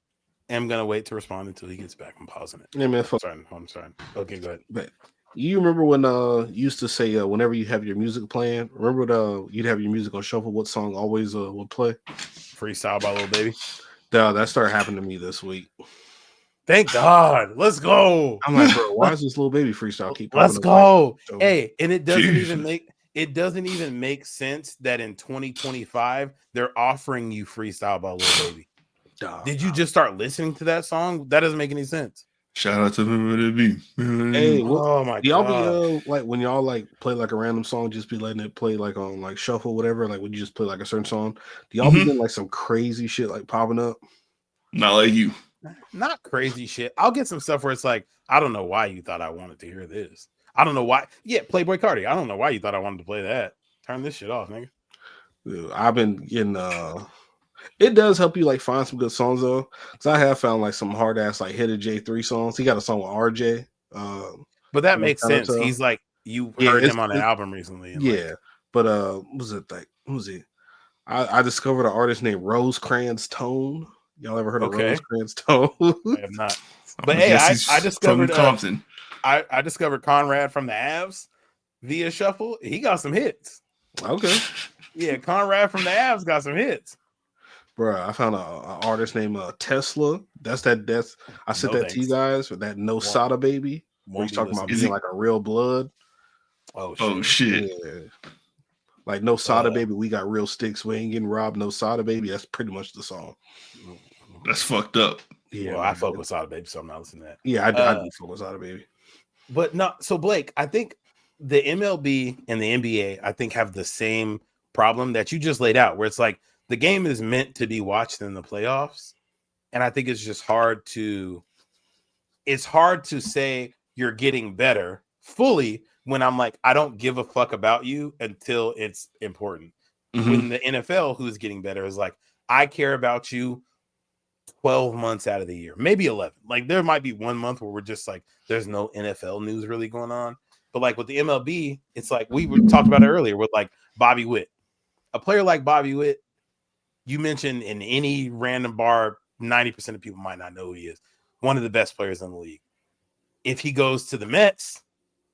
am gonna wait to respond until he gets back. I'm pausing it. Yeah, man. I'm sorry. Okay, go ahead. But you remember when you used to say whenever you have your music playing, remember you'd have your music on shuffle, what song always would play? Freestyle by Lil Baby. That started happening to me this week. Thank God. Let's go. I'm like, bro, why is this Lil Baby freestyle keep Let's go. Like, hey, and it doesn't even make sense that in 2025 they're offering you freestyle by Lil Baby. Did you just start listening to that song? That doesn't make any sense. Shout out to MLB. Hey, oh my y'all God. be like when y'all like play like a random song, just be letting it play like on like shuffle, whatever. Like when you just play like a certain song, do y'all be getting like some crazy shit like popping up? Not like you. Not crazy shit. I'll get some stuff where it's like, I don't know why you thought I wanted to hear this. I don't know why. Yeah, Playboy Cardi. I don't know why you thought I wanted to play that. Turn this shit off, nigga. Dude, I've been getting it does help you like find some good songs though, because I have found like some hard ass like Hit a J3 songs. He got a song with RJ. But that makes sense. He's like, you heard him on an album recently. And yeah, but was it like who was it? I discovered an artist named Rosecrans Tone. Y'all ever heard of Rosecrans Tone? I have not. But hey, I discovered Compton. I discovered Conrad from the Avs via Shuffle. He got some hits. Okay. Yeah, Conrad from the Avs got some hits. Bro, I found an artist named Tesla. I sent that to you guys for that No Sada Baby. Where he's talking about being like a real blood. Oh shit. Yeah. Like No Sada Baby, we got real sticks. We ain't getting robbed. No Sada Baby. That's pretty much the song. That's fucked up. Yeah, well, I fuck with Sada Baby, so I'm not listening to that. Yeah, I do fuck with Sada Baby. But no, so Blake, I think the MLB and the NBA, I think, have the same problem that you just laid out, where it's like the game is meant to be watched in the playoffs. And I think it's just hard to say you're getting better fully when I'm like, I don't give a fuck about you until it's important. Mm-hmm. When the NFL, who's getting better, is like, I care about you 12 months out of the year, maybe 11. Like there might be 1 month where we're just like, there's no NFL news really going on. But like with the MLB, it's like we talked about it earlier with like Bobby Witt. A player like Bobby Witt, you mention in any random bar, 90% of people might not know who he is. One of the best players in the league. If he goes to the Mets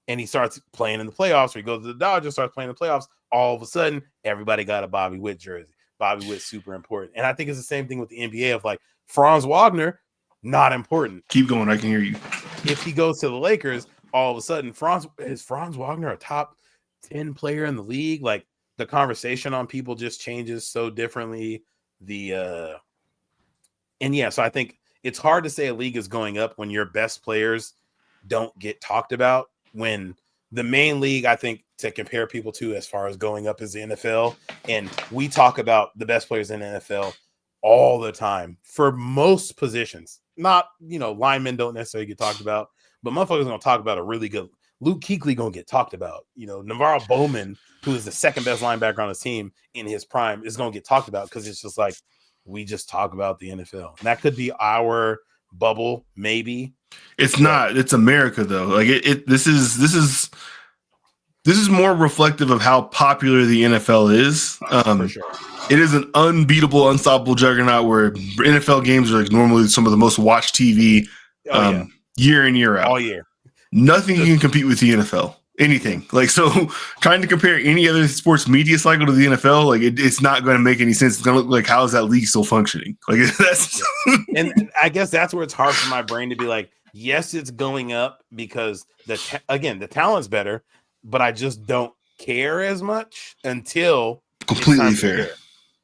and he starts playing in the playoffs, or he goes to the Dodgers, starts playing in the playoffs, all of a sudden, everybody got a Bobby Witt jersey. Bobby Witt's super important. And I think it's the same thing with the NBA of like Franz Wagner, not important. Keep going. I can hear you. If he goes to the Lakers, all of a sudden, Franz Wagner a top 10 player in the league? Like the conversation on people just changes so differently. So I think it's hard to say a league is going up when your best players don't get talked about, when the main league, I think, to compare people to as far as going up is the NFL. And we talk about the best players in the NFL all the time for most positions. Not, linemen don't necessarily get talked about, but motherfuckers going to talk about a really good Luke Kuechly going to get talked about. Navarro Bowman, who is the second best linebacker on his team in his prime, is going to get talked about because it's just like, we just talk about the NFL. And that could be our bubble, maybe. It's not. It's America, though. Like this is more reflective of how popular the NFL is. For sure. It is an unbeatable, unstoppable juggernaut where NFL games are like normally some of the most watched TV year in, year out. All year. Nothing can compete with the NFL. Anything. Like, so trying to compare any other sports media cycle to the NFL, like it's not going to make any sense. It's going to look like, how is that league still functioning? Like that's and I guess that's where it's hard for my brain to be like, yes, it's going up because the talent's better, but I just don't care as much until completely fair.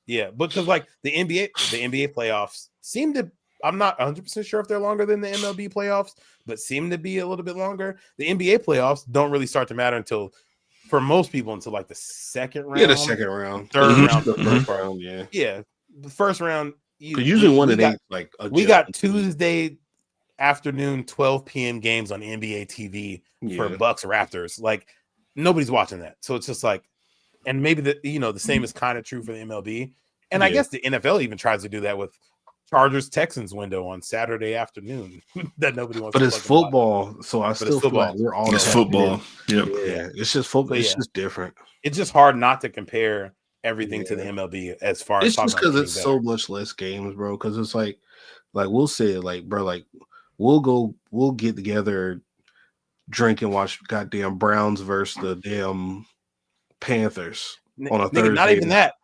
Yeah, because like the NBA playoffs seem to, I'm not 100% sure if they're longer than the MLB playoffs, but seem to be a little bit longer. The NBA playoffs don't really start to matter until, for most people, until like the second round. Yeah, the second round. Third round. The first round, yeah. Yeah, the first round. Usually one of these, like, we got Tuesday afternoon 12 p.m. games on NBA TV for Bucks Raptors. Like, nobody's watching that. So it's just like, and maybe the same is kind of true for the MLB. And I guess the NFL even tries to do that with Chargers Texans window on Saturday afternoon that nobody wants. But it's football, so I still feel like we're all. It's football. Yep. Yeah, it's just football. It's just different. It's just hard not to compare everything to the MLB as far as it's just because it's so much less games, bro. Because it's like we'll say like, bro, like we'll get together, drink and watch goddamn Browns versus the damn Panthers on a Thursday. Not even that.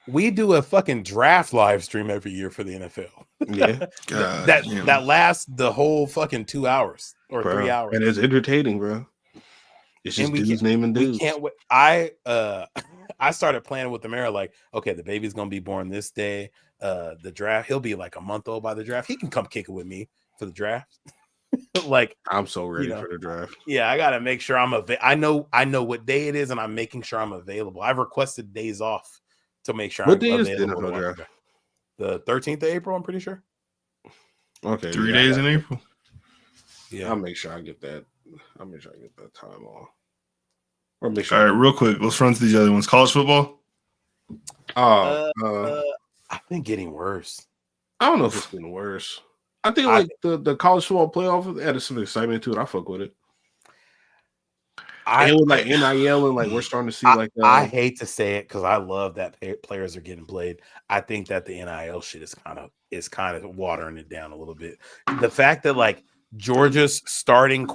We do a fucking draft live stream every year for the NFL. Yeah. that lasts the whole fucking 2 hours or 3 hours. And it's entertaining, bro. It's just dudes naming dudes. We can't wait. I started planning with the mayor, like, okay, the baby's gonna be born this day. The draft, he'll be like a month old by the draft. He can come kick it with me for the draft. Like, I'm so ready for the draft. Yeah, I gotta make sure I know what day it is, and I'm making sure I'm available. I've requested days off to make sure what day is the NFL draft? The 13th of April, I'm pretty sure. Okay. 3 days in April. Yeah. I'll make sure I get that. I'll make sure I get that time off. Or make sure. All right, real quick. Let's run through these other ones. College football? I've been getting worse. I don't know if it's getting worse. I think like the college football playoff added some excitement to it. I fuck with it. And with like NIL and like we're starting to see like I hate to say it because I love that players are getting played. I think that the NIL shit is kind of watering it down a little bit. The fact that like Georgia's starting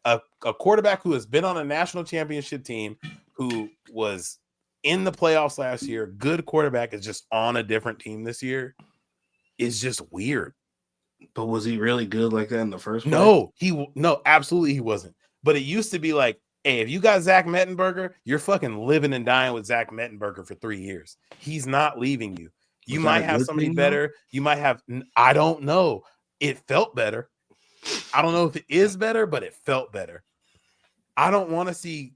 a quarterback who has been on a national championship team, who was in the playoffs last year, good quarterback, is just on a different team this year, is just weird. But was he really good like that in the first place? No, absolutely he wasn't. But it used to be like, hey, if you got Zach Mettenberger, you're fucking living and dying with Zach Mettenberger for 3 years. He's not leaving you. You might have somebody better. You might have, I don't know. It felt better. I don't know if it is better, but it felt better. I don't want to see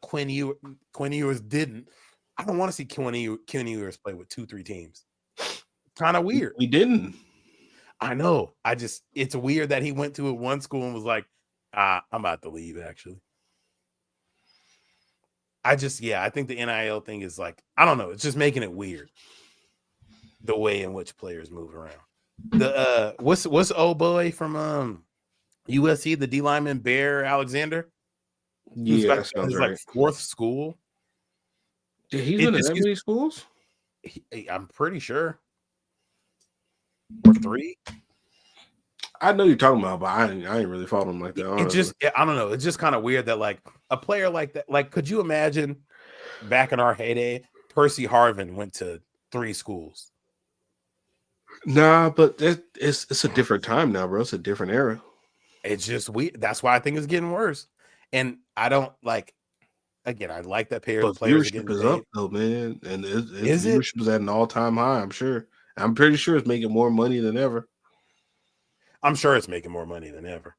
Quinn Ewers didn't. I don't want to see Quinn Ewers play with 2-3 teams. Kind of weird. We didn't. I know. It's weird that he went to one school and was like, I'm about to leave, actually. I think the NIL thing is like, I don't know. It's just making it weird. The way in which players move around. The what's old boy from USC, the D lineman Bear Alexander? Yeah, his like fourth school. He's been in that many schools? I'm pretty sure. Or 3. I know you're talking about, but I ain't really followed him like that. I don't know. It's just kind of weird that like a player like that. Like, could you imagine back in our heyday, Percy Harvin went to 3 schools? Nah, but it's a different time now, bro. It's a different era. It's just weird. That's why I think it's getting worse. And I don't like. Again, I like that players are viewership getting is paid. up though, man, and its viewership is at an all-time high. I'm sure. I'm pretty sure it's making more money than ever. I'm sure it's making more money than ever.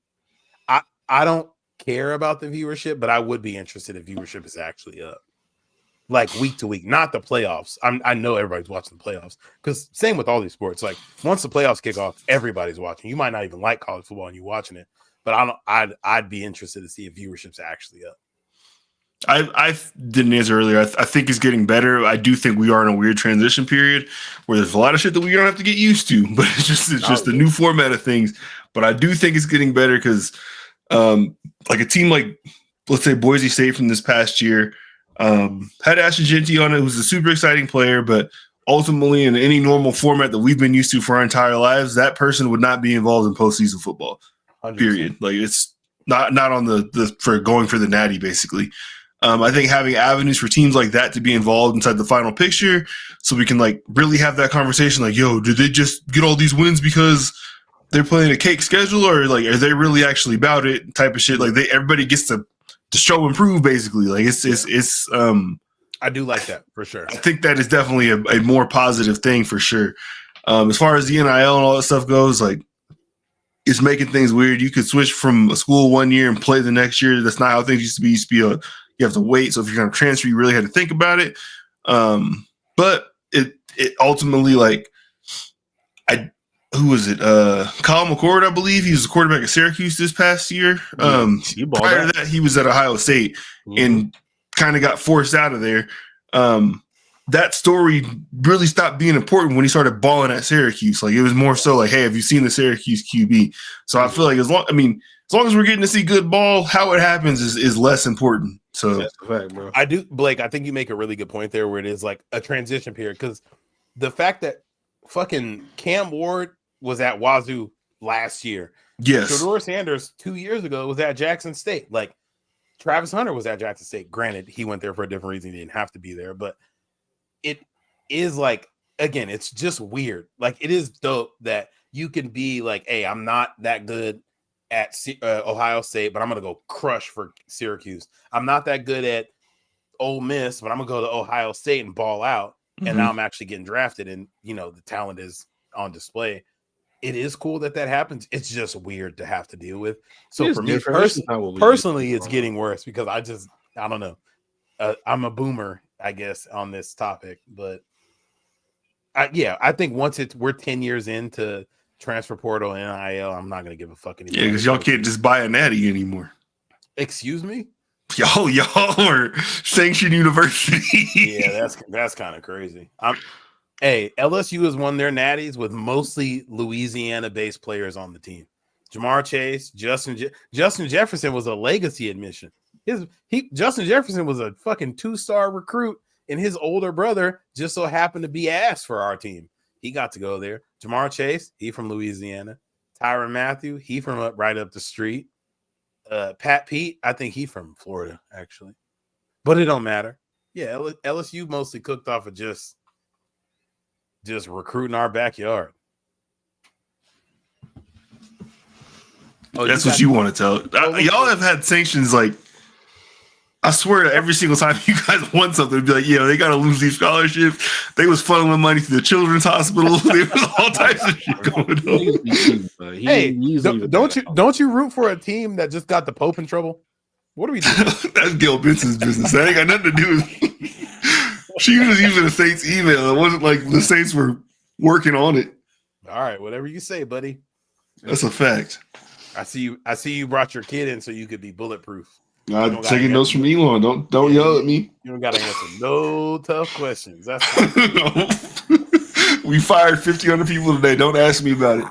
I don't care about the viewership, but I would be interested if viewership is actually up, like week to week, not the playoffs. I know everybody's watching the playoffs because same with all these sports. Like once the playoffs kick off, everybody's watching. You might not even like college football and you're watching it, but I'd be interested to see if viewership's actually up. I didn't answer earlier. I think it's getting better. I do think we are in a weird transition period where there's a lot of shit that we don't have to get used to, but it's just the new format of things. But I do think it's getting better because, like a team like, let's say Boise State from this past year, had Ashton Jeanty on it, who's a super exciting player, but ultimately in any normal format that we've been used to for our entire lives, that person would not be involved in postseason football. 100%. Period. Like it's not on the for going for the natty, basically. I think having avenues for teams like that to be involved inside the final picture so we can like really have that conversation like, yo, did they just get all these wins because they're playing a cake schedule or like, are they really actually about it type of shit? Like everybody gets to show and prove basically. Like it's I do like that for sure. I think that is definitely a more positive thing for sure. As far as the NIL and all that stuff goes, like it's making things weird. You could switch from a school one year and play the next year. That's not how things used to be. You have to wait. So if you're going to transfer, you really had to think about it. But it ultimately, like, who was it? Kyle McCord, I believe. He was the quarterback at Syracuse this past year. Prior to that, he was at Ohio State and kind of got forced out of there. That story really stopped being important when he started balling at Syracuse. Like, it was more so like, hey, have you seen the Syracuse QB? So I feel like as long as we're getting to see good ball, how it happens is less important. So that's the fact, bro. I do, Blake. I think you make a really good point there, where it is like a transition period because the fact that fucking Cam Ward was at Wazoo last year, yes, Shedeur Sanders 2 years ago was at Jackson State. Like Travis Hunter was at Jackson State. Granted, he went there for a different reason; he didn't have to be there. But it is like, again, it's just weird. Like it is dope that you can be like, hey, I'm not that good at Ohio State, but I'm going to go crush for Syracuse. I'm not that good at Ole Miss, but I'm going to go to Ohio State and ball out. Mm-hmm. And now I'm actually getting drafted and, the talent is on display. It is cool that happens. It's just weird to have to deal with. So for me personally, it's getting worse because I don't know. I'm a boomer, I guess, on this topic, but I think once we're 10 years into transfer portal NIL, I'm not gonna give a fuck anymore. Yeah, because y'all can't just buy a natty anymore. Excuse me? Y'all are sanctioned university. Yeah, that's kind of crazy. Hey, LSU has won their natties with mostly Louisiana-based players on the team. Jamar Chase, Justin Jefferson was a legacy admission. Justin Jefferson was a fucking 2-star recruit, and his older brother just so happened to be asked for our team. He got to go there. Jamar Chase, he from Louisiana. Tyrann Mathieu, he from right up the street. Pat Pete, I think he from Florida, actually. But it don't matter. Yeah, LSU mostly cooked off of just recruiting our backyard. That's what you want to tell. Y'all have had sanctions like, I swear every single time you guys won something, it'd be like, they got to lose these scholarships. They was funneling money to the children's hospital. There was all types of shit going on. Hey, don't you root for a team that just got the Pope in trouble? What are we doing? That's Gail Benson's business. That ain't got nothing to do with She was using the Saints email. It wasn't like the Saints were working on it. All right, whatever you say, buddy. That's a fact. I see you brought your kid in so you could be bulletproof. I'm taking notes from Elon. Don't yell at me. You don't got to answer no tough questions. That's We fired 1,500 people today. Don't ask me about it.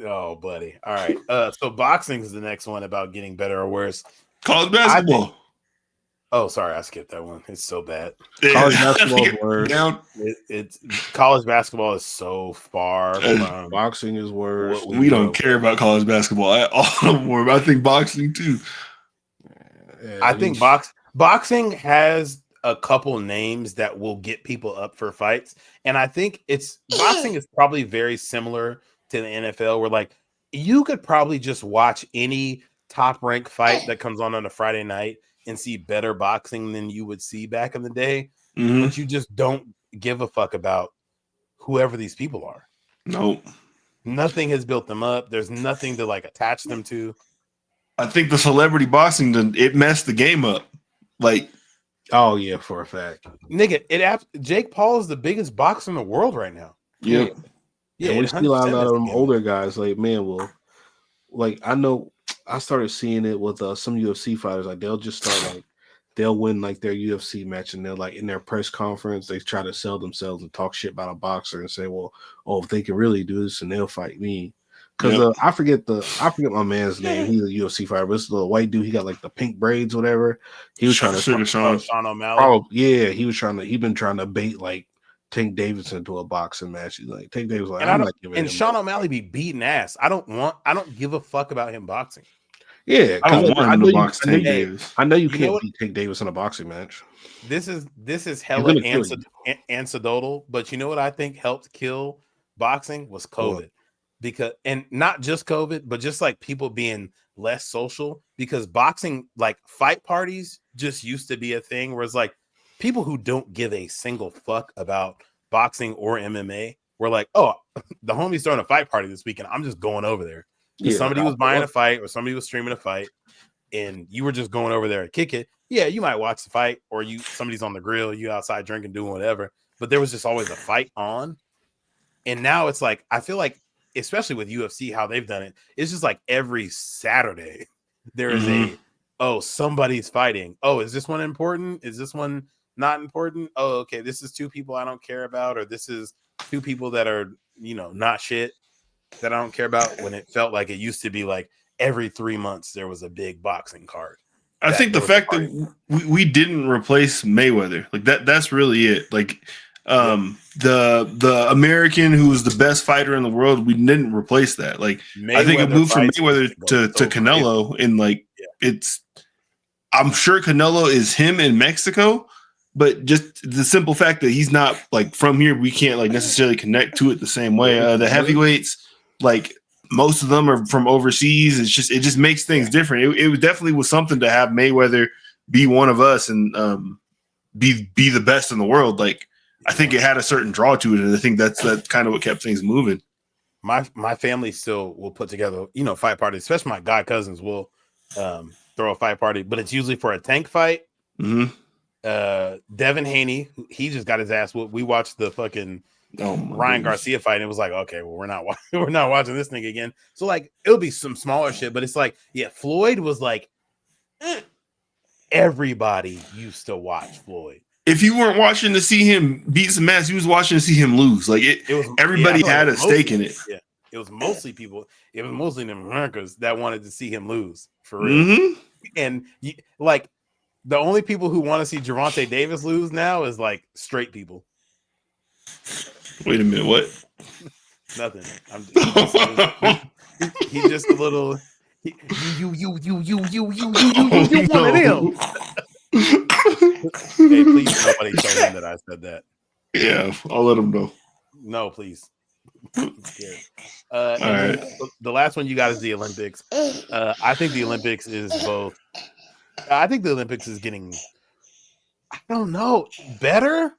Oh, buddy. All right. So boxing is the next one about getting better or worse. College basketball. Oh, sorry, I skipped that one. It's so bad. College basketball is worse. It's college basketball is so far from boxing is worse. We don't care about college basketball at all more. I think boxing too. I think boxing has a couple names that will get people up for fights, and I think boxing is probably very similar to the NFL, where like you could probably just watch any top ranked fight that comes on a Friday night and see better boxing than you would see back in the day, but you just don't give a fuck about whoever these people are. Nope. Nothing has built them up. There's nothing to like attach them to. I think the celebrity boxing, it messed the game up. Like, oh yeah, for a fact, nigga. Jake Paul is the biggest boxer in the world right now. Yeah. And we see a lot of them older guys. Like, man, well, like I know I started seeing it with some UFC fighters. Like they'll just start they'll win like their UFC match, and they're like in their press conference, they try to sell themselves and talk shit about a boxer and say, well, if they can really do this, and they'll fight me. Because I forget my man's name. He's a UFC fighter, but it's the white dude. He got like the pink braids, whatever. He was trying to Sean O'Malley. He's been trying to bait like Tank Davidson to a boxing match. He's like Tank Davidson, like, I'm not giving him. Sean O'Malley be beating ass. I don't give a fuck about him boxing. Yeah, I don't want him to box Tank Davis. I know you can't beat Tank Davis in a boxing match. This is hella anecdotal, but you know what I think helped kill boxing was COVID. Because, and not just COVID, but just like people being less social, because boxing, like fight parties just used to be a thing where it's like people who don't give a single fuck about boxing or MMA were like, oh, the homie's throwing a fight party this weekend, I'm just going over there. Somebody was buying a fight or somebody was streaming a fight and you were just going over there to kick it. Yeah, you might watch the fight, or somebody's on the grill, you outside drinking, doing whatever, but there was just always a fight on. And now it's like, I feel like, especially with UFC, how they've done it, it's just like every Saturday there is somebody's fighting. Oh, is this one important? Is this one not important? Oh, okay, this is two people I don't care about, or this is two people that are, not shit that I don't care about, when it felt like it used to be like every 3 months there was a big boxing card. I think the fact that we didn't replace Mayweather, like that's really it. Like, the American who was the best fighter in the world, we didn't replace that. Like, Mayweather, I think it moved from Mayweather to Canelo, and like I'm sure Canelo is him in Mexico, but just the simple fact that he's not like from here, we can't like necessarily connect to it the same way. The heavyweights, like most of them are from overseas. It just makes things different. It definitely was something to have Mayweather be one of us and be the best in the world. Like, I think it had a certain draw to it, and I think that's kind of what kept things moving. My family still will put together, fight parties, especially my god cousins will throw a fight party, but it's usually for a Tank fight. Devin Haney, he just got his ass whooped. We watched the fucking Ryan Garcia fight, and it was like, okay, well, we're not watching this thing again. So like, it'll be some smaller shit, but it's like, yeah, Floyd was like, everybody used to watch Floyd. If you weren't watching to see him beat some ass, you was watching to see him lose. Like it was, everybody had a stake in it. Yeah, it was mostly people. It was mostly them Americans that wanted to see him lose for real. And like the only people who want to see Gervonta Davis lose now is like straight people. Wait a minute, what? Nothing. He's just a little. You one of them. Hey, please, nobody tell him that I said that. Yeah, I'll let him know. No, please. All right. The last one you got is the Olympics. I think the Olympics is both. I think the Olympics is getting, I don't know, better.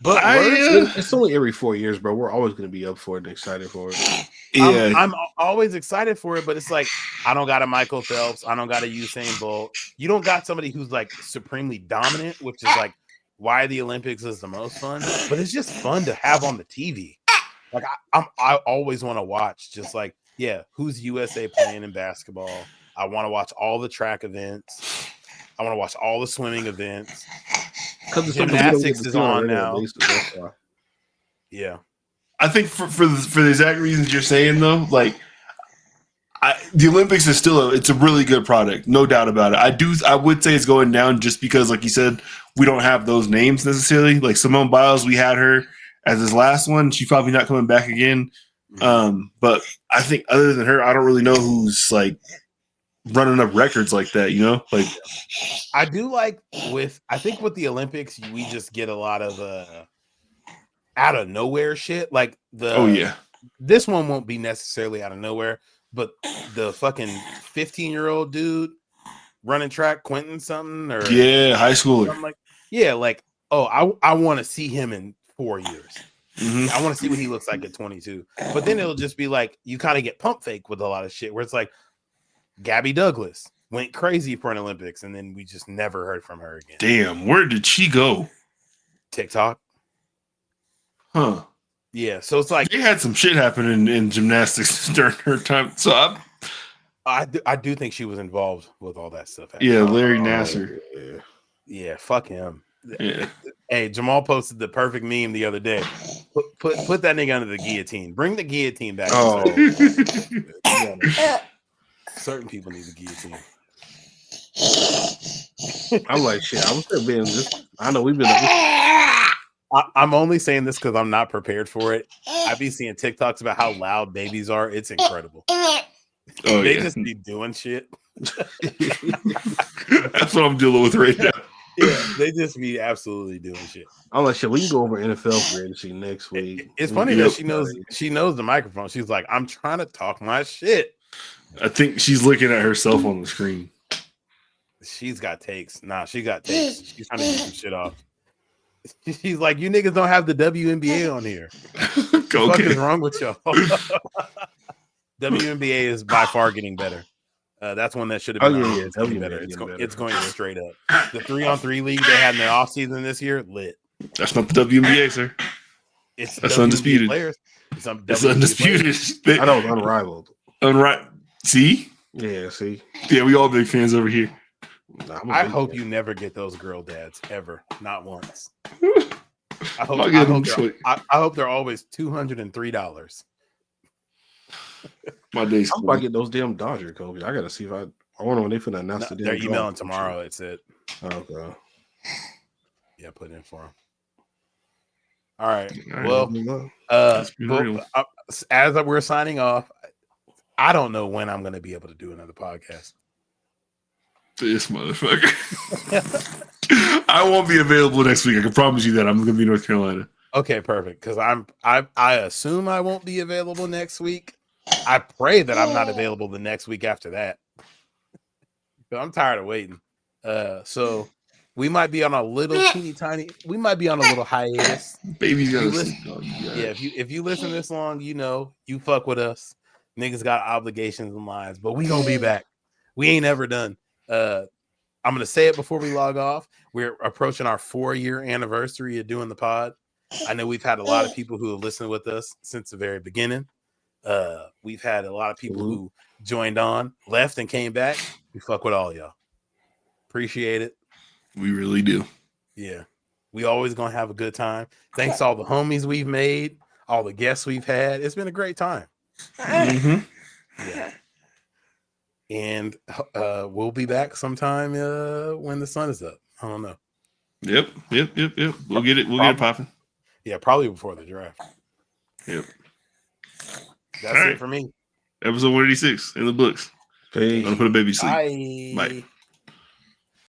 But it's only every 4 years, bro. We're always going to be up for it and excited for it. Yeah, I'm always excited for it, but it's like I don't got a Michael Phelps, I don't got a Usain Bolt. You don't got somebody who's like supremely dominant, which is like why the Olympics is the most fun. But it's just fun to have on the TV. Like I always want to watch. Just like, yeah, who's USA playing in basketball? I want to watch all the track events. I want to watch all the swimming events. Because gymnastics is on now. Yeah. I think for the exact reasons you're saying though, like The Olympics is still it's a really good product, no doubt about it. I would say it's going down just because, like you said, we don't have those names necessarily. Like Simone Biles, we had her as his last one. She's probably not coming back again. But I think other than her, I don't really know who's like running up records like that. You know, like I do like I think with the Olympics, we just get a lot of out of nowhere shit. Like this one won't be necessarily out of nowhere. But the fucking 15-year-old dude running track, Quentin something, or high schooler, I want to see him in 4 years. I want to see what he looks like at 22. But then it'll just be like you kind of get pump fake with a lot of shit where it's like Gabby Douglas went crazy for an Olympics, and then we just never heard from her again. Damn, where did she go? TikTok, huh? Yeah, so it's like they had some shit happening in gymnastics during her time. So I do think she was involved with all that stuff. Yeah, Larry Nassar. Yeah, fuck him. Yeah. Hey, Jamal posted the perfect meme the other day. Put that nigga under the guillotine. Bring the guillotine back. Oh, certain people need the guillotine. I'm like shit. I was still being this. I know we've been. I'm only saying this because I'm not prepared for it. I be seeing TikToks about how loud babies are. It's incredible. They just be doing shit. That's what I'm dealing with right now. Yeah, they just be absolutely doing shit. I'm like shit. We can go over NFL free agency next week. It's funny that she knows the microphone. She's like, I'm trying to talk my shit. I think she's looking at herself on the screen. She's got takes. Nah, she got takes. She's trying to get some shit off. She's like, you niggas don't have the WNBA on here. What the fuck is wrong with y'all? WNBA is by far getting better. That's one that should have been it's better. It's going straight up. The 3-on-3 league they had in the offseason this year, lit. That's not the WNBA, sir. That's undisputed. Players. It's undisputed. I know, it's unrivaled. See? Yeah, see? Yeah, we all big fans over here. I hope you never get those girl dads ever, not once. I hope they're always $203. My days. I'm about to get those damn Dodger Kobe. I gotta see if I wonder when they finna announce the damn. They're emailing tomorrow. It's it. Okay. Yeah, put in for them. All right. Well, as we're signing off, I don't know when I'm going to be able to do another podcast. This motherfucker. I won't be available next week. I can promise you that. I'm going to be in North Carolina. Okay, perfect. Because I assume I won't be available next week. I pray that I'm not available the next week after that. But I'm tired of waiting. So we might be on a little teeny tiny. We might be on a little hiatus. Baby's got if you listen this long, you know you fuck with us. Niggas got obligations and lives, but we gonna be back. We ain't ever done. I'm gonna say it before we log off. We're approaching our 4-year anniversary of doing the pod. I know we've had a lot of people who have listened with us since the very beginning. We've had a lot of people who joined on, left, and came back. We fuck with all y'all. Appreciate it. We really do. Yeah. We always gonna have a good time. Thanks to all the homies we've made, all the guests we've had. It's been a great time. Mm-hmm. Yeah. And we'll be back sometime when the sun is up. I don't know. Yep. We'll get it popping. Yeah, probably before the draft. Yep. That's it for me. Episode 186 in the books. Peace. I'm gonna put a baby to sleep. Bye. Bye.